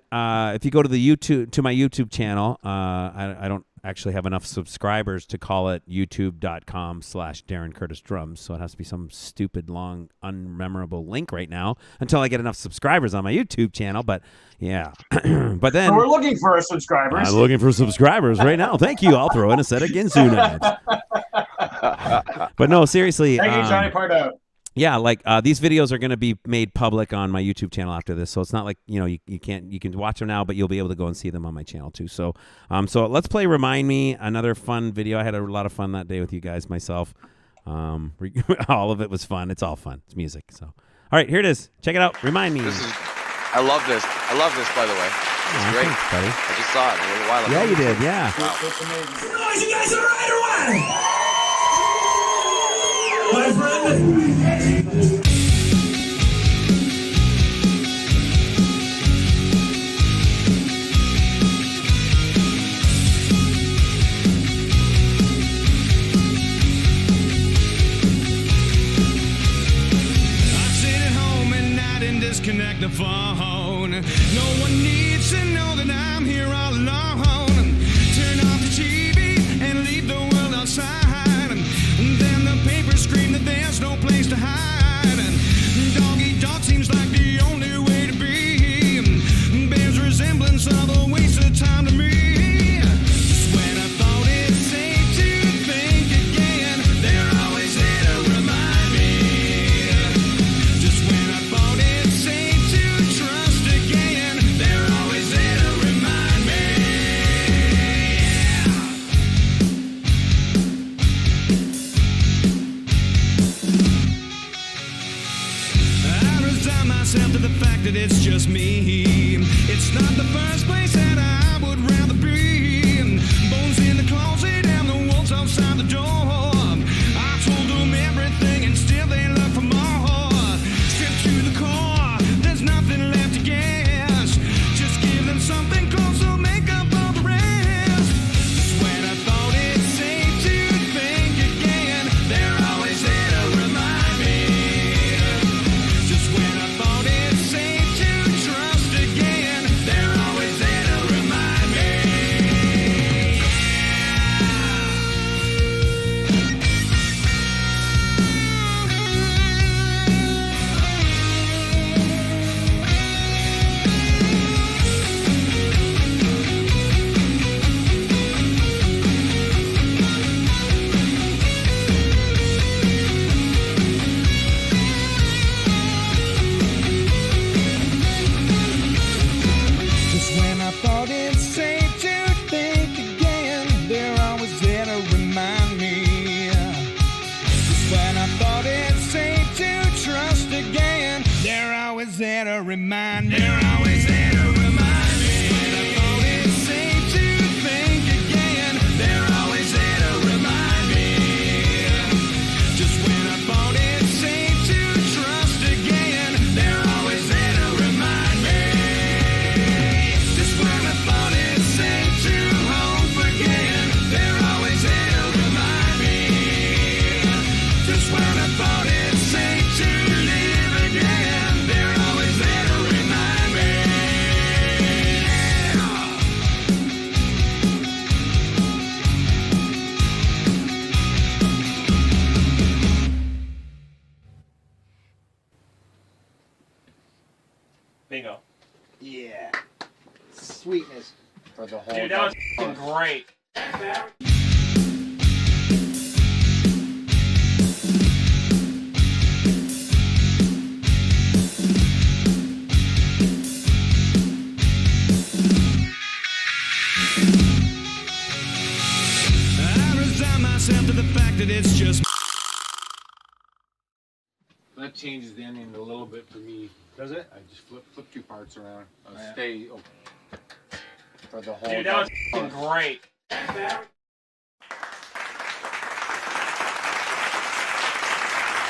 if you go to the YouTube to my YouTube channel, I actually have enough subscribers to call it youtube.com/Darren Curtis Drums. So it has to be some stupid, long, unmemorable link right now until I get enough subscribers on my YouTube channel. But yeah, but then we're looking for subscribers. I'm looking for subscribers right now. Thank you. I'll throw in a set of Ginsu knives. But no, seriously. Thank you, Johnny Pardo. Yeah, like these videos are going to be made public on my YouTube channel after this, so it's not like you can watch them now, but you'll be able to go and see them on my channel too. So, so let's play Remind Me, another fun video. I had a lot of fun that day with you guys myself. All of it was fun. It's all fun. It's music. So, all right, here it is. Check it out. Remind Me. I love this. I love this, by the way. It's great. Thanks, buddy. I just saw it a little while ago. Yeah, you did. Yeah. Wow. Noise, you guys all right or what? My friend. Disconnect the phone. No one needs to know that I'm here all alone. Turn off the TV and leave the world outside. Then the papers scream that there's no place to hide. Dog eat dog seems like the only way to be. Bears resemblance of a waste of time to me. Just when I thought it safe to think again, they're always there to remind me. Just when I thought it to the fact that it's just me. It's not the first place that I would rather be. Bones in the closet and the wolves outside the door. I told them everything and still they look for more. Stripped to the core, there's nothing left to guess. Just give them something close, so make up all the rest. Just when I thought it's safe to think again, they're always there to remind me. Just when I thought remind me. They're always there to remind me. When I thought it's safe to think again, they're always there to remind me. Just when I thought it's safe to trust again, they're always there to remind me. Just when I thought it's safe to hope again, they're always there to remind me. Just when I thought it's safe to live again, they're always there to remind me. Bingo. Yeah. Sweetness for the whole. Dude, that was f***ing great. I resign myself to the fact that it's just. That changes the ending a little bit for me. Does it? I just flip two parts around. I'll stay. Oh. For the whole. Dude, that was f***ing great.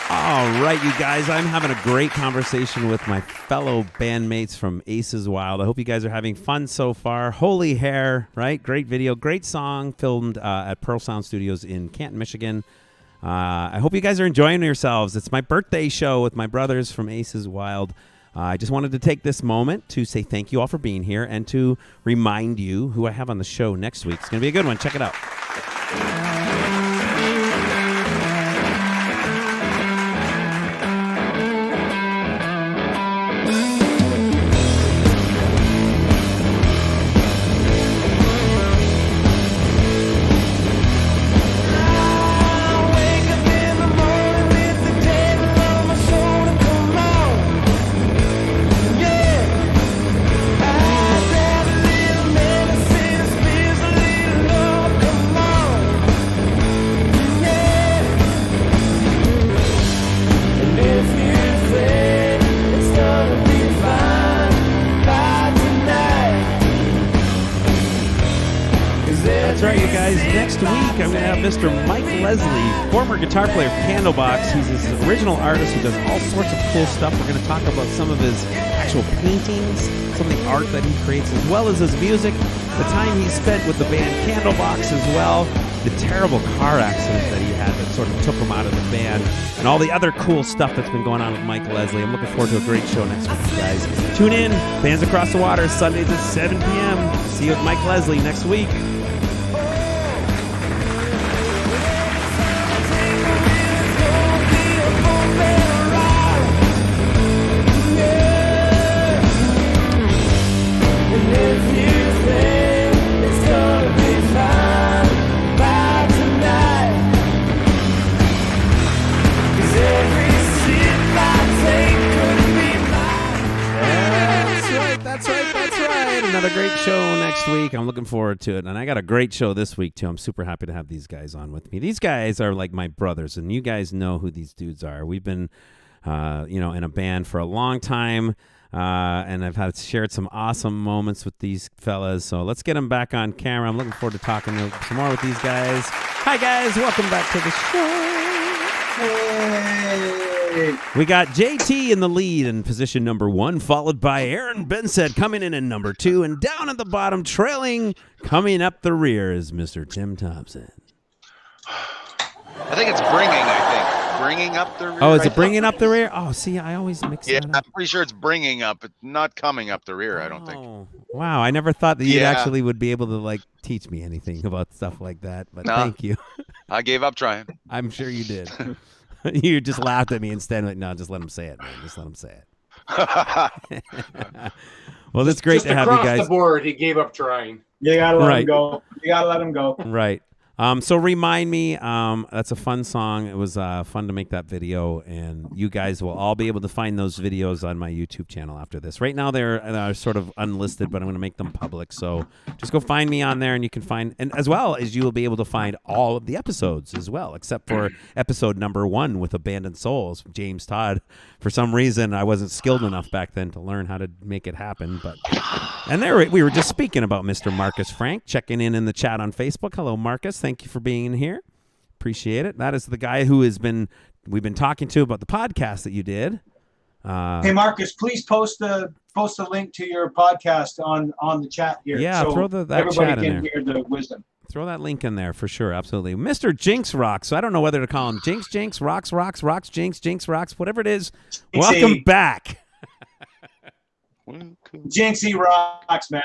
All right, you guys, I'm having a great conversation with my fellow bandmates from ACES Wild. I hope you guys are having fun so far. Holy hair, right? Great video, great song, filmed at Pearl Sound Studios in Canton, Michigan. I hope you guys are enjoying yourselves. It's my birthday show with my brothers from ACES Wild. I just wanted to take this moment to say thank you all for being here and to remind you who I have on the show next week. It's going to be a good one. Check it out. That's right, you guys. Next week, I'm going to have Mr. Mike Leslie, former guitar player of Candlebox. He's this original artist who does all sorts of cool stuff. We're going to talk about some of his actual paintings, some of the art that he creates, as well as his music, the time he spent with the band Candlebox as well, the terrible car accident that he had that sort of took him out of the band, and all the other cool stuff that's been going on with Mike Leslie. I'm looking forward to a great show next week, you guys. Tune in, Bands Across the Water, Sundays at 7 p.m. See you with Mike Leslie next week. Another great show next week. I'm looking forward to it. And I got a great show this week, too. I'm super happy to have these guys on with me. These guys are like my brothers, and you guys know who these dudes are. We've been, in a band for a long time, and I've shared some awesome moments with these fellas. So let's get them back on camera. I'm looking forward to talking some more with these guys. Hi, guys. Welcome back to the show. Hey. We got JT in the lead in position number 1, followed by Aaron Bensett coming in at number 2, and down at the bottom, trailing, coming up the rear is Mr. Tim Thompson. I think it's bringing up the rear. Oh, is it bringing up the rear? Oh, see, I always mix that up. I'm pretty sure it's bringing up, it's not coming up the rear, I don't think. Wow, I never thought that you actually would be able to teach me anything about stuff like that, but thank you. I gave up trying. I'm sure you did. You just laughed at me instead. No, just let him say it, man. Just let him say it. Well, it's great to have you guys. Across the board, he gave up trying. You gotta let him go. You gotta let him go. Right. So Remind Me, that's a fun song. It was fun to make that video, and you guys will all be able to find those videos on my YouTube channel after this. Right now they're sort of unlisted, but I'm going to make them public. So just go find me on there, and you can find, and as well as you will be able to find all of the episodes as well, except for episode number 1 with Abandoned Souls, James Todd. For some reason, I wasn't skilled enough back then to learn how to make it happen. And we were just speaking about Mr. Marcus Frank, checking in the chat on Facebook. Hello, Marcus. Thank you for being here. Appreciate it. That is the guy who we've been talking to about the podcast that you did. Hey, Marcus, please post the link to your podcast on the chat here. Yeah, so throw that everybody chat in can there. hear the wisdom. Throw that link in there for sure. Absolutely. Mr. Jinx Rocks. So I don't know whether to call him Jinx, Rocks, Jinx, Rocks, whatever it is. Welcome back. Jinxie rocks, man.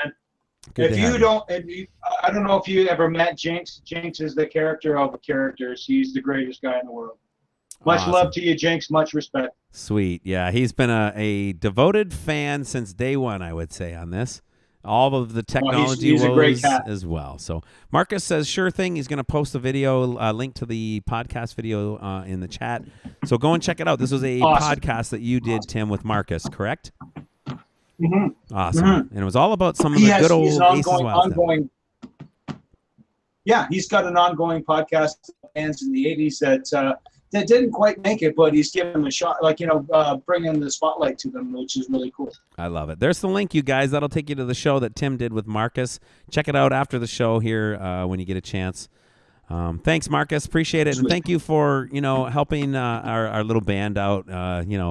Good I don't know if you ever met Jinx. Jinx is the character of the characters. He's the greatest guy in the world. Much love to you, Jinx. Much respect. Sweet. Yeah, he's been a devoted fan since day one, I would say, on this. All of the technology he's a great woes cat. as well. So Marcus says, sure thing. He's going to post a video, link to the podcast video in the chat. So go and check it out. This was a podcast that you did, Tim, with Marcus, correct? Mm-hmm. Awesome. Mm-hmm. And it was all about some of the good old ACES ongoing. Yeah, he's got an ongoing podcast bands in the 80s that didn't quite make it, but he's given them a shot, bringing the spotlight to them, which is really cool. I love it. There's the link, you guys. That'll take you to the show that Tim did with Marcus. Check it out after the show here when you get a chance. Thanks, Marcus. Appreciate it. And thank you for, helping our little band out.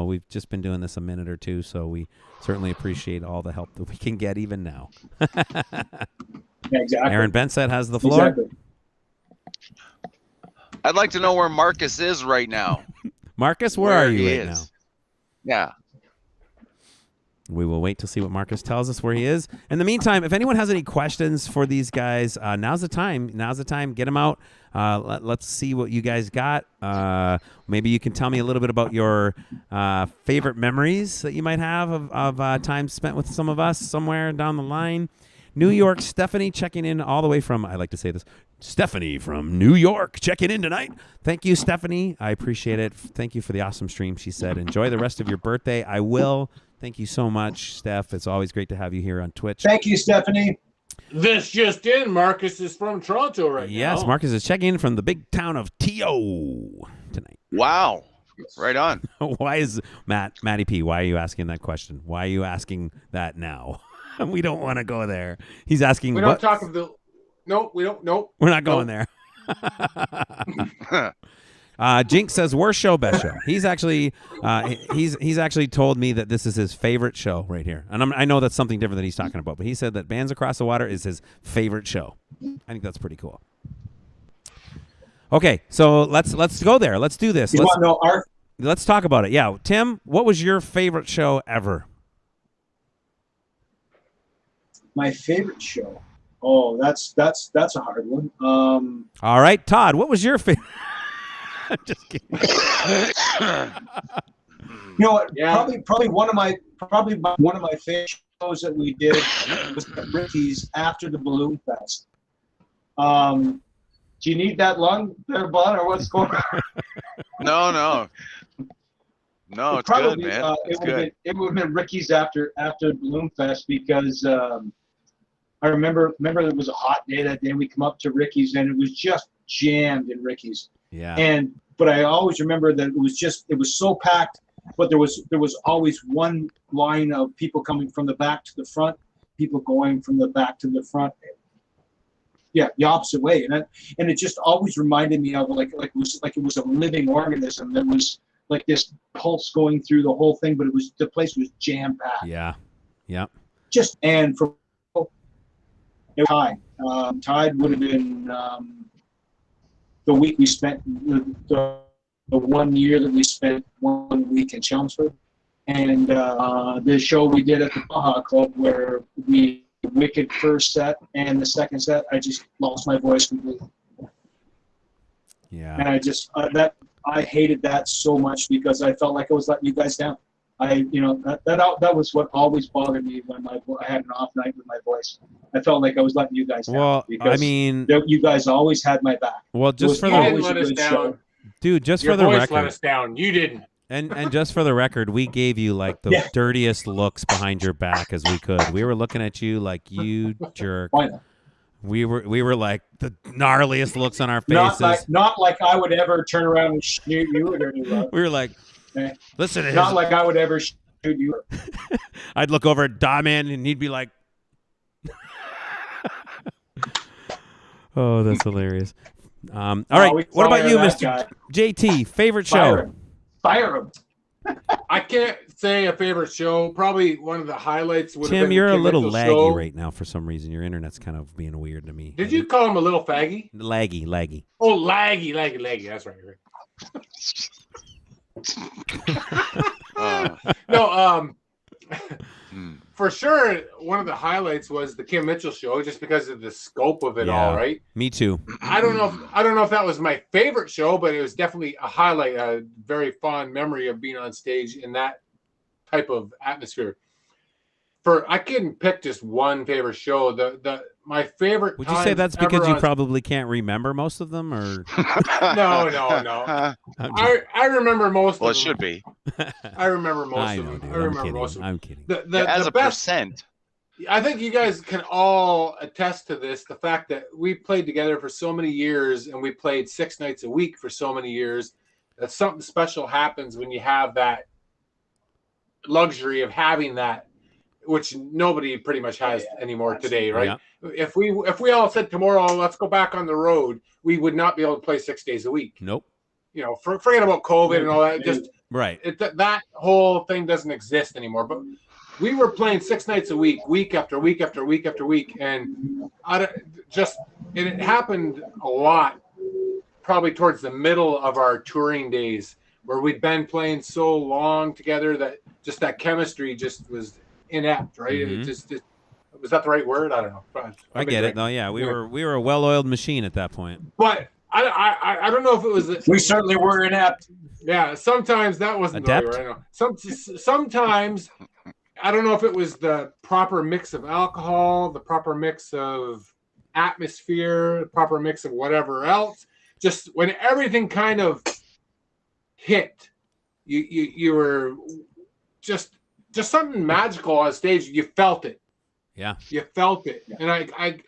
We've just been doing this a minute or two, so we certainly appreciate all the help that we can get even now. Yeah, exactly. Aaron Bensett has the floor. Exactly. I'd like to know where Marcus is right now. Marcus, where are you right now? Yeah. We will wait to see what Marcus tells us where he is. In the meantime, if anyone has any questions for these guys, now's the time. Now's the time. Get them out. Let's see what you guys got. Maybe you can tell me a little bit about your favorite memories that you might have of time spent with some of us somewhere down the line. New York, Stephanie checking in all the way from, I like to say this, Stephanie from New York checking in tonight. Thank you, Stephanie. I appreciate it. Thank you for the awesome stream, she said. Enjoy the rest of your birthday. I will. Thank you so much, Steph. It's always great to have you here on Twitch. Thank you, Stephanie. This just in, Marcus is from Toronto right now. Yes, Marcus is checking in from the big town of T.O. tonight. Wow. Right on. Why is Matty P, why are you asking that question? Why are you asking that now? We don't want to go there. He's asking We don't talk of the... Nope, we don't. Nope. We're not going there. Jinx says worst show, best show. He's actually he's actually told me that this is his favorite show right here, and I know that's something different that he's talking about. But he said that Bands Across the Water is his favorite show. I think that's pretty cool. Okay, so let's go there. Let's do this. You want to know our... Let's talk about it. Yeah, Tim, what was your favorite show ever? My favorite show. Oh, that's a hard one. All right, Todd, what was your favorite? I'm just kidding. You know what? Yeah. Probably one of my favorite shows that we did was at Ricky's after the Balloon Fest. Do you need that lung there, bud, or what's going on? No, it's probably, good, man. It would have been Ricky's after Balloon Fest because I remember it was a hot day that day. We come up to Ricky's and it was just jammed in Ricky's. Yeah. But I always remember that it was so packed, but there was always one line of people coming from the back to the front, people going from the back to the front. Yeah, the opposite way. And it just always reminded me of like it was a living organism. There was like this pulse going through the whole thing, but the place was jam packed. Yeah. Yeah. And for Tide would have been the week we spent, the 1 year that we spent 1 week in Chelmsford, and the show we did at the Baja Club where we wicked first set and the second set, I just lost my voice completely. Yeah. And I just I hated that so much because I felt like I was letting you guys down. That was what always bothered me when I had an off night with my voice. I felt like I was letting you guys down. Well, because I mean, you guys always had my back. Well, just for you didn't let us down, dude. Just Your for the voice record, let us down. You didn't. And just for the record, we gave you like the dirtiest looks behind your back as we could. We were looking at you like you jerk. We were like the gnarliest looks on our faces. Not like I would ever turn around and shoot you or anything. We were like, listen to his... Not like I would ever shoot you. I'd look over at Dawman and he'd be like, oh, that's hilarious. All right, what about you, Mr. JT? Favorite show? Fire him. I can't say a favorite show. Probably one of the highlights would have been Tim, you're a little Mitchell laggy show. right now for some reason. Your internet's kind of being weird to me. Did you call him a little faggy? Laggy. Oh, laggy. That's right. No, for sure, one of the highlights was the Kim Mitchell show, just because of the scope of it all. Right? Me too. I don't know if that was my favorite show, but it was definitely a highlight, a very fond memory of being on stage in that type of atmosphere. I couldn't pick just one favorite show. My favorite. Would you say that's because you probably can't remember most of them, or? No. I remember most of them. Well, it should be. I remember most of them. Dude, I remember most of them. I'm kidding. As a percent. I think you guys can all attest to this. The fact that we played together for so many years and we played 6 nights a week for so many years, that something special happens when you have that luxury of having that, which nobody pretty much has anymore today, right? Yeah. If we all said tomorrow, let's go back on the road, we would not be able to play 6 days a week. Nope. Forget about COVID and all that. Just right. That whole thing doesn't exist anymore. But we were playing 6 nights a week, week after week after week after week, and it happened a lot. Probably towards the middle of our touring days, where we'd been playing so long together that just that chemistry just was inept, right? Mhm. Was that the right word? I don't know. I get it though. Yeah, we were a well-oiled machine at that point. But I don't know if it was. We certainly were inept. Yeah, sometimes that wasn't the right Adept? word. I know. Sometimes I don't know if it was the proper mix of alcohol, the proper mix of atmosphere, the proper mix of whatever else. Just when everything kind of hit, you were just something magical on stage. You felt it. Yeah. You felt it, and I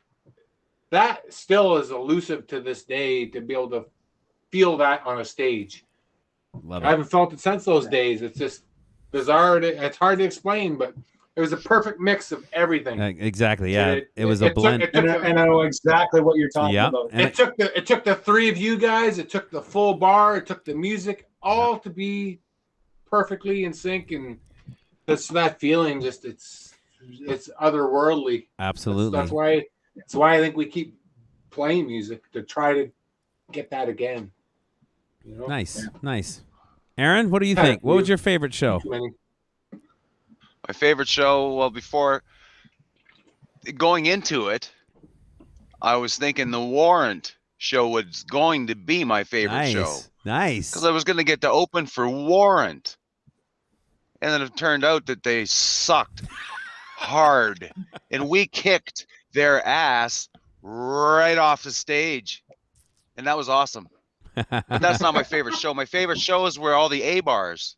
that still is elusive to this day to be able to feel that on a stage. Love I it. haven't felt it since those days. It's just bizarre. It's hard to explain, but it was a perfect mix of everything. Exactly. Yeah. It was a blend. And I know exactly what you're talking about. And It took the three of you guys. It took the full bar. It took the music all to be perfectly in sync, and that feeling just it's otherworldly. Absolutely. That's why I think we keep playing music to try to get that again. You know? Nice. Aaron, what do you think? What was your favorite show? My favorite show, well, before going into it, I was thinking the Warrant show was going to be my favorite show. Nice. Because I was going to get to open for Warrant. And then it turned out that they sucked hard. And we kicked their ass right off the stage. And that was awesome. But that's not my favorite show. My favorite shows were all the A bars.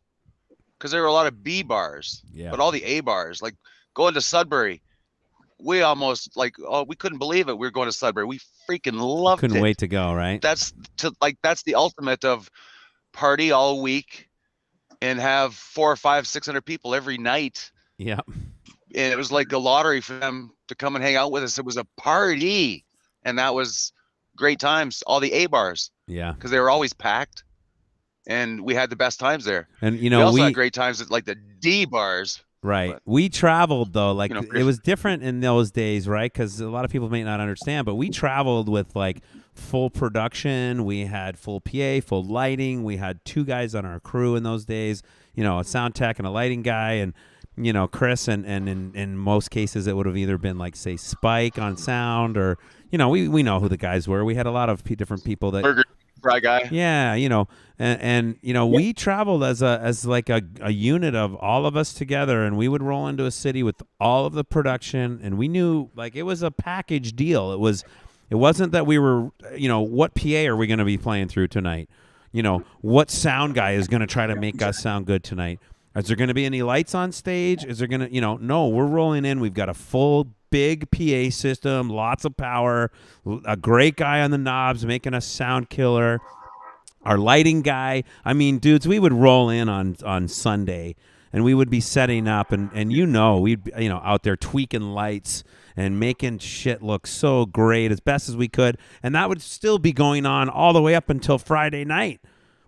Because there were a lot of B bars. Yeah. But all the A bars, like going to Sudbury, we almost we couldn't believe it. We were going to Sudbury. We freaking loved it. Couldn't wait to go, right? That's the ultimate of party all week and have 400, 500, 600 people every night. Yeah. And it was like a lottery for them to come and hang out with us. It was a party, and that was great times. All the A bars. Yeah. Because they were always packed, and we had the best times there. And we also had great times at like the D bars. Right. But we traveled though, like you know, it was different in those days, right? Because a lot of people may not understand, but we traveled with like full production. We had full PA, full lighting. We had 2 guys on our crew in those days, you know, a sound tech and a lighting guy, and you know, Chris, and in most cases it would have either been like, say, Spike on sound, or you know, we know who the guys were. We had a lot of different people that Burger Fry guy. Yeah, you know, and you know, we traveled as like a unit of all of us together, and we would roll into a city with all of the production, and we knew like it was a package deal. It wasn't that we were, you know, what PA are we going to be playing through tonight? You know, what sound guy is going to try to make us sound good tonight? Is there going to be any lights on stage? Is there going to, you know, no, we're rolling in. We've got a full big PA system, lots of power, a great guy on the knobs making us sound killer. Our lighting guy, I mean, dudes, we would roll in on Sunday and we would be setting up and you know, we'd be, you know, out there tweaking lights and making shit look so great as best as we could. And that would still be going on all the way up until Friday night.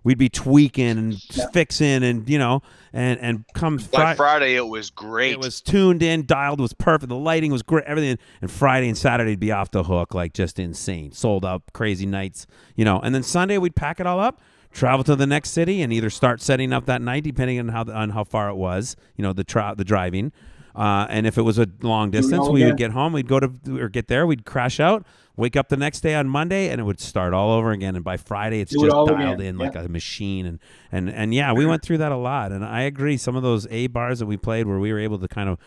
We'd be tweaking and fixing and, you know, and come Friday, it was great. It was tuned in, dialed, was perfect. The lighting was great, everything. And Friday and Saturday would be off the hook, like just insane. Sold out, crazy nights, you know. And then Sunday we'd pack it all up, travel to the next city, and either start setting up that night, depending on how far it was, you know, the driving. And if it was a long distance, we would get home. We'd go to or get there. We'd crash out. Wake up the next day on Monday, and it would start all over again. And by Friday, it's just dialed in like a machine. And yeah, we went through that a lot. And I agree. Some of those A bars that we played, where we were able to kind of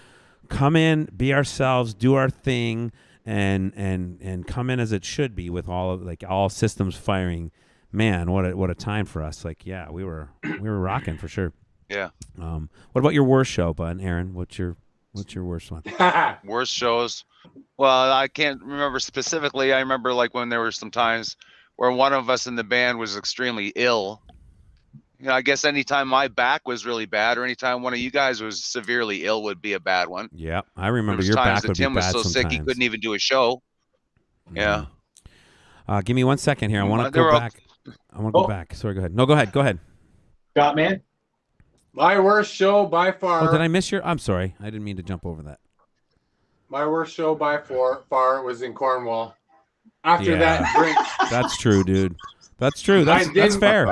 come in, be ourselves, do our thing, and come in as it should be with all systems firing. Man, what a time for us! Like, yeah, we were rocking for sure. Yeah. What about your worst show, bud? Aaron, what's your worst one? Worst shows. Well, I can't remember specifically. I remember like when there were some times where one of us in the band was extremely ill. You know, I guess anytime my back was really bad, or anytime one of you guys was severely ill, would be a bad one. Yeah, I remember your back would be Tim bad was so sometimes. sick he couldn't even do a show. Yeah. Give me 1 second here. I want to go back. Sorry, go ahead. No, go ahead. Got man. My worst show by far. Oh, did I miss your? I'm sorry. I didn't mean to jump over that. My worst show by far was in Cornwall. After that drink. That's true, dude. That's true. That's fair.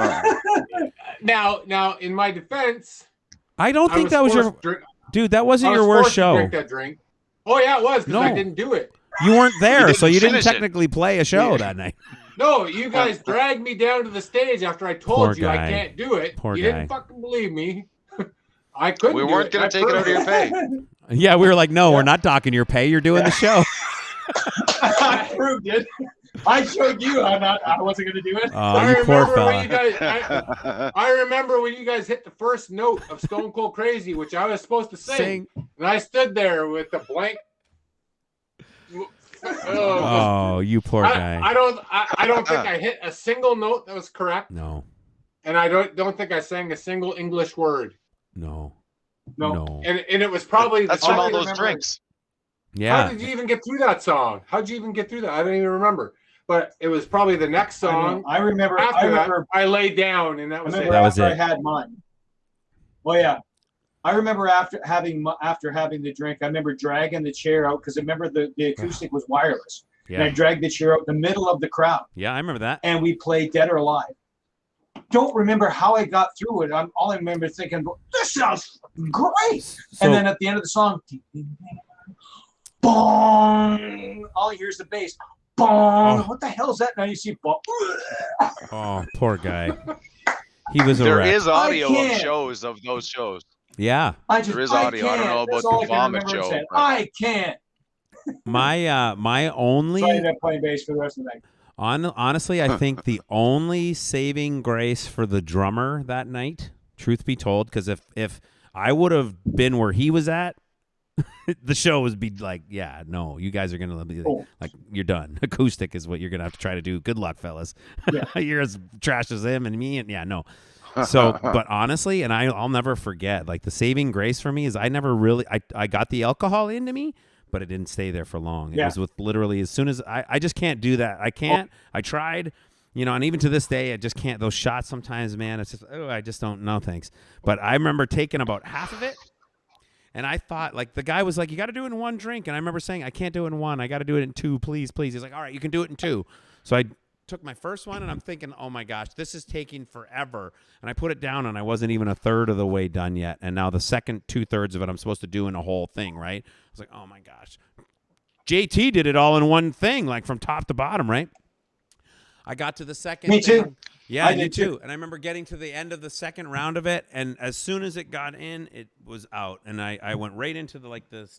Now, in my defense, I don't think that was your. Dude, that wasn't I was your worst forced to show. drink that drink. Oh yeah, it was because No. I didn't do it. You weren't there, so you didn't finish it. technically play a show that night. No, you guys dragged me down to the stage after I told Poor you guy. I can't do it. Poor you guy. didn't fucking believe me. I couldn't. We do weren't it. going I to take it out of your pay. Yeah, we were like, no, we're not docking your pay. You're doing the show. I proved it. I showed you I wasn't going to do it. Oh, I you poor remember when you fella. guys. I remember when you guys hit the first note of Stone Cold Crazy, which I was supposed to sing. And I stood there with the blank. Oh, you poor guy. I don't think I hit a single note that was correct. No, And I don't think I sang a single English word. no. No. And it was probably That's all from I all those remember. drinks. How Yeah. did you even get through that song? How'd you even get through that? I don't even remember. But it was probably the next song. I remember. After that, I laid down, and that was it. That was I it. had mine. Oh yeah, I remember after having the drink. I remember dragging the chair out because I remember the acoustic was wireless, and I Yeah. dragged dragged the chair out in the middle of the crowd, Yeah, I remember that. and we played Dead or Alive. Don't remember how I got through it. All I remember thinking, this sounds great. So- And then at the end of the song, bong. All you hear is the bass. Bong. Oh. What the hell is that? Now you see bong. Oh, poor guy. He was a There wreck. is audio I of can't. shows of those shows. Yeah. There is audio. I don't know That's about all the I can vomit remember show. saying. but- I can't. My only So I ended up playing bass for the rest of the night. honestly, I think the only saving grace for the drummer that night, truth be told, because if I would have been where he was at, the show would be like, yeah, no, you guys are gonna be like, you're done. Acoustic is what you're gonna have to try to do. Good luck, fellas. Yeah. You're as trash as him and me, and yeah, no. So, but honestly, and I'll never forget, like the saving grace for me is I never really I got the alcohol into me, but it didn't stay there for long. It Yeah. was with literally as soon as I just can't do that. I can't. I tried. You know, and even to this day, I just can't. Those shots sometimes, man, it's just, I just don't know, thanks. But I remember taking about half of it, and I thought, like, the guy was like, you got to do it in one drink. And I remember saying, I can't do it in one. I got to do it in two, please, please. He's like, all right, you can do it in two. So I took my first one, and I'm thinking, oh, my gosh, this is taking forever. And I put it down, and I wasn't even a third of the way done yet. And now the second 2/3 of it, I'm supposed to do in a whole thing, right? I was like, oh, my gosh. JT did it all in one thing, like from top to bottom, right? I got to the second. Me too. thing. Yeah, I you did too. too. And I remember getting to the end of the second round of it, and as soon as it got in, it was out, and I went right into the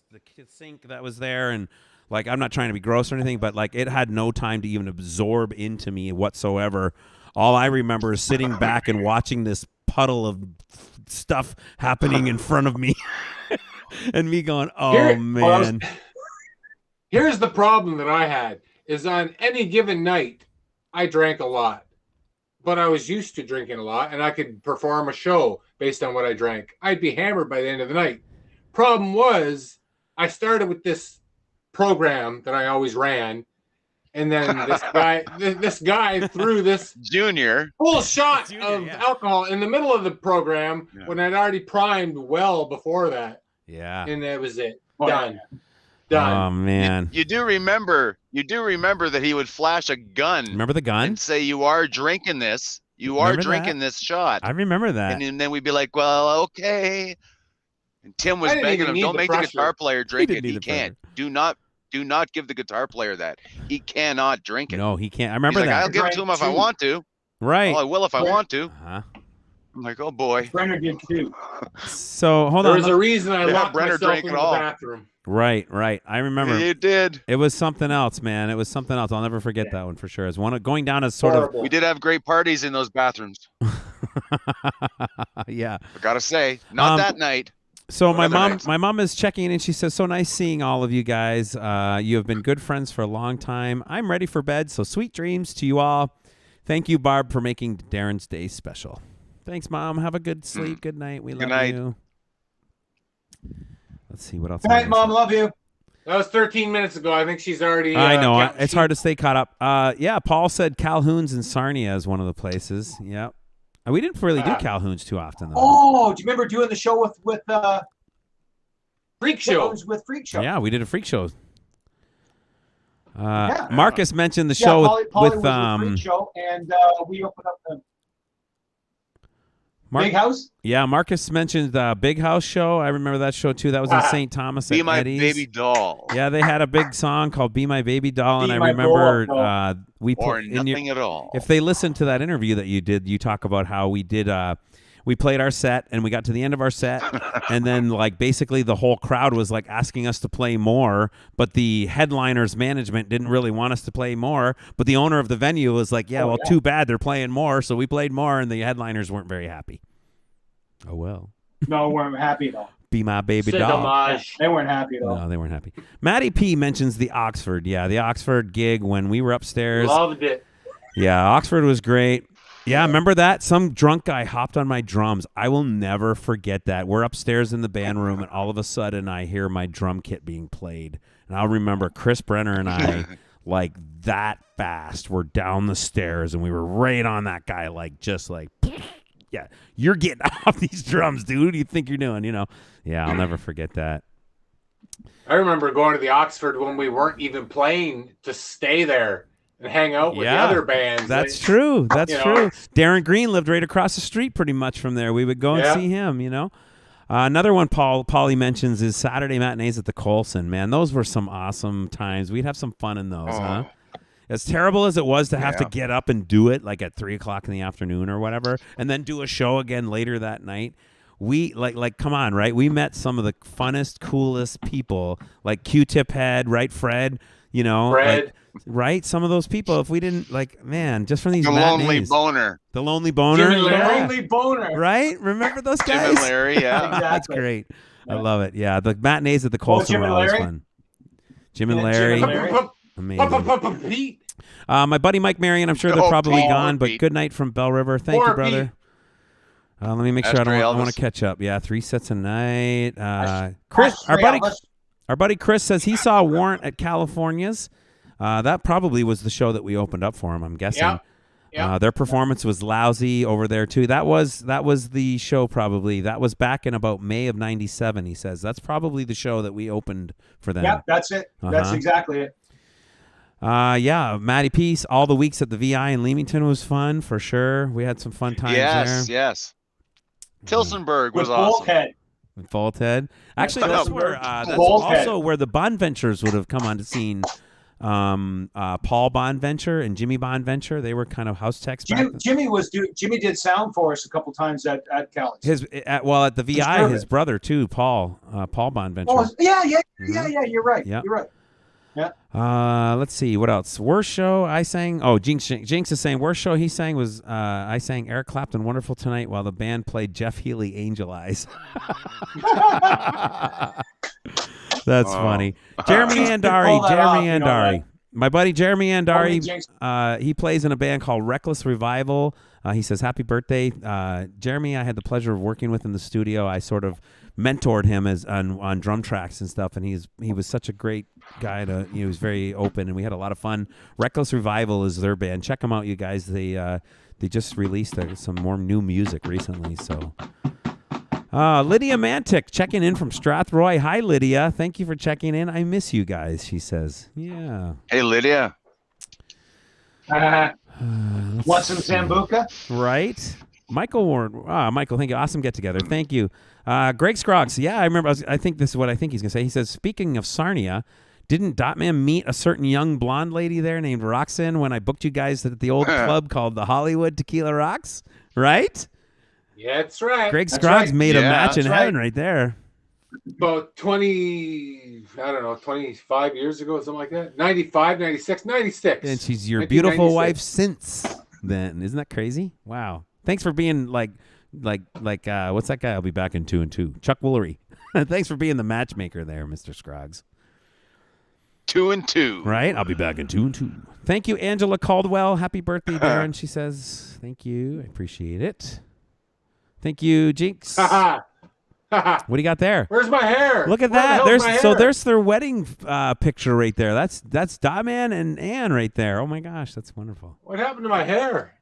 sink that was there, and like I'm not trying to be gross or anything, but like it had no time to even absorb into me whatsoever. All I remember is sitting back and watching this puddle of stuff happening in front of me, and me going, "Oh man." Here's the problem that I had is on any given night, I drank a lot, but I was used to drinking a lot and I could perform a show based on what I drank. I'd be hammered by the end of the night. Problem was I started with this program that I always ran. And then this guy threw this Junior full shot of alcohol in the middle of the program when I'd already primed well before that. Yeah. And that was it. Done. Done. Oh man. You do remember that he would flash a gun. Remember the gun? And say, you are drinking this. You are Remember drinking that? this shot. I remember that. And then we'd be like, well, okay. And Tim was I didn't begging even him, need don't the make the pressure. guitar player drink it. didn't need He the can't. Do not give the guitar player that. He cannot drink it. No, he can't. I remember He's like, that. I'll give it to him if I Drank want to. Right. Oh, I will if I want to. Uh-huh. I'm like, oh boy. Brenner did too. So hold There on. was a reason I Yeah, locked Brenner myself drank in it the all. bathroom. Right. I remember. You did. It was something else, man. It was something else. I'll never forget that one for sure. It's one going down as sort Horrible. We did have great parties in those bathrooms. of. Yeah. I gotta say, not that night. So What other nights? my mom is checking in and she says, so nice seeing all of you guys. You have been good friends for a long time. I'm ready for bed, so sweet dreams to you all. Thank you, Barb, for making Darren's day special. Thanks, Mom. Have a good sleep. Good night. We love night. you. Let's see what else. Good night, Mom. Love you. That was 13 minutes ago. I think she's already. I know. counting It's sheep. hard to stay caught up. Yeah, Paul said Calhoun's in Sarnia is one of the places. Yep. We didn't really do Calhoun's too often, though. Oh, do you remember doing the show with Freak Show? with Freak Show? Yeah, we did a freak show. Yeah. Marcus mentioned the Yeah, show Polly was with with Freak Show, and we opened up the. Big House? Yeah, Marcus mentioned the Big House show. I remember that show too. That was in St. Thomas Be at My Eddie's. Baby Doll. Yeah, they had a big song called "Be My Baby Doll," and Be I My remember Doll. we Or put nothing at all. If they listened to that interview that you did, you talk about how we did. We played our set, and we got to the end of our set, and then like basically the whole crowd was like asking us to play more, but the headliner's management didn't really want us to play more. But the owner of the venue was like, "Yeah, too bad they're playing more," so we played more, and the headliners weren't very happy. Oh well. No, we weren't happy at all. Be My Baby C'est Doll. dommage. They weren't happy at all. No, they weren't happy. Matty P mentions the Oxford. Yeah, the Oxford gig when we were upstairs. Loved it. Yeah, Oxford was great. Yeah, remember that? Some drunk guy hopped on my drums. I will never forget that. We're upstairs in the band room, and all of a sudden I hear my drum kit being played. And I'll remember Chris Brenner and I, like that fast, were down the stairs, and we were right on that guy, like just like, yeah, you're getting off these drums, dude. What do you think you're doing? You know? Yeah, I'll never forget that. I remember going to the Oxford when we weren't even playing to stay there and hang out with the other bands. That's true. That's you true. know. Darren Green lived right across the street pretty much from there. We would go and Yeah. see him, you know. Another one Paulie mentions is Saturday matinees at the Colson. Man, those were some awesome times. We'd have some fun in those, huh? As terrible as it was to have to get up and do it like at 3 o'clock in the afternoon or whatever, and then do a show again later that night. We like come on, right? We met some of the funnest, coolest people, like Q-Tip Head, right? Fred, you know, Fred. like, right? Some of those people, if we didn't like, man, just from these The Lonely matinees. Boner. The Lonely Boner, Jimmy yeah. Lonely Boner. Right? Remember those Jim guys? and Larry, yeah. That's Exactly. great. I Yeah. love it. Yeah, the matinees at the Colson Jim were and always Larry? fun. Jim and Yeah, Larry, Jim and Larry. amazing. Pete. My buddy Mike Marion, I'm sure they're Oh, probably Pete. gone, but Pete. good night from Bell River. Thank Poor you, brother. Pete. Let me make sure Astray I want Elvis. to catch up. Yeah, 3 sets a night. Chris, our buddy Chris says he saw Warrant at California's. That probably was the show that we opened up for him, I'm guessing. Yeah. Yeah. Their performance was lousy over there too. That was the show probably. That was back in about May of '97. He says that's probably the show that we opened for them. Yep, that's it. That's Uh-huh. exactly it. Yeah, Matty Peace. All the weeks at the VI in Leamington was fun for sure. We had some fun times Yes, there. yes. Tilsonburg With was awesome. Bolthead. With Volthead. Actually, that's where that's Volthead. also where the Bonventures would have come on to scene. Paul Bonventure and Jimmy Bonventure. They were kind of house techs back then. Jimmy did sound for us a couple times at Cal's. At the VI, Sure. his brother too, Paul Bonventure. Oh, yeah. You're right. Yep. You're right. Yeah. Let's see what else. Worst show I sang. Oh, Jinx is saying worst show he sang was I sang Eric Clapton "Wonderful Tonight" while the band played Jeff Healey "Angel Eyes." That's funny. Jeremy Andari. Pull that off, you know that. My buddy Jeremy Andari, Jinx. he plays in a band called Reckless Revival. He says, happy birthday. Jeremy, I had the pleasure of working with in the studio. I sort of mentored him on drum tracks and stuff, and he was such a great guy. He was very open, and we had a lot of fun. Reckless Revival is their band. Check them out, you guys. They just released some more new music recently, so... Lydia Mantic checking in from Strathroy. Hi, Lydia. Thank you for checking in. I miss you guys, she says. Yeah. Hey, Lydia. Want some Sambuca? Right? Michael Ward. Michael, thank you. Awesome get together. Thank you. Greg Scroggs. Yeah, I remember. I think this is what I think he's going to say. He says, speaking of Sarnia, didn't Dotman meet a certain young blonde lady there named Roxanne when I booked you guys at the old club called the Hollywood Tequila Rocks? Right? Yeah, that's right. Greg That's Scroggs right. made a Yeah, match in that's heaven right. right there. About 25 years ago, something like that. 95, 96, 96. And she's your beautiful 1996. wife since then. Isn't that crazy? Wow. Thanks for being like what's that guy? I'll be back in 2 and 2. Chuck Woolery. Thanks for being the matchmaker there, Mr. Scroggs. 2 and 2. Right? I'll be back in 2 and 2. Thank you, Angela Caldwell. Happy birthday, Darren. She says, thank you. I appreciate it. Thank you, Jinx. What do you got there? Where's my hair? Look at Where the that. hell's my hair? There's their wedding picture right there. That's Dotman and Ann right there. Oh my gosh, that's wonderful. What happened to my hair?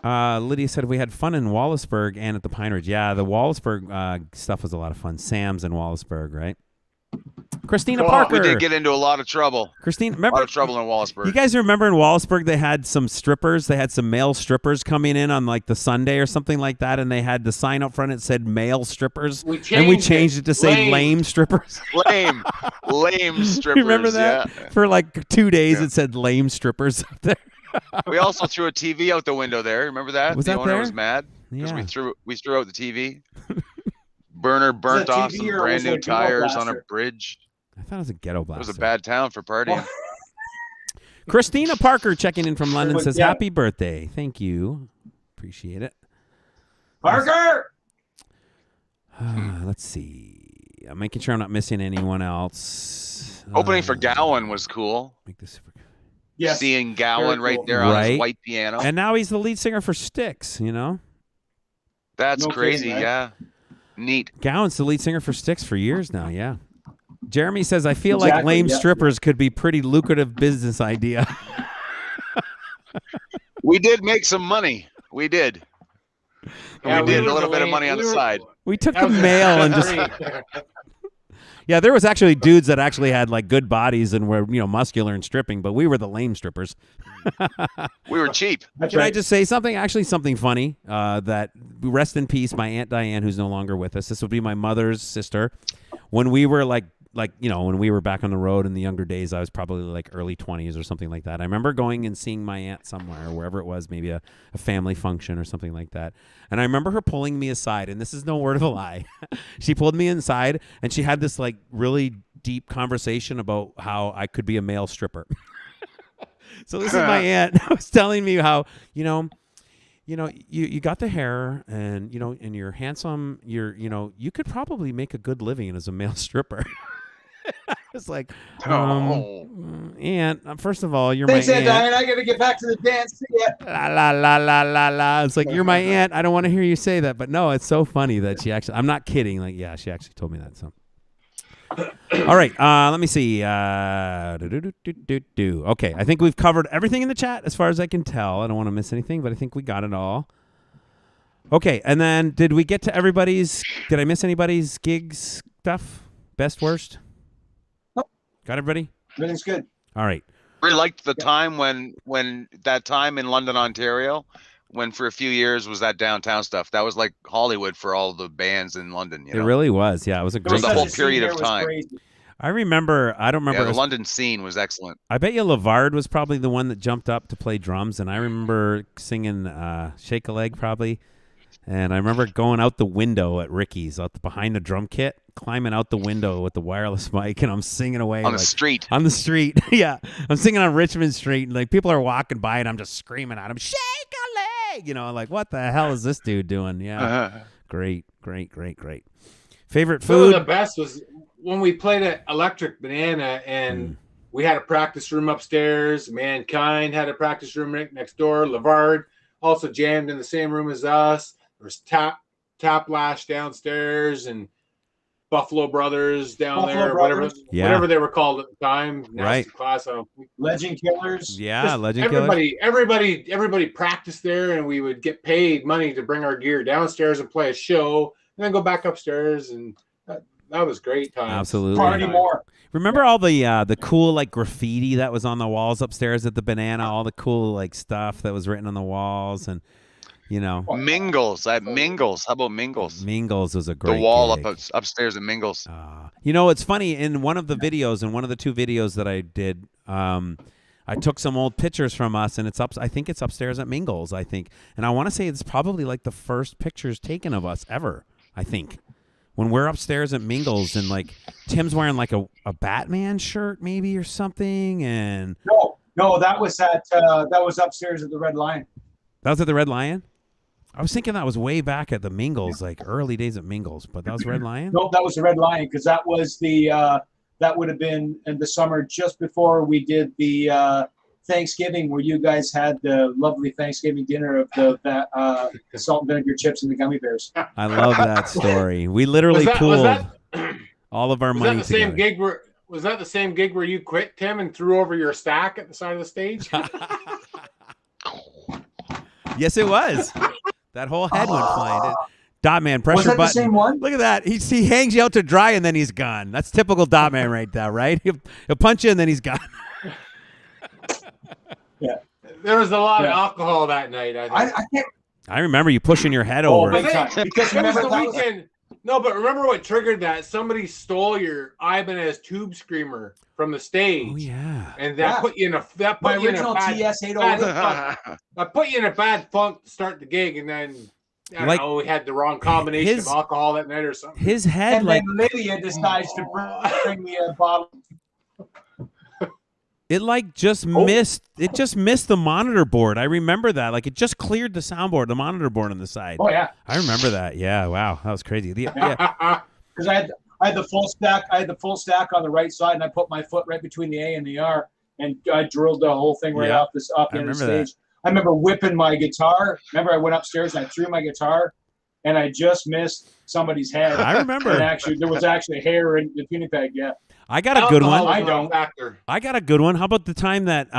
Lydia said we had fun in Wallaceburg and at the Pine Ridge. Yeah, the Wallaceburg stuff was a lot of fun. Sam's in Wallaceburg, right? Christina Oh, Parker. We did get into a lot of trouble. Christine, A remember? lot of trouble in Wallaceburg. You guys remember in Wallaceburg they had some strippers? They had some male strippers coming in on like the Sunday or something like that, and they had the sign up front that said male strippers, and we changed it to say lame strippers. lame strippers. You remember that? Yeah. For like 2 days it said lame strippers up there. We also threw a TV out the window there. Remember that? Was the that owner there? was mad because Yeah. we threw out the TV. Burner burnt off some brand new tires on a bridge. I thought it was a ghetto It blaster. was a bad town for partying. Christina Parker checking in from London says, Yeah. happy birthday. Thank you. Appreciate it. Parker. Let's see. I'm making sure I'm not missing anyone else. Opening for Gowan was cool. Make this super... Yes. Seeing Gowan Very right cool. there on his Right. white piano. And now he's the lead singer for Styx, you know? That's No crazy, kidding, right? yeah. Neat. Gowan's the lead singer for Styx for years now, yeah. Jeremy says, I feel like Exactly, lame yeah. strippers could be pretty lucrative business idea. We did make some money. We did. Yeah, we did were a little the bit of lame- money on the we were- side. We took that the was mail and just... great. Yeah, there was actually dudes that actually had like good bodies and were, you know, muscular and stripping, but we were the lame strippers. We were cheap. That's Can I right. just say something? Actually, something funny. That rest in peace, my Aunt Diane, who's no longer with us. This would be my mother's sister. When we were like you know, when we were back on the road in the younger days, I was probably like early 20s or something like that. I remember going and seeing my aunt somewhere, wherever it was, maybe a family function or something like that. And I remember her pulling me aside, and this is no word of a lie. She pulled me inside, and she had this like really deep conversation about how I could be a male stripper. So this is my aunt was telling me how, you got the hair and, you know, and you're handsome, you could probably make a good living as a male stripper. It's like, Aunt, first of all, you're Thanks, my Aunt aunt. Diane. I got to get back to the dance. See ya. La, la, la, la, la, la. It's like, you're my aunt. I don't want to hear you say that. But no, it's so funny that she actually, I'm not kidding. Like, yeah, she actually told me that. So. All right, let me see. Okay, I think we've covered everything in the chat as far as I can tell. I don't want to miss anything, but I think we got it all. Okay, and then did we get to everybody's? Did I miss anybody's gigs stuff? Best, worst? Nope. Got everybody? Everything's good. All right. Really liked the time when that time in London, Ontario, when for a few years was that downtown stuff. That was like Hollywood for all the bands in London. You know? It really was. Yeah, it was a It great. was the Such whole a scene period there of was time. crazy. I remember. I don't remember. Yeah, the London scene was excellent. I bet you Lavard was probably the one that jumped up to play drums, and I remember singing "Shake a Leg" probably. And I remember going out the window at Ricky's, out behind the drum kit, climbing out the window with the wireless mic, and I'm singing away On the like, street. On the street, yeah. I'm singing on Richmond Street, and like people are walking by, and I'm just screaming at them, "Shake a leg!" You know, like what the hell is this dude doing? Yeah, great. Favorite Some of food? the best was when we played at Electric Banana and we had a practice room upstairs. Mankind had a practice room right next door. Lavard also jammed in the same room as us. There was Tap Lash downstairs and Buffalo Brothers down Buffalo there, Brothers. whatever they were called at the time. Nasty Right. Class. Legend Killers. Yeah, Just Legend Killers. everybody practiced there, and we would get paid money to bring our gear downstairs and play a show, and then go back upstairs, and that was great time. Absolutely. Party more. Remember all the cool like graffiti that was on the walls upstairs at the Banana, all the cool like stuff that was written on the walls, and you know, Mingles at Mingles. How about Mingles? Mingles was a great The wall gig. upstairs at Mingles. You know, it's funny, in one of the videos, in one of the two videos that I did, I took some old pictures from us, and I think it's upstairs at Mingles, I think. And I want to say it's probably like the first pictures taken of us ever, I think. When we're upstairs at Mingles, and like Tim's wearing like a Batman shirt maybe or something, and No, that was upstairs at the Red Lion. that was at the Red Lion? I was thinking that was way back at the Mingles, like early days at Mingles, but that was Red Lion? No, that was the Red Lion, because that was that would have been in the summer just before we did the Thanksgiving, where you guys had the lovely Thanksgiving dinner of the salt and vinegar chips and the gummy bears. I love that story. We literally pooled all of our Was money that the same together. gig where? Was that the same gig where you quit, Tim, and threw over your stack at the side of the stage? Yes, it was. That whole head went flying. Dot Man, pressure Was that the button. same one? Look at that. He hangs you out to dry and then he's gone. That's typical Dot Man right there, right? He'll punch you and then he's gone. Yeah. There was a lot of alcohol that night. I think. I can't. I remember you pushing your head Oh, over. big time. Because It was remember the that was, weekend. No, but remember what triggered that? Somebody stole your Ibanez tube screamer from the stage. Oh yeah. And that put you in a my put you in a original bad, TS bad 808. funk. I put you in a bad funk to start the gig, and then I don't Like, know, we had the wrong combination his- of alcohol that night or something. His head And like then Lydia decides to bring me a bottle. it like just missed. It just missed the monitor board. I remember that. Like it just cleared the soundboard, the monitor board on the side. Oh yeah. I remember that. Yeah. Wow. That was crazy. Yeah. Because I had the full stack. I had the full stack on the right side, and I put my foot right between the A and the R, and I drilled the whole thing right Yeah. off the end of the remember stage. I remember whipping my guitar. Remember, I went upstairs and I threw my guitar, and I just missed somebody's head. I remember. And actually, there was actually hair in the tuning peg. Yeah. I got a good Alcohol one. was not a factor. I got a good one. How about the time that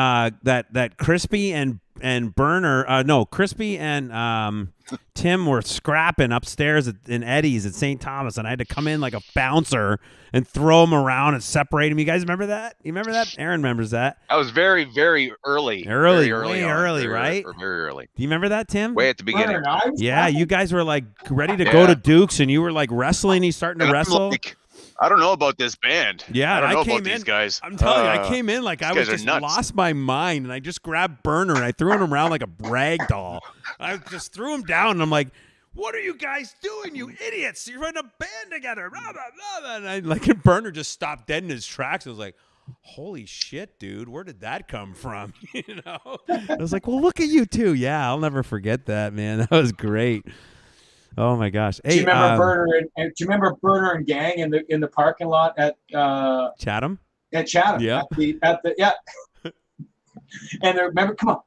that Crispy and Burner, no, Crispy and Tim were scrapping upstairs in Eddie's at St. Thomas, and I had to come in like a bouncer and throw them around and separate them. You guys remember that? You remember that? Aaron remembers that. I was very, very early. Early, Very early way on. early, Very, right? Very early. Do you remember that, Tim? Way at the beginning. Burner, I was Yeah, laughing. you guys were like ready to go to Duke's, and you were like wrestling. He's starting to And I'm wrestle. like, I don't know about this band. Yeah, I don't and know I came about these in- guys. I'm telling you, I came in like I was guys are just nuts. lost my mind, and I just grabbed Burner and I threw him around like a rag doll. I just threw him down, and I'm like, "What are you guys doing, you idiots? You're in a band together." Blah, blah, blah, blah. And I, like, and Burner just stopped dead in his tracks. I was like, "Holy shit, dude! Where did that come from?" You know? I was like, "Well, look at you two." Yeah, I'll never forget that, man. That was great. Oh my gosh! Hey, Do you remember Burner and do you remember Burner and Gang in the parking lot at Chatham? Chatham? Yeah. At the yeah. And they remember, come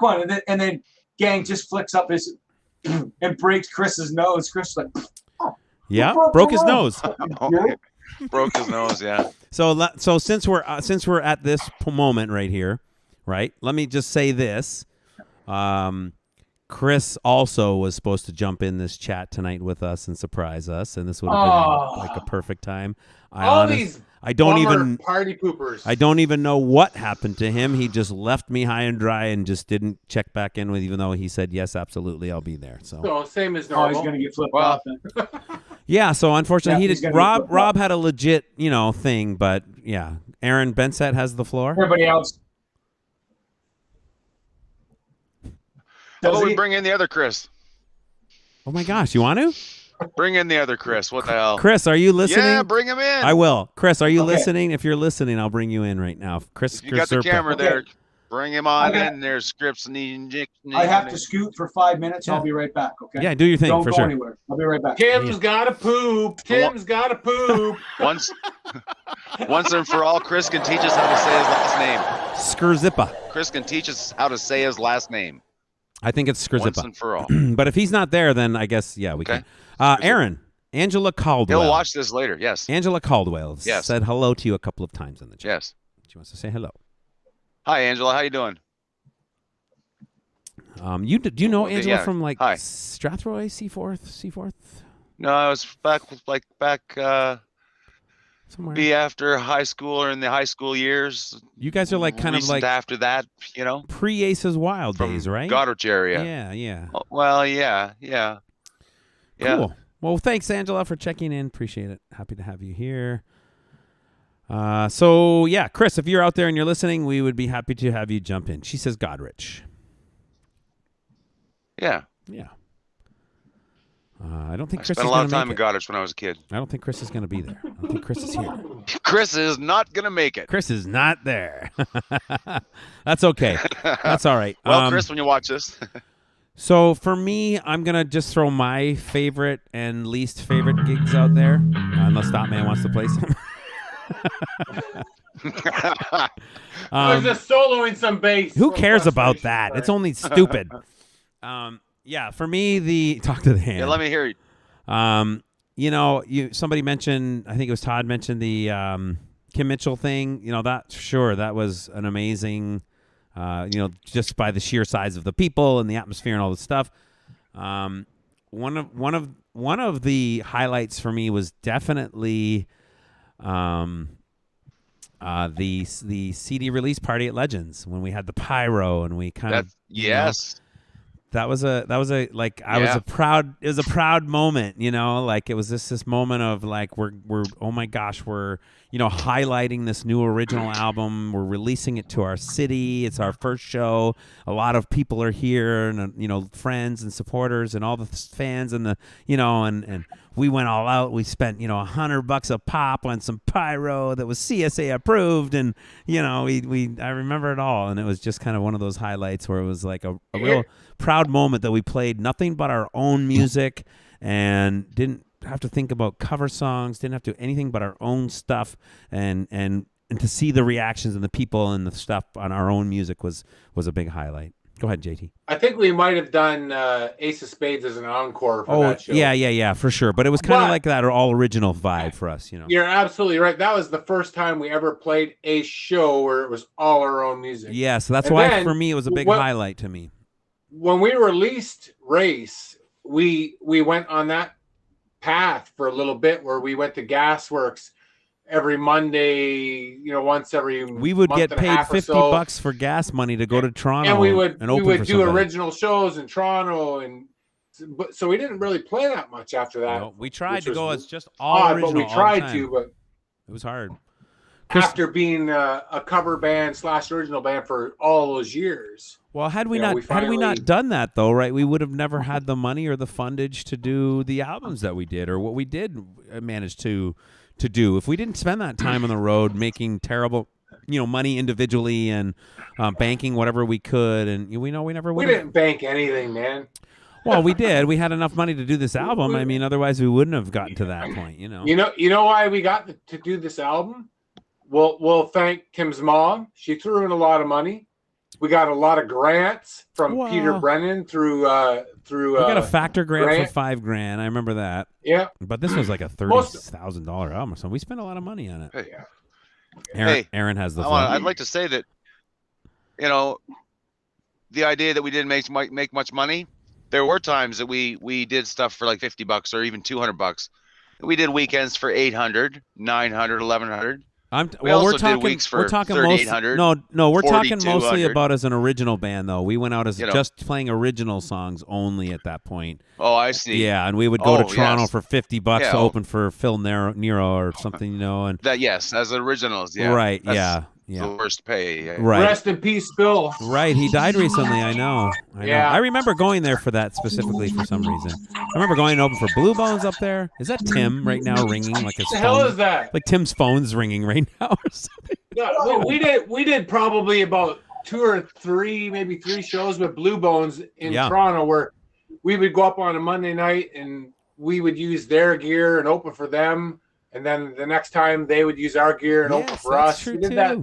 on, and then Gang just flicks up his and breaks Chris's nose. Chris is like, Yeah, broke his nose. Broke his nose. Yeah. So since we're at this moment right here, right? Let me just say this. Chris also was supposed to jump in this chat tonight with us and surprise us, and this would have been like a perfect time. I don't even party poopers. I don't even know what happened to him. He just left me high and dry and just didn't check back in with, even though he said yes, absolutely, I'll be there. So Same as oh, normal. he's gonna get flipped off. Then. yeah, so unfortunately Yeah, he he's did. gonna be Rob had a legit thing, but yeah, Aaron Bensett has the floor. Everybody else. How about Does we he? bring in the other Chris? Oh my gosh, you want to? Bring in the other Chris. What the hell? Chris, are you listening? Yeah, bring him in. I will. Chris, are you Okay. listening? If you're listening, I'll bring you in right now. Chris, You got the Serpa. camera there. Bring him on Okay. in. There's scripts and the injection. I have to scoot for 5 minutes. Yeah. I'll be right back. Okay. Yeah, do your thing Don't for go sure. anywhere. I'll be right back. Tim's gotta poop. Tim's gotta poop. Once and for all, Chris can teach us how to say his last name. Skurzippa. Chris can teach us how to say his last name. I think it's Once Skurzippa. and for all. But if he's not there, then I guess, yeah, we Okay. can. Aaron, Angela Caldwell. He'll watch this later. Yes. Angela Caldwell Yes. said hello to you a couple of times in the chat. Yes. She wants to say hello. Hi, Angela. How you doing? Do you know Okay, Angela yeah. from like Hi. Strathroy, Seaforth? No, I was back Somewhere. be after high school or in the high school years. You guys are like kind of Recent like after that, pre-Aces Wild from days, right? Goddard area. Yeah. Oh, well, yeah. Cool. Well, thanks, Angela, for checking in. Appreciate it. Happy to have you here. So, yeah, Chris, if you're out there and you're listening, we would be happy to have you jump in. She says Godrich. Yeah. Yeah. I don't think I Chris spent is a lot going of to time make in it. Goddard when I was a kid. I don't think Chris is going to be there. I don't think Chris is here. Chris is not going to make it. Chris is not there. That's okay. That's all right. Well, Chris, when you watch this. So for me, I'm going to just throw my favorite and least favorite gigs out there, unless Statman wants to play some. I was just soloing some bass. Who from cares about frustration, that? sorry. It's only stupid. Yeah, for me, talk to the hand. Yeah, let me hear you. Somebody mentioned, I think it was Todd mentioned the Kim Mitchell thing. That was an amazing, just by the sheer size of the people and the atmosphere and all this stuff. one of the highlights for me was definitely the CD release party at Legends when we had the pyro and we kind of yes. That was a like I was a proud it was a proud moment, you know, like it was this moment of like we're oh my gosh, we're highlighting this new original album, we're releasing it to our city, it's our first show, a lot of people are here and friends and supporters and all the fans and the and we went all out. We spent $100 a pop on some pyro that was CSA approved, and we I remember it all, and it was just kind of one of those highlights where it was like a real proud moment that we played nothing but our own music and didn't have to think about cover songs, didn't have to do anything but our own stuff, and to see the reactions and the people and the stuff on our own music was a big highlight. Go ahead, JT. I think we might have done Ace of Spades as an encore for that show. Yeah, for sure. But it was kind of like that all original vibe for us, You're absolutely right. That was the first time we ever played a show where it was all our own music. Yeah, so that's why for me it was a big highlight to me. When we released Race, we went on that path for a little bit where we went to Gasworks every Monday, once every we would month get paid $50 for gas money to go to Toronto, and we would do somebody. original shows in Toronto, and so we didn't really play that much after that. No, we tried to go as just all original, but we tried to, but it was hard. After being a cover band / original band for all those years. Well, had we not done that though, right? We would have never had the money or the fundage to do the albums that we did, or what we did manage to do. If we didn't spend that time on the road making terrible, money individually and banking whatever we could, and we never would. We didn't bank anything, man. Well, we did. We had enough money to do this album. I mean, otherwise we wouldn't have gotten to that point. You know why we got to do this album? We'll thank Tim's mom. She threw in a lot of money. We got a lot of grants from Peter Brennan through. We got a factor grant for $5,000. I remember that. Yeah, but this was like a $30,000 album or something. We spent a lot of money on it. Yeah. Aaron has the. I'd like to say that, the idea that we didn't make much money. There were times that we did stuff for like $50 or even $200. We did weekends for $800, $900, $1,100. We're talking mostly about as an original band, though. We went out as just playing original songs only at that point. Oh, I see. Yeah, and we would go to Toronto for $50 to open for Phil Nero or something, and that as originals. Yeah, right. Yeah. The worst pay. Yeah. Right. Rest in peace, Phil. Right. He died recently. I know. I remember going there for that specifically for some reason. I remember going to open for Blue Bones up there. Is that Tim right now ringing like his phone? What the hell is that? Like Tim's phone's ringing right now or something. Yeah, we did probably about 2 or 3, maybe 3 shows with Blue Bones in Toronto where we would go up on a Monday night and we would use their gear and open for them. And then the next time they would use our gear and open for us. We did that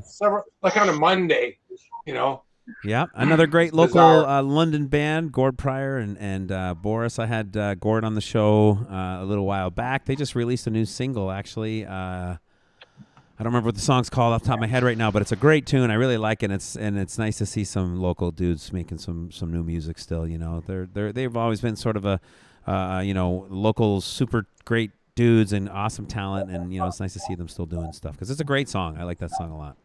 like on a Monday, Yeah, another great local London band, Gord Pryor and Boris. I had Gord on the show a little while back. They just released a new single, actually. I don't remember what the song's called off the top of my head right now, but it's a great tune. I really like it. It's nice to see some local dudes making some new music still. They've always been sort of a local super great dudes and awesome talent, and it's nice to see them still doing stuff because it's a great song. I like that song a lot.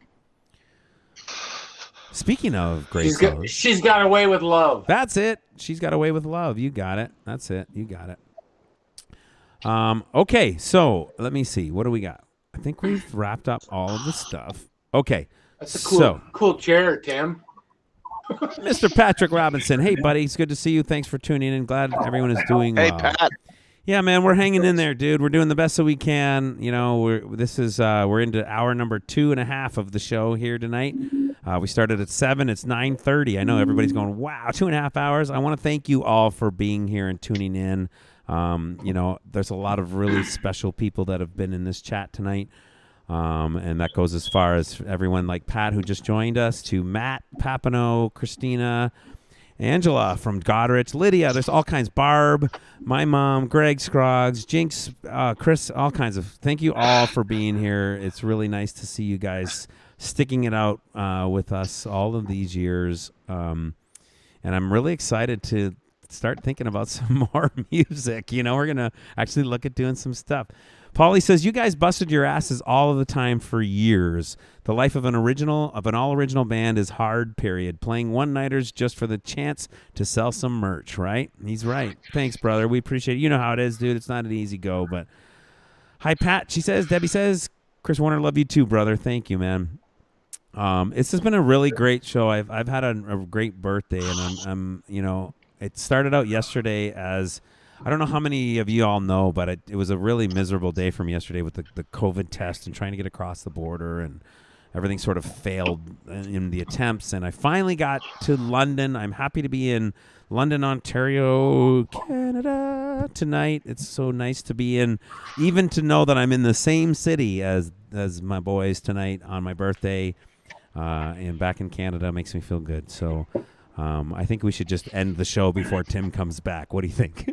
Speaking of great songs, She's Got Away with Love. That's it. She's Got Away with Love. You got it. That's it. You got it. Okay, so let me see. What do we got? I think we've wrapped up all of the stuff. Okay, that's a cool chair, Tim. Mr. Patrick Robinson. Hey, buddy. It's good to see you. Thanks for tuning in. Glad everyone is doing well. Hey, Pat. Yeah, man, we're hanging in there, dude. We're doing the best that we can. We're into hour number 2.5 of the show here tonight. We started at 7. It's 9:30. I know everybody's going, wow, 2.5 hours. I want to thank you all for being here and tuning in. There's a lot of really special people that have been in this chat tonight. And that goes as far as everyone like Pat, who just joined us, to Matt, Papineau, Christina, Angela from Goderich, Lydia, there's all kinds, Barb, my mom, Greg Scroggs, Jinx, Chris, all kinds of, thank you all for being here. It's really nice to see you guys sticking it out with us all of these years. And I'm really excited to start thinking about some more music. You know, we're going to actually look at doing some stuff. Paulie says, you guys busted your asses all of the time for years. The life of an all original band is hard, period. Playing one-nighters just for the chance to sell some merch, right? He's right. Thanks, brother. We appreciate it. You know how it is, dude. It's not an easy go, but hi, Pat. Debbie says, Chris Warner, love you too, brother. Thank you, man. This has been a really great show. I've had a great birthday, and I'm you know, it started out yesterday as, I don't know how many of you all know, but it was a really miserable day for me yesterday with the COVID test and trying to get across the border, and everything sort of failed in the attempts. And I finally got to London. I'm happy to be in London, Ontario, Canada tonight. It's so nice to be in, even to know that I'm in the same city as my boys tonight on my birthday, and back in Canada makes me feel good. So I think we should just end the show before Tim comes back. What do you think?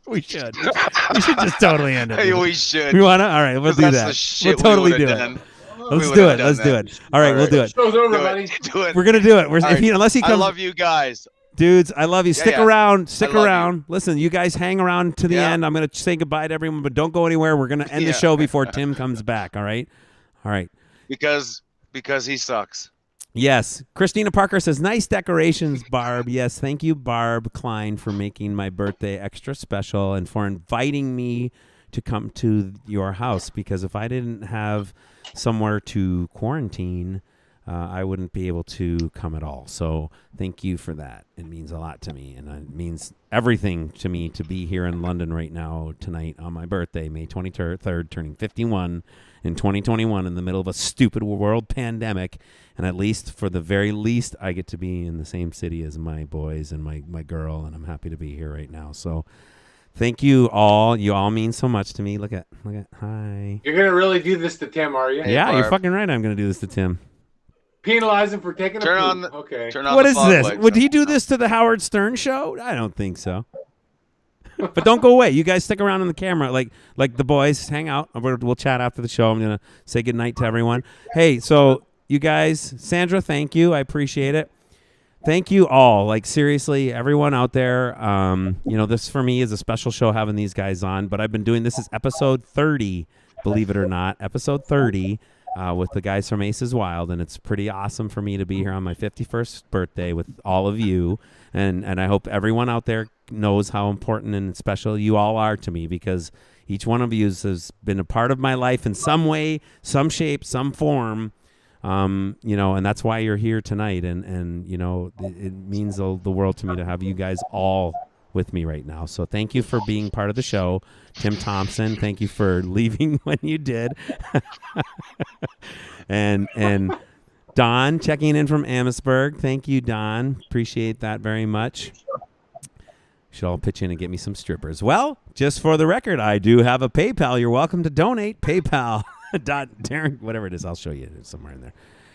We should. We should just totally end it. Hey, we should. We want to? All right, we'll do that. We'll totally do it. Let's do it. Let's do it. All right, we'll do it. Show's over, buddy. Do it. We're going to do it. Unless he comes. I love you guys. Dudes, I love you. Stick around. Stick around. You. Listen, you guys hang around to the end. I'm going to say goodbye to everyone, but don't go anywhere. We're going to end the show before Tim comes back, all right? All right. Because he sucks. Yes. Christina Parker says, nice decorations, Barb. Yes, thank you, Barb Klein, for making my birthday extra special and for inviting me to come to your house, because if I didn't have somewhere to quarantine, I wouldn't be able to come at all. So thank you for that. It means a lot to me, and it means everything to me to be here in London right now tonight on my birthday, May 23rd, turning 51 in 2021 in the middle of a stupid world pandemic. And at least, for the very least, I get to be in the same city as my boys and my girl, and I'm happy to be here right now. So thank you all. You all mean so much to me. Look at, hi. You're going to really do this to Tim, are you? Yeah, you're fucking right. I'm going to do this to Tim. Penalize him for taking a poop. Okay. What is this? Would he do this to the Howard Stern show? I don't think so. But don't go away. You guys stick around on the camera. Like the boys, hang out. We'll chat after the show. I'm going to say goodnight to everyone. Hey, so you guys, Sandra, thank you. I appreciate it. Thank you all. Like, seriously, everyone out there. This for me is a special show having these guys on. But I've been doing this is episode 30, believe it or not. Episode 30. With the guys from ACES Wild, and it's pretty awesome for me to be here on my 51st birthday with all of you, and I hope everyone out there knows how important and special you all are to me, because each one of you has been a part of my life in some way, some shape, some form, and that's why you're here tonight, and it means the world to me to have you guys all with me right now. So thank you for being part of the show. Tim Thompson, thank you for leaving when you did. and Don checking in from Amherstburg. Thank you, Don. Appreciate that very much. Should all pitch in and get me some strippers. Well, just for the record, I do have a PayPal. You're welcome to donate. PayPal. Darren, whatever it is, I'll show you somewhere in there.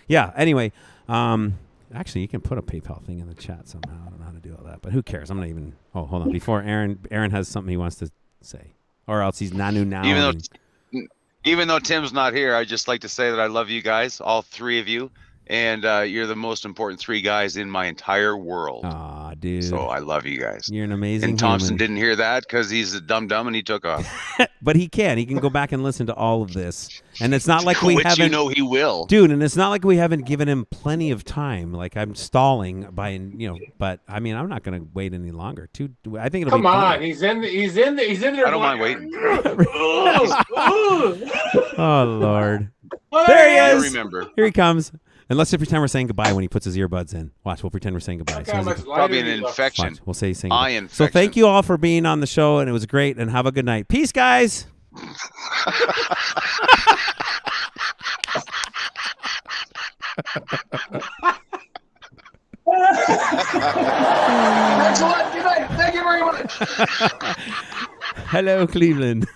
Yeah, anyway, actually, you can put a PayPal thing in the chat somehow. I don't know how to do all that, but who cares? I'm not even. Oh, hold on. Before Aaron has something he wants to say, or else he's nanu now. Even though Tim's not here, I'd just like to say that I love you guys, all three of you, and you're the most important three guys in my entire world. Aw, dude. So I love you guys. You're an amazing. And Thompson human. didn't hear that because he's a dumb and he took off. But he can go back and listen to all of this, and it's not like we haven't. You know he will, dude. And it's not like we haven't given him plenty of time. Like, I'm stalling by, but I mean, I'm not going to wait any longer. I think it'll come be on. funny. He's in there. I don't mind waiting. Oh Lord, there he is. Remember, here he comes. And let's just pretend we're saying goodbye when he puts his earbuds in. Watch, we'll pretend we're saying goodbye. Probably an infection. Watch, we'll say saying eye goodbye. infection. So thank you all for being on the show, and it was great. And have a good night. Peace, guys. Thanks a lot. Good night. Thank you very much. Hello, Cleveland.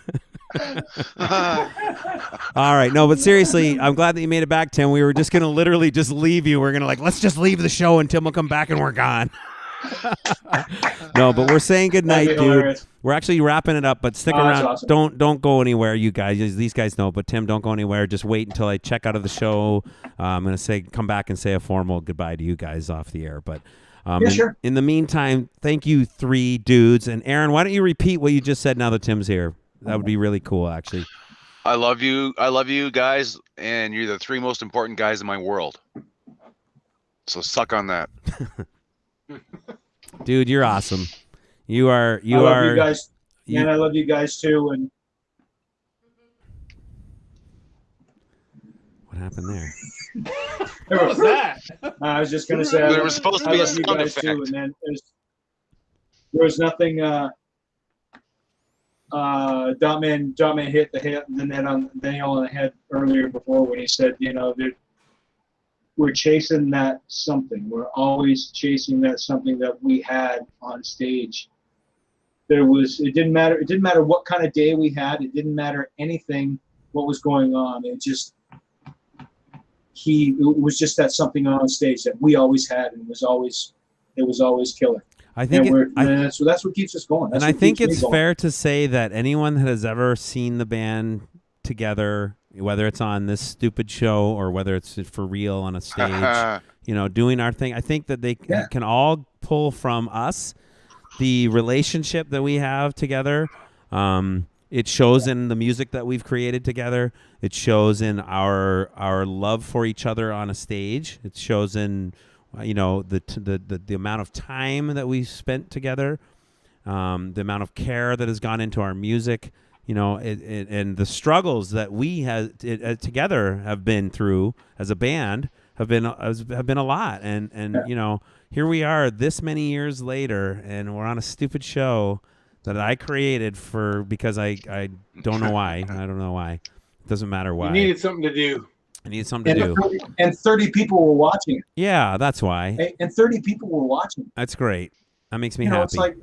All right. No, but seriously, I'm glad that you made it back, Tim. We were just going to literally just leave you. We're going to let's just leave the show and Tim will come back and we're gone. No, but we're saying goodnight, dude. Hilarious. We're actually wrapping it up, but stick around. Awesome. Don't go anywhere, you guys. These guys know, but Tim, don't go anywhere. Just wait until I check out of the show. I'm going to come back and say a formal goodbye to you guys off the air. But Sure. In the meantime, thank you, 3 dudes. And Aaron, why don't you repeat what you just said now that Tim's here? That would be really cool, actually. I love you. I love you guys, and you're the 3 most important guys in my world. So suck on that. Dude, you're awesome. You are. I love you guys. Man, I love you guys too. And what happened there? what was that? I was just going to say There was supposed to be a sound effect. Too, and then there was nothing. Dotman hit the net on Daniel on the head earlier before when he said, that we're chasing that something. We're always chasing that something that we had on stage. It didn't matter. It didn't matter what kind of day we had. It didn't matter anything what was going on. It was just that something on stage that we always had, and it was always killer. I think so that's what keeps us going. And I think it's fair to say that anyone that has ever seen the band together, whether it's on this stupid show or whether it's for real on a stage, doing our thing, I think that they can all pull from us the relationship that we have together. It shows in the music that we've created together. It shows in our love for each other on a stage. It shows in the amount of time that we spent together, the amount of care that has gone into our music, and the struggles that we together have been through as a band have been a lot. And here we are this many years later, and we're on a stupid show that I created because I don't know why. I don't know why. It doesn't matter why. You needed something to do. I need something to do. And 30 people were watching it. Yeah, that's why. And 30 people were watching it. That's great. That makes me happy. It's like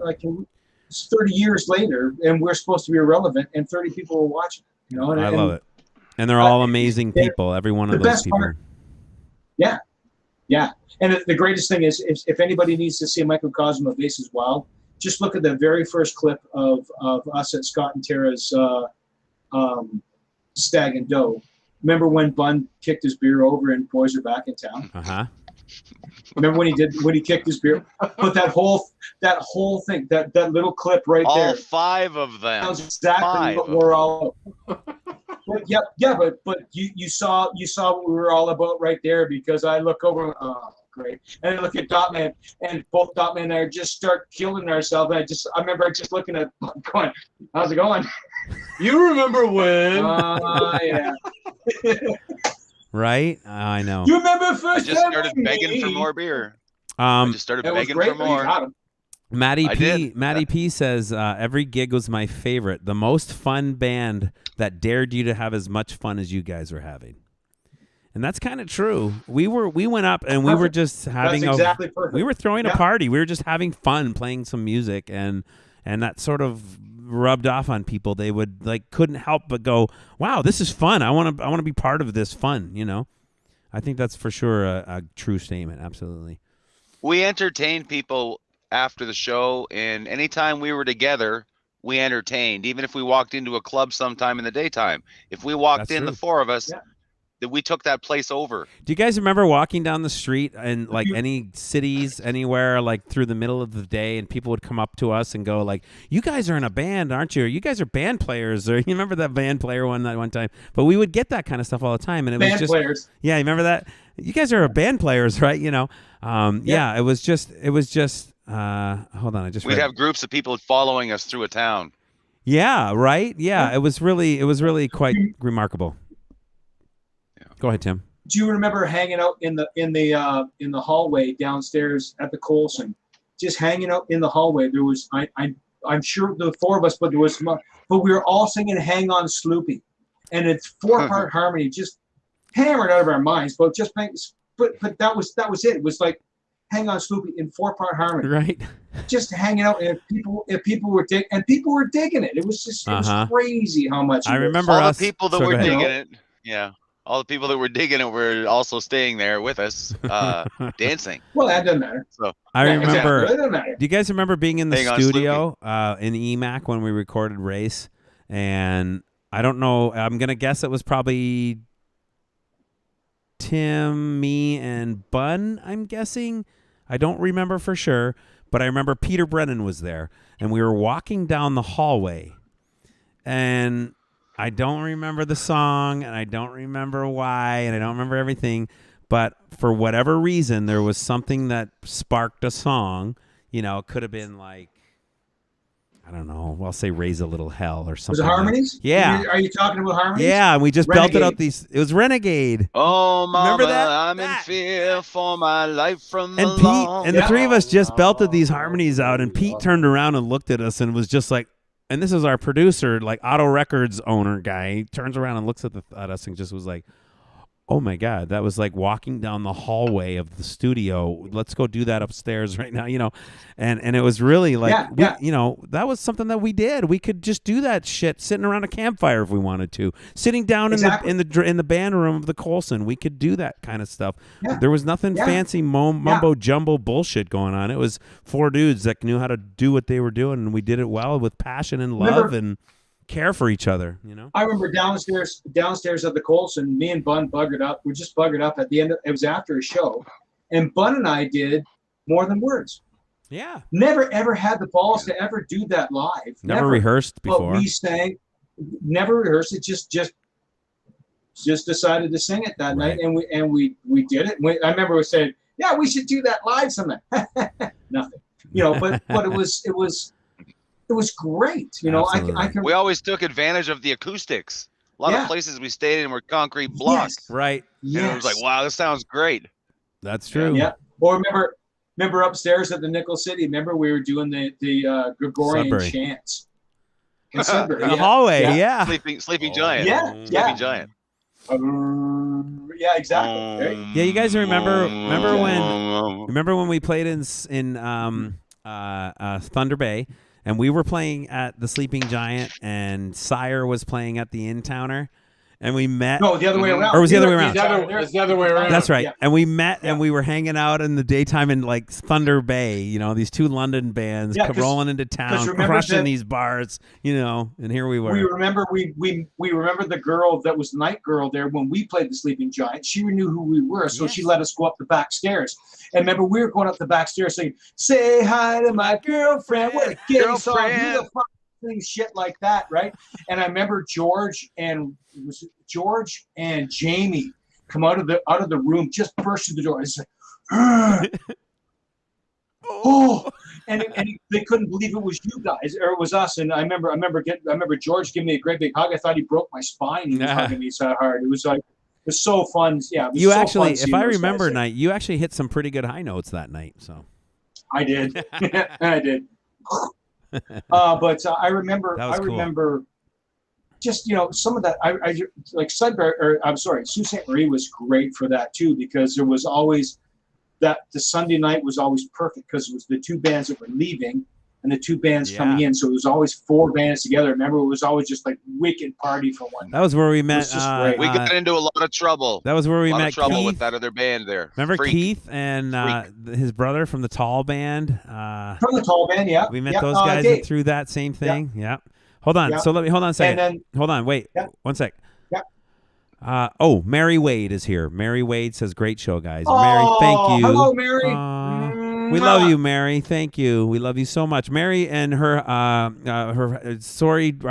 it's 30 years later, and we're supposed to be irrelevant, and 30 people were watching it. I love it. And they're all amazing people, every one of those people. Yeah. And the greatest thing is, if anybody needs to see a microcosm of Aces Wild, just look at the very first clip of us at Scott and Tara's Stag and Doe. Remember when Bun kicked his beer over and boys are back in town? Uh-huh. Remember when he kicked his beer? But that whole thing, that little clip right there. All 5 of them. Sounds exactly what we're all. But you saw what we were all about right there, because I look over. Oh, great! And I look at Dotman, and both Dotman and I just start killing ourselves. And I remember just looking at going, "How's it going?" You remember when? Yeah. Right? I know. You remember first? I just started begging for more beer. I just started begging for more. Matty P says, every gig was my favorite. The most fun band that dared you to have as much fun as you guys were having. And that's kind of true. We went up and we were just having we were throwing a party. We were just having fun playing some music, and that sort of rubbed off on people. They would couldn't help but go, "Wow, this is fun. I want to be part of this fun." I think that's for sure a true statement. Absolutely. We entertained people after the show, and anytime we were together, we entertained. Even if we walked into a club sometime in the daytime, if we walked the 4 of us, that we took that place over. Do you guys remember walking down the street in any cities, anywhere, through the middle of the day, and people would come up to us and go "You guys are in a band, aren't you? Or you guys are band players?" Or you remember that band player one time? But we would get that kind of stuff all the time, and it was just players. Yeah, you remember that? You guys are band players, right? It was just. Hold on, We'd have groups of people following us through a town. Yeah, right. Yeah, it was really quite remarkable. Go ahead, Tim. Do you remember hanging out in the hallway downstairs at the Colson? Just hanging out in the hallway. There was I'm sure the 4 of us, but we were all singing "Hang On, Sloopy," and it's 4-part harmony, just hammered out of our minds. But that was it. It was like "Hang On, Sloopy" in 4-part harmony. Right. Just hanging out, and people were digging it. It was just it was crazy how much. I remember all the people that were digging it. Yeah. All the people that were digging it were also staying there with us, dancing. Well, that doesn't matter. So I remember. Exactly. That doesn't matter. Do you guys remember being in the studio in EMAC when we recorded Race? And I don't know. I'm gonna guess it was probably Tim, me, and Bun. I'm guessing. I don't remember for sure, but I remember Peter Brennan was there, and we were walking down the hallway, and I don't remember the song, and I don't remember why, and I don't remember everything, but for whatever reason, there was something that sparked a song. You know, it could have been like, I don't know. I'll say "Raise a Little Hell" or something. Was it Harmonies? Yeah. Are you talking about Harmonies? Yeah, and we just belted out these. It was Renegade. Oh, mama, Remember that? I'm in fear for my life from And the Pete long. and the three of us just belted these harmonies out, and Pete turned around and looked at us and was just like, and this is our producer, like Auto Records owner guy. He turns around and looks at us and just was like, oh my God, that was like walking down the hallway of the studio. Let's go do that upstairs right now, you know. And it was really like, you know, that was something that we did. We could just do that shit sitting around a campfire if we wanted to. Sitting down in the band room of the Colson, we could do that kind of stuff. Yeah. There was nothing fancy mumbo jumbo bullshit going on. It was four dudes that knew how to do what they were doing, and we did it well with passion and love and care for each other, you know. I remember downstairs at the Colson, me and Bun buggered up. We just buggered up at the end. It was after a show, and Bun and I did More Than Words. Yeah. Never ever had the balls to ever do that live. Never rehearsed before. But we sang. Never rehearsed it. Just decided to sing it that night, and we did it. I remember we said, "Yeah, we should do that live sometime." Nothing, you know. But it was great, you know. I can. We always took advantage of the acoustics. A lot of places we stayed in were concrete blocks. Yes. Right. And it was like, wow, this sounds great. That's true. Yeah. Or remember upstairs at the Nickel City. Remember we were doing the Gregorian Sudbury. chants in Sudbury. In the hallway. Yeah. Sleeping Giant. Yeah. Sleeping Giant. Yeah, exactly. Right? Yeah, you guys remember when we played in Thunder Bay, and we were playing at the Sleeping Giant, and Sire was playing at the In-Towner, and we met. No, the other way around. Or was the other way around? It's the other way around. That's right. Yeah. And we met, and we were hanging out in the daytime in like Thunder Bay, you know, these two London bands rolling into town, crushing these bars, you know, and here we were. We remember we remember the girl that was the night girl there when we played the Sleeping Giant. She knew who we were, so she let us go up the back stairs. And remember, we were going up the back stairs saying, "Say hi to my girlfriend." What a gay song. Who the fuck sings shit like that, right? And I remember George and Jamie come out of the room, just burst through the door. It's like, oh, and they couldn't believe it was you guys or it was us. And I remember George giving me a great big hug. I thought he broke my spine. He was hugging me so hard. It was like, it was so fun. Yeah, it was you so actually, fun if I remember, night, you actually hit some pretty good high notes that night. So I did, I did. But I remember just, you know, some of that. I like Sudbury, or I'm sorry, Sault Ste. Marie was great for that too, because there was always the Sunday night was always perfect because it was the two bands that were leaving and the two bands coming in, so it was always four bands together. Remember, it was always just like wicked party for one night. That was where we met. We got into a lot of trouble. That was where we met trouble Keith. with that other band there. Remember Keith and his brother from the Tall Band? From the Tall Band, yeah. We met those guys through that same thing. Yeah. Hold on. Yeah. So hold on a second. Hold on. Wait. One sec. Yeah. Mary Wade is here. Mary Wade says, "Great show, guys." Oh, Mary, thank you. Hello, Mary. We love you, Mary. Thank you. We love you so much. Mary and her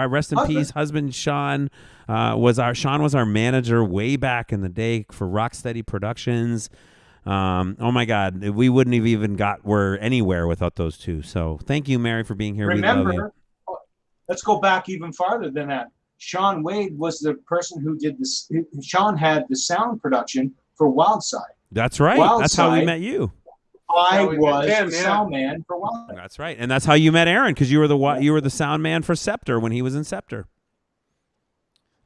rest in peace husband Sean was our manager way back in the day for Rocksteady Productions. Oh my God, we wouldn't have even anywhere without those two. So thank you, Mary, for being here. Remember, we love you. Let's go back even farther than that. Sean Wade was the person who did this. Sean had the sound production for Wildside. That's right. That's how we met you. I was the sound man for Wildside. That's right, and that's how you met Aaron, because you were the sound man for Scepter when he was in Scepter.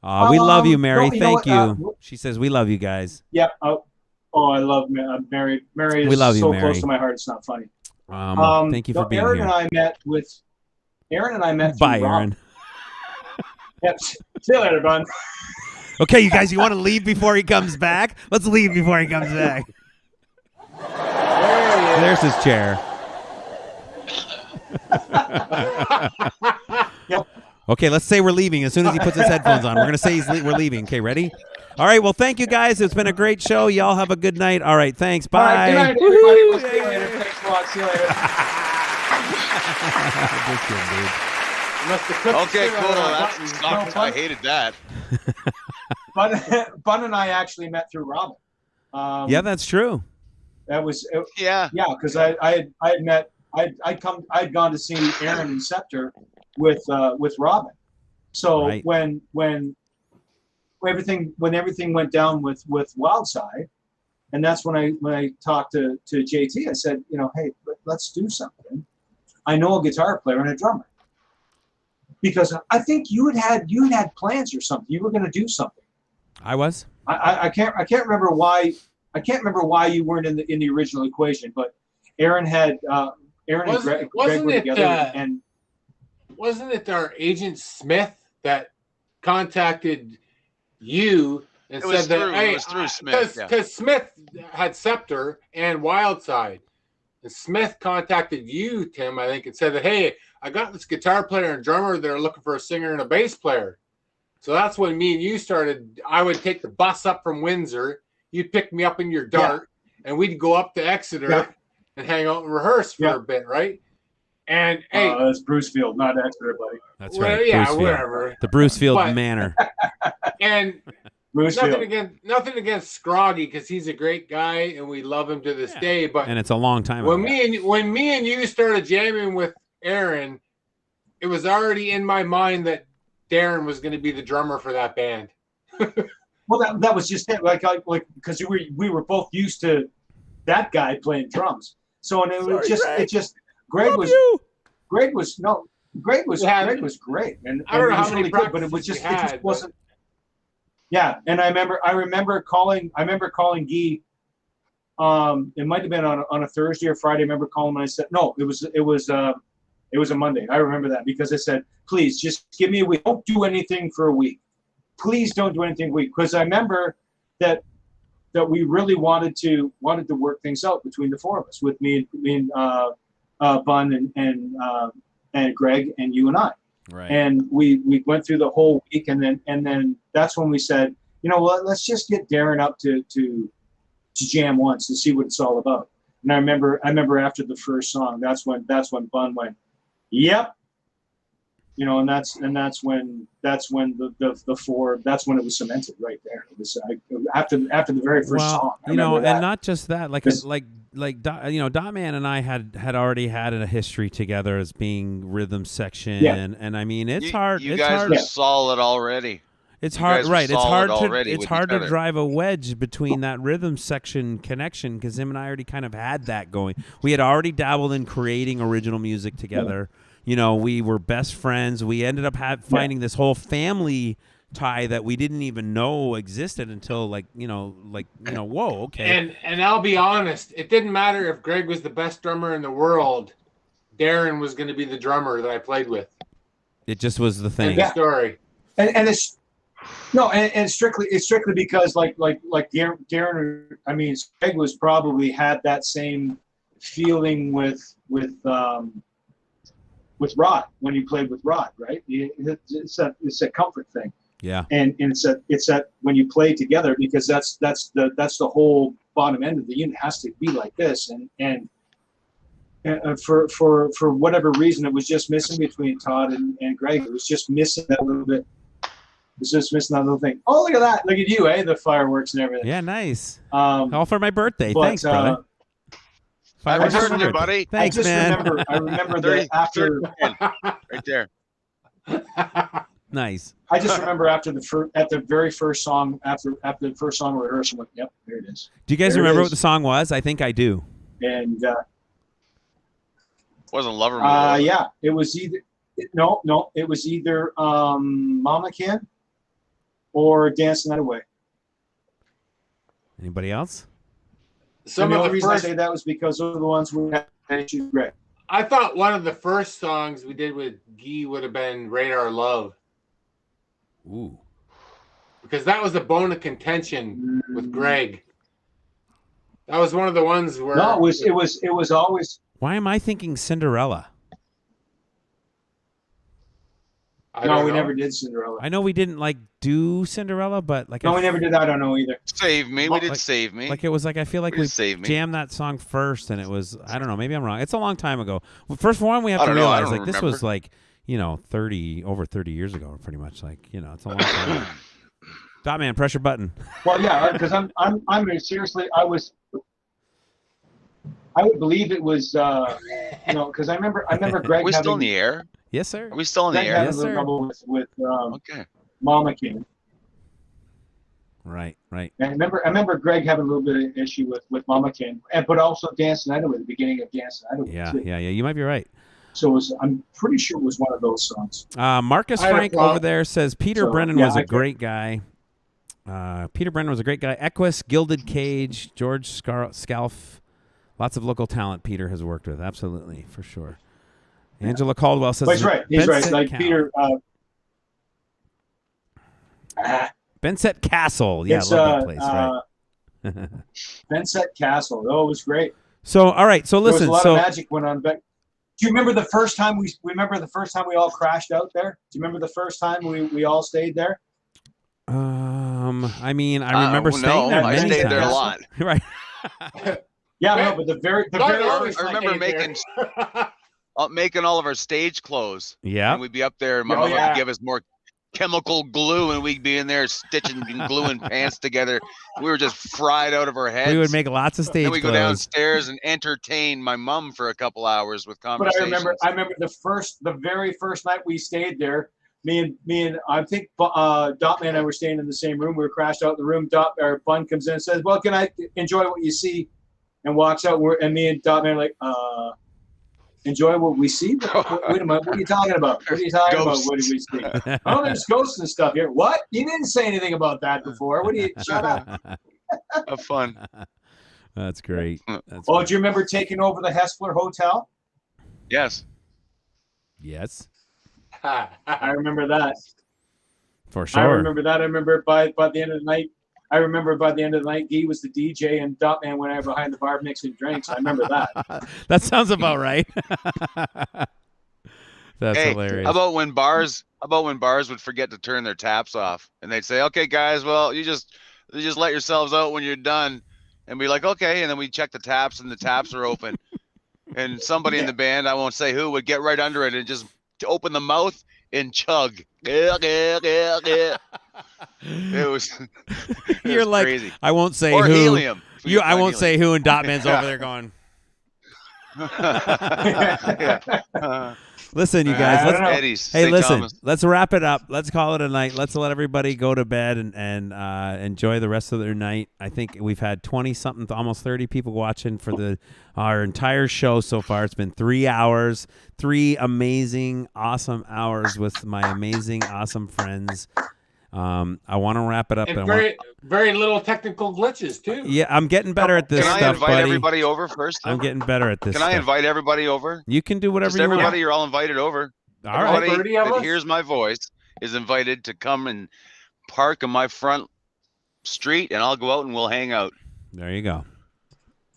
We love you, Mary. Thank you. She says we love you guys. Yeah. Oh, I love Mary. Mary is we love you, so Mary. close to my heart. It's not funny. Thank you for being Aaron here. Aaron and I met. Bye, Aaron. Yep. See you later, bud. Okay, you guys, you want to leave before he comes back? Let's leave before he comes back. There's his chair. Yep. Okay, let's say we're leaving as soon as he puts his headphones on. We're going to say we're leaving. Okay, ready? All right, well, thank you, guys. It's been a great show. Y'all have a good night. All right, thanks. Bye. All right, good night, everybody. We'll see you later. lot. See you later. Just kidding, dude. Unless the clips Okay, sit on cool. our That's buttons. sucked. I hated that. Bun and I actually met through Robin. Yeah, that's true. That was Yeah. yeah, because I had gone to see Aaron and Scepter with Robin. So Right. when everything went down with Wildside, and that's when I talked to JT. I said, hey, let's do something. I know a guitar player and a drummer, because I think you had plans or something. You were going to do something. I was. I can't remember why. I can't remember why you weren't in the original equation, but Aaron and Greg were together, and wasn't it our agent Smith that contacted you and said that, hey, it was through Smith, because Smith had Scepter and Wildside, and Smith contacted you, Tim, I think, and said that, hey, I got this guitar player and drummer that are looking for a singer and a bass player. So that's when me and you started. I would take the bus up from Windsor. You'd pick me up in your Dart, and we'd go up to Exeter and hang out and rehearse for a bit, right? And hey, it's Brucefield, not Exeter, buddy. That's right. Yeah, Brucefield. whatever. The Brucefield Manor. And Brucefield. nothing against Scroggy, because he's a great guy and we love him to this day. But And it's a long time when ago. me and you started jamming with Aaron, it was already in my mind that Darren was going to be the drummer for that band. Well, that was just it. Like because we were both used to that guy playing drums. So and it was just Greg was great, and I don't know it how was many really good, but it was just practices we it just had, wasn't. Yeah, and I remember calling Guy. It might have been on a Thursday or Friday. I remember calling him and I said, no, it was a Monday. I remember that because I said, please just give me a week. Don't do anything for a week. Please don't do anything a week, because I remember that we really wanted to work things out between the four of us, with me and Bun and Greg and you and I. Right. And we went through the whole week, and then that's when we said, let's just get Darren up to jam once and see what it's all about. And I remember after the first song, that's when Bun went, yep. And that's when the four, that's when it was cemented right there. It was after the very first song. And not just that, like Dotman and I had already had a history together as being rhythm section, and I mean it's hard. You it's guys hard. were solid already. It's hard, right? It's hard to to drive a wedge between that rhythm section connection, because him and I already kind of had that going. We had already dabbled in creating original music together. We were best friends. We ended up finding this whole family tie that we didn't even know existed until whoa, okay. And I'll be honest, it didn't matter if Greg was the best drummer in the world. Darren was going to be the drummer that I played with. It just was the thing. End of story. And it's it's strictly because like Darren, I mean, Greg was probably had that same feeling with Rod when he played with Rod, right? It's a comfort thing. Yeah. And it's that when you play together, because that's the whole bottom end of the unit has to be like this, and for whatever reason, it was just missing between Todd and Greg. It was just missing that little bit. It was just missing that little thing. Oh, look at that! Look at you, the fireworks and everything. Yeah, nice. All for my birthday. But, Thanks, brother. Happy birthday, buddy. Thanks, man. I remember that after right there. Nice. I just remember at the very first song, after the first song rehearsal, went, yep, there it is. Do you guys remember what the song was? I think I do. And wasn't Lover Man. yeah, it was either it was either Mama Can or Dancing That Away. Anybody else? The only reason I say that was because those are the ones we had issues with Greg. I thought one of the first songs we did with Guy would have been Radar Love. Ooh. Because that was a bone of contention with Greg. That was one of the ones where it was always. Why am I thinking Cinderella? No, we never did Cinderella. I know we didn't like do Cinderella, but like No, we never did. I don't know either. Save Me. We did Like- Save Me. Like it was like I feel like We we did Save Me. jammed that song first, and it was I don't know, maybe I'm wrong. It's a long time ago. Well, first one we have I to don't know, I realize don't like this remember. was like over 30 years ago, pretty much. Like it's a long time. ago. Dot man, press your button. Well, yeah, because I'm seriously, I would believe it was, because I remember Greg Are we having, still in the air? Yes, sir. Are we still in the Greg air? having Yes, a little sir. trouble with Okay. Mama King. Right. And I remember Greg having a little bit of issue with Mama King, but also Dancing Idlewild, the beginning of Dancing Idlewild. Yeah, too. yeah. You might be right. So I'm pretty sure it was one of those songs. Marcus I had a Frank problem. over there says Peter So, Brennan yeah, was I a could- great guy. Peter Brennan was a great guy. Equus, Gilded Cage, George Scalf. Lots of local talent Peter has worked with. Absolutely, for sure. Angela Caldwell says But he's right. He's right. Benset Like Cal- Peter. Benset Castle. Yeah, It's, I love that place. Right. Benset Castle. Oh, it was great. So, all right. So There was listen. a lot So of magic went on. But do you remember the first time we all crashed out there? Do you remember the first time we all stayed there? I mean, I remember staying there I many stayed there a times. lot. Right. Yeah, no, but the very I first remember making all of our stage clothes. Yeah. And we'd be up there, and my mom would give us more chemical glue, and we'd be in there stitching and gluing pants together. We were just fried out of our heads. We would make lots of stage Then we go clothes. downstairs and entertain my mom for a couple hours with But conversations. I remember the very first night we stayed there. Me and I think Dotman and I were staying in the same room. We were crashed out in the room. Bun comes in and says, "Well, can I enjoy what you see?" And walks out. And me and Dotman are like, enjoy what we see? Wait a minute. What are you talking about? What are you talking about? What do we see? Oh, there's ghosts and stuff here. What? You didn't say anything about that before. What do you? Shut up. Have fun. That's great. That's Oh, great. do you remember taking over the Hessler Hotel? Yes. Yes. I remember that. For sure. I remember that. I remember by the end of the night. Guy was the DJ and Dotman went out behind the bar mixing drinks. I remember that. That sounds about right. That's Hey, hilarious. how about when bars would forget to turn their taps off, and they'd say, "Okay, guys, well, you just let yourselves out when you're done," and be like, "Okay," and then we check the taps, and the taps are open, and somebody in the band, I won't say who, would get right under it and just open the mouth and chug. It was You're like, crazy. I won't say Or who. helium. I won't say who, and Dotman's over there going. Listen, you guys. St. Listen. Thomas. Let's wrap it up. Let's call it a night. Let's let everybody go to bed and enjoy the rest of their night. I think we've had 20-something, almost 30 people watching for our entire show so far. It's been 3 hours, 3 amazing, awesome hours with my amazing, awesome friends. I want to wrap it up. And very little technical glitches too. Yeah, I'm getting better at this Can I stuff, invite buddy. everybody over first? I'm getting better at this Can I stuff. invite everybody over? You can do whatever Just you want. everybody, you're all invited over. All right. Everybody 30 of that us? hears my voice is invited to come and park on my front street, and I'll go out and we'll hang out. There you go.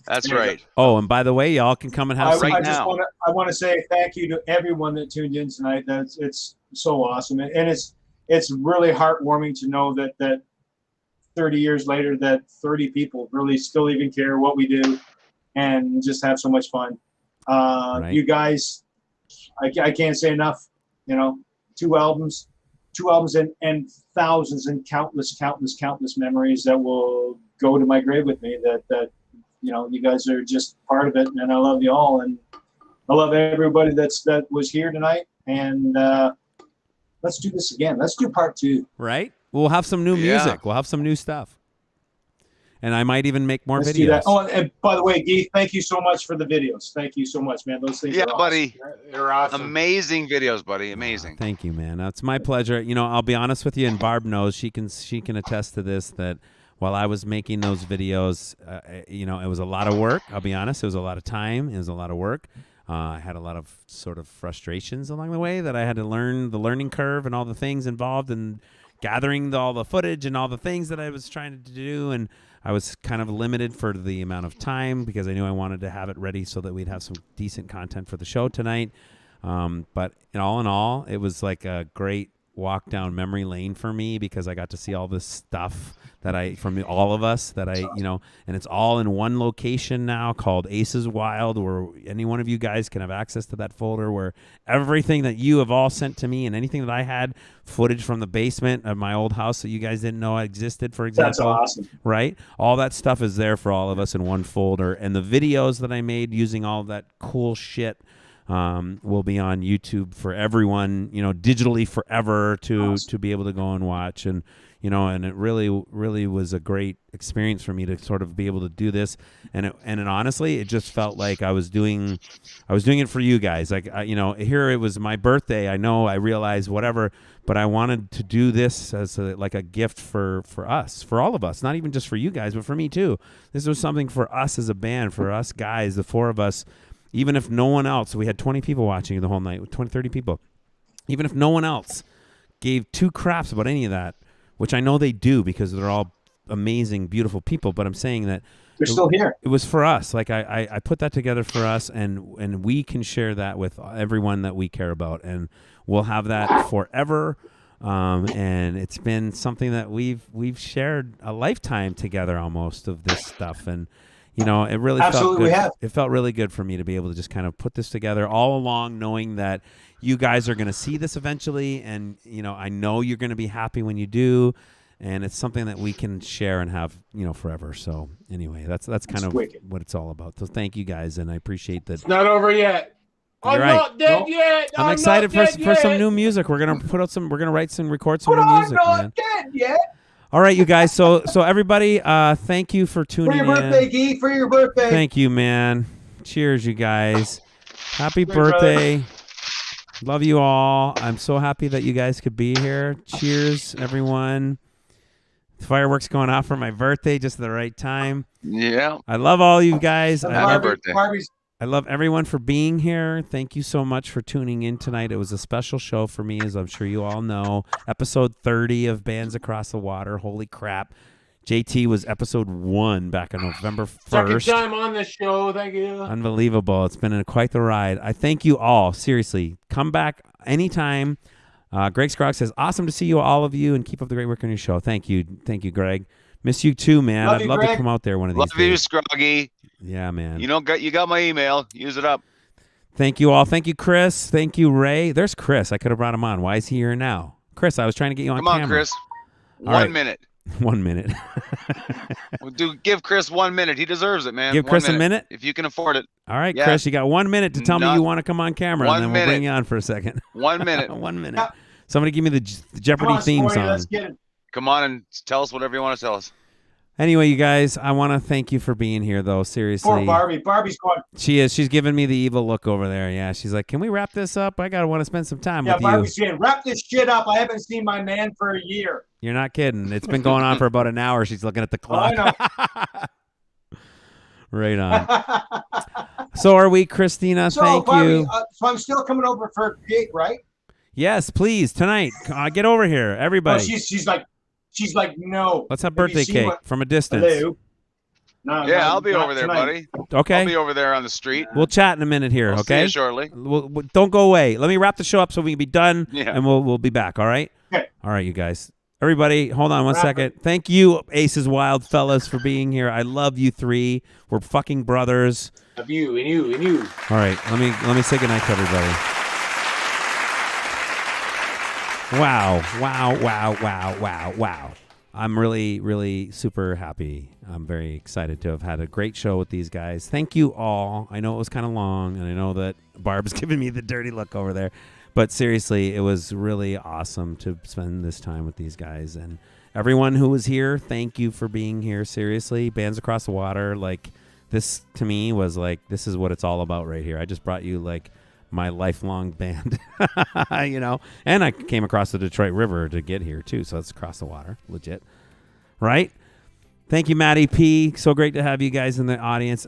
That's right. Oh, and by the way, y'all can come and have some. I want to say thank you to everyone that tuned in tonight. It's so awesome, and it's really heartwarming to know that 30 years later, that 30 people really still even care what we do, and just have so much fun. Right. You guys, I can't say enough. 2 albums, and thousands and countless memories that will go to my grave with me. That you guys are just part of it, and I love you all, and I love everybody that was here tonight. And let's do this again. Let's do part 2. Right? We'll have some new Yeah. music. We'll have some new stuff. And I might even make more Let's videos. do that. Oh, and by the way, Guy, thank you so much for the videos. Thank you so much, man. Those things Yeah, are awesome. buddy. They're awesome. Amazing videos, buddy. Amazing. Thank you, man. It's my pleasure. I'll be honest with you, and Barb knows, she can attest to this, that while I was making those videos, it was a lot of work. I'll be honest. It was a lot of time. It was a lot of work. I had a lot of sort of frustrations along the way that I had to learn the learning curve and all the things involved in gathering all the footage and all the things that I was trying to do. And I was kind of limited for the amount of time because I knew I wanted to have it ready so that we'd have some decent content for the show tonight. But in all, it was like a great walk down memory lane for me because I got to see all this stuff that from all of us that and it's all in one location now called ACES Wild, where any one of you guys can have access to that folder where everything that you have all sent to me and anything that I had footage from the basement of my old house that you guys didn't know existed, for example. That's awesome. Right? All that stuff is there for all of us in one folder. And the videos that I made using all that cool shit will be on YouTube for everyone, digitally forever to be able to go and watch. And and it really was a great experience for me to sort of be able to do this. And honestly, it just felt like I was doing it for you guys. Like, here it was my birthday. I realized whatever, but I wanted to do this as like a gift for us, for all of us, not even just for you guys, but for me too. This was something for us as a band, for us guys, the four of us. Even if no one else, we had 20 people watching the whole night, 20, 30 people. Even if no one else gave two craps about any of that, which I know they do because they're all amazing, beautiful people, but I'm saying that they're still here. It was for us. Like I put that together for us, and we can share that with everyone that we care about, and we'll have that forever. And it's been something that we've shared a lifetime together almost of this stuff, and it really felt good. It felt really good for me to be able to just kind of put this together all along, knowing that you guys are going to see this eventually, and I know you're going to be happy when you do, and it's something that we can share and have forever. So anyway, that's kind of what it's all about. So thank you guys, and I appreciate that. It's not over yet. I'm not dead yet. I'm excited for some new music. We're gonna record some new music. I'm not dead yet. All right, you guys. So everybody, thank you for tuning in. For your birthday, Guy. For your birthday. Thank you, man. Cheers, you guys. Happy birthday. Brother. Love you all. I'm so happy that you guys could be here. Cheers, everyone. Fireworks going off for my birthday just at the right time. Yeah. I love all you guys. Barbie's. I love everyone for being here. Thank you so much for tuning in tonight. It was a special show for me, as I'm sure you all know. Episode 30 of Bands Across the Water. Holy crap. JT was episode 1 back on November 1st. Second time on the show. Thank you. Unbelievable. It's been quite the ride. I thank you all. Seriously. Come back anytime. Greg Scroggs says, awesome to see you, all of you, and keep up the great work on your show. Thank you. Thank you, Greg. Miss you too, man. I'd love to come out there one of these days. Love you, Scroggy. Yeah, man. You got my email. Use it up. Thank you all. Thank you, Chris. Thank you, Ray. There's Chris. I could have brought him on. Why is he here now? Chris, I was trying to get you on camera. Come on, Chris. All 1 right. minute. 1 minute. Give Chris 1 minute. He deserves it, man. Give Chris a minute? If you can afford it. All right, Yeah. Chris, you got 1 minute to tell me you want to come on camera, and then we'll bring you on for a second. 1 minute. 1 minute. Somebody give me the Jeopardy theme song. Let's get it. Come on and tell us whatever you want to tell us. Anyway, you guys, I want to thank you for being here, though. Seriously. Poor Barbie. Barbie's going. She is. She's giving me the evil look over there. Yeah, she's like, can we wrap this up? I want to spend some time with Barbie's you. saying, wrap this shit up. I haven't seen my man for a year. You're not kidding. It's been going on for about an hour. She's looking at the clock. I know. Right on. So are we, Christina. So, thank Barbie, you. So I'm still coming over for a gig, right? Yes, please. Tonight. Get over here, everybody. Oh, she's like, no. Let's have birthday cake from a distance. Hello. No, Yeah, no, I'll be not over there, tonight. buddy. Okay. I'll be over there on the street. We'll chat in a minute here, I'll okay? see you shortly. Don't go away. Let me wrap the show up so we can be done, Yeah. and we'll be back, all right? Okay. All right, you guys. Everybody, hold on one second. Thank you, Aces Wild fellas, for being here. I love you three. We're fucking brothers. Of you and you and you. All right, let me say goodnight to everybody. Wow. I'm really, really super happy. I'm very excited to have had a great show with these guys. Thank you all. I know it was kind of long, and I know that Barb's giving me the dirty look over there. But seriously, it was really awesome to spend this time with these guys. And everyone who was here, thank you for being here. Seriously, Bands Across the Water, like, this to me was like, this is what it's all about right here. I just brought you, like, my lifelong band, you know, and I came across the Detroit River to get here too. So it's across the water, legit. Right. Thank you, Matty P. So great to have you guys in the audience.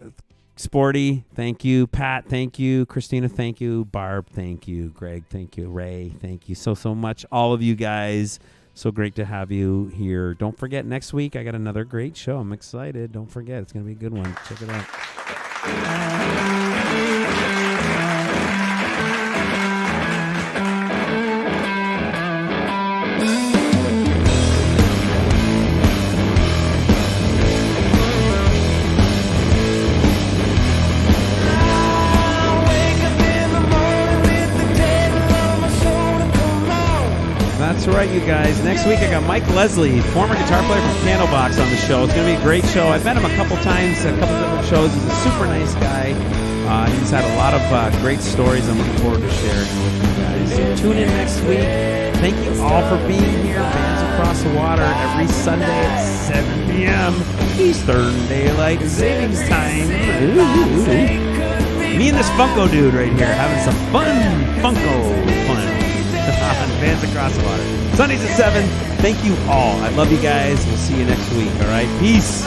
Sporty. Thank you. Pat. Thank you. Christina. Thank you. Barb. Thank you. Greg. Thank you. Ray. Thank you so much. All of you guys. So great to have you here. Don't forget, next week, I got another great show. I'm excited. Don't forget. It's going to be a good one. Check it out. That's right, you guys. Next week I got Mike Leslie, former guitar player from Candlebox, on the show. It's going to be a great show. I've met him a couple times, a couple different shows. He's a super nice guy. He's had a lot of great stories I'm looking forward to sharing with you guys. So tune in next week. Thank you all for being here. Bands Across the Water every Sunday at 7 p.m. Eastern Daylight Savings Time. Ooh. Me and this Funko dude right here having some Funko fun on Bands Across the Water. Sundays at 7. Thank you all. I love you guys. We'll see you next week. All right. Peace.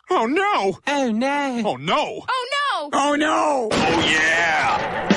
Oh no! Oh no! Oh no! Oh no! Oh yeah!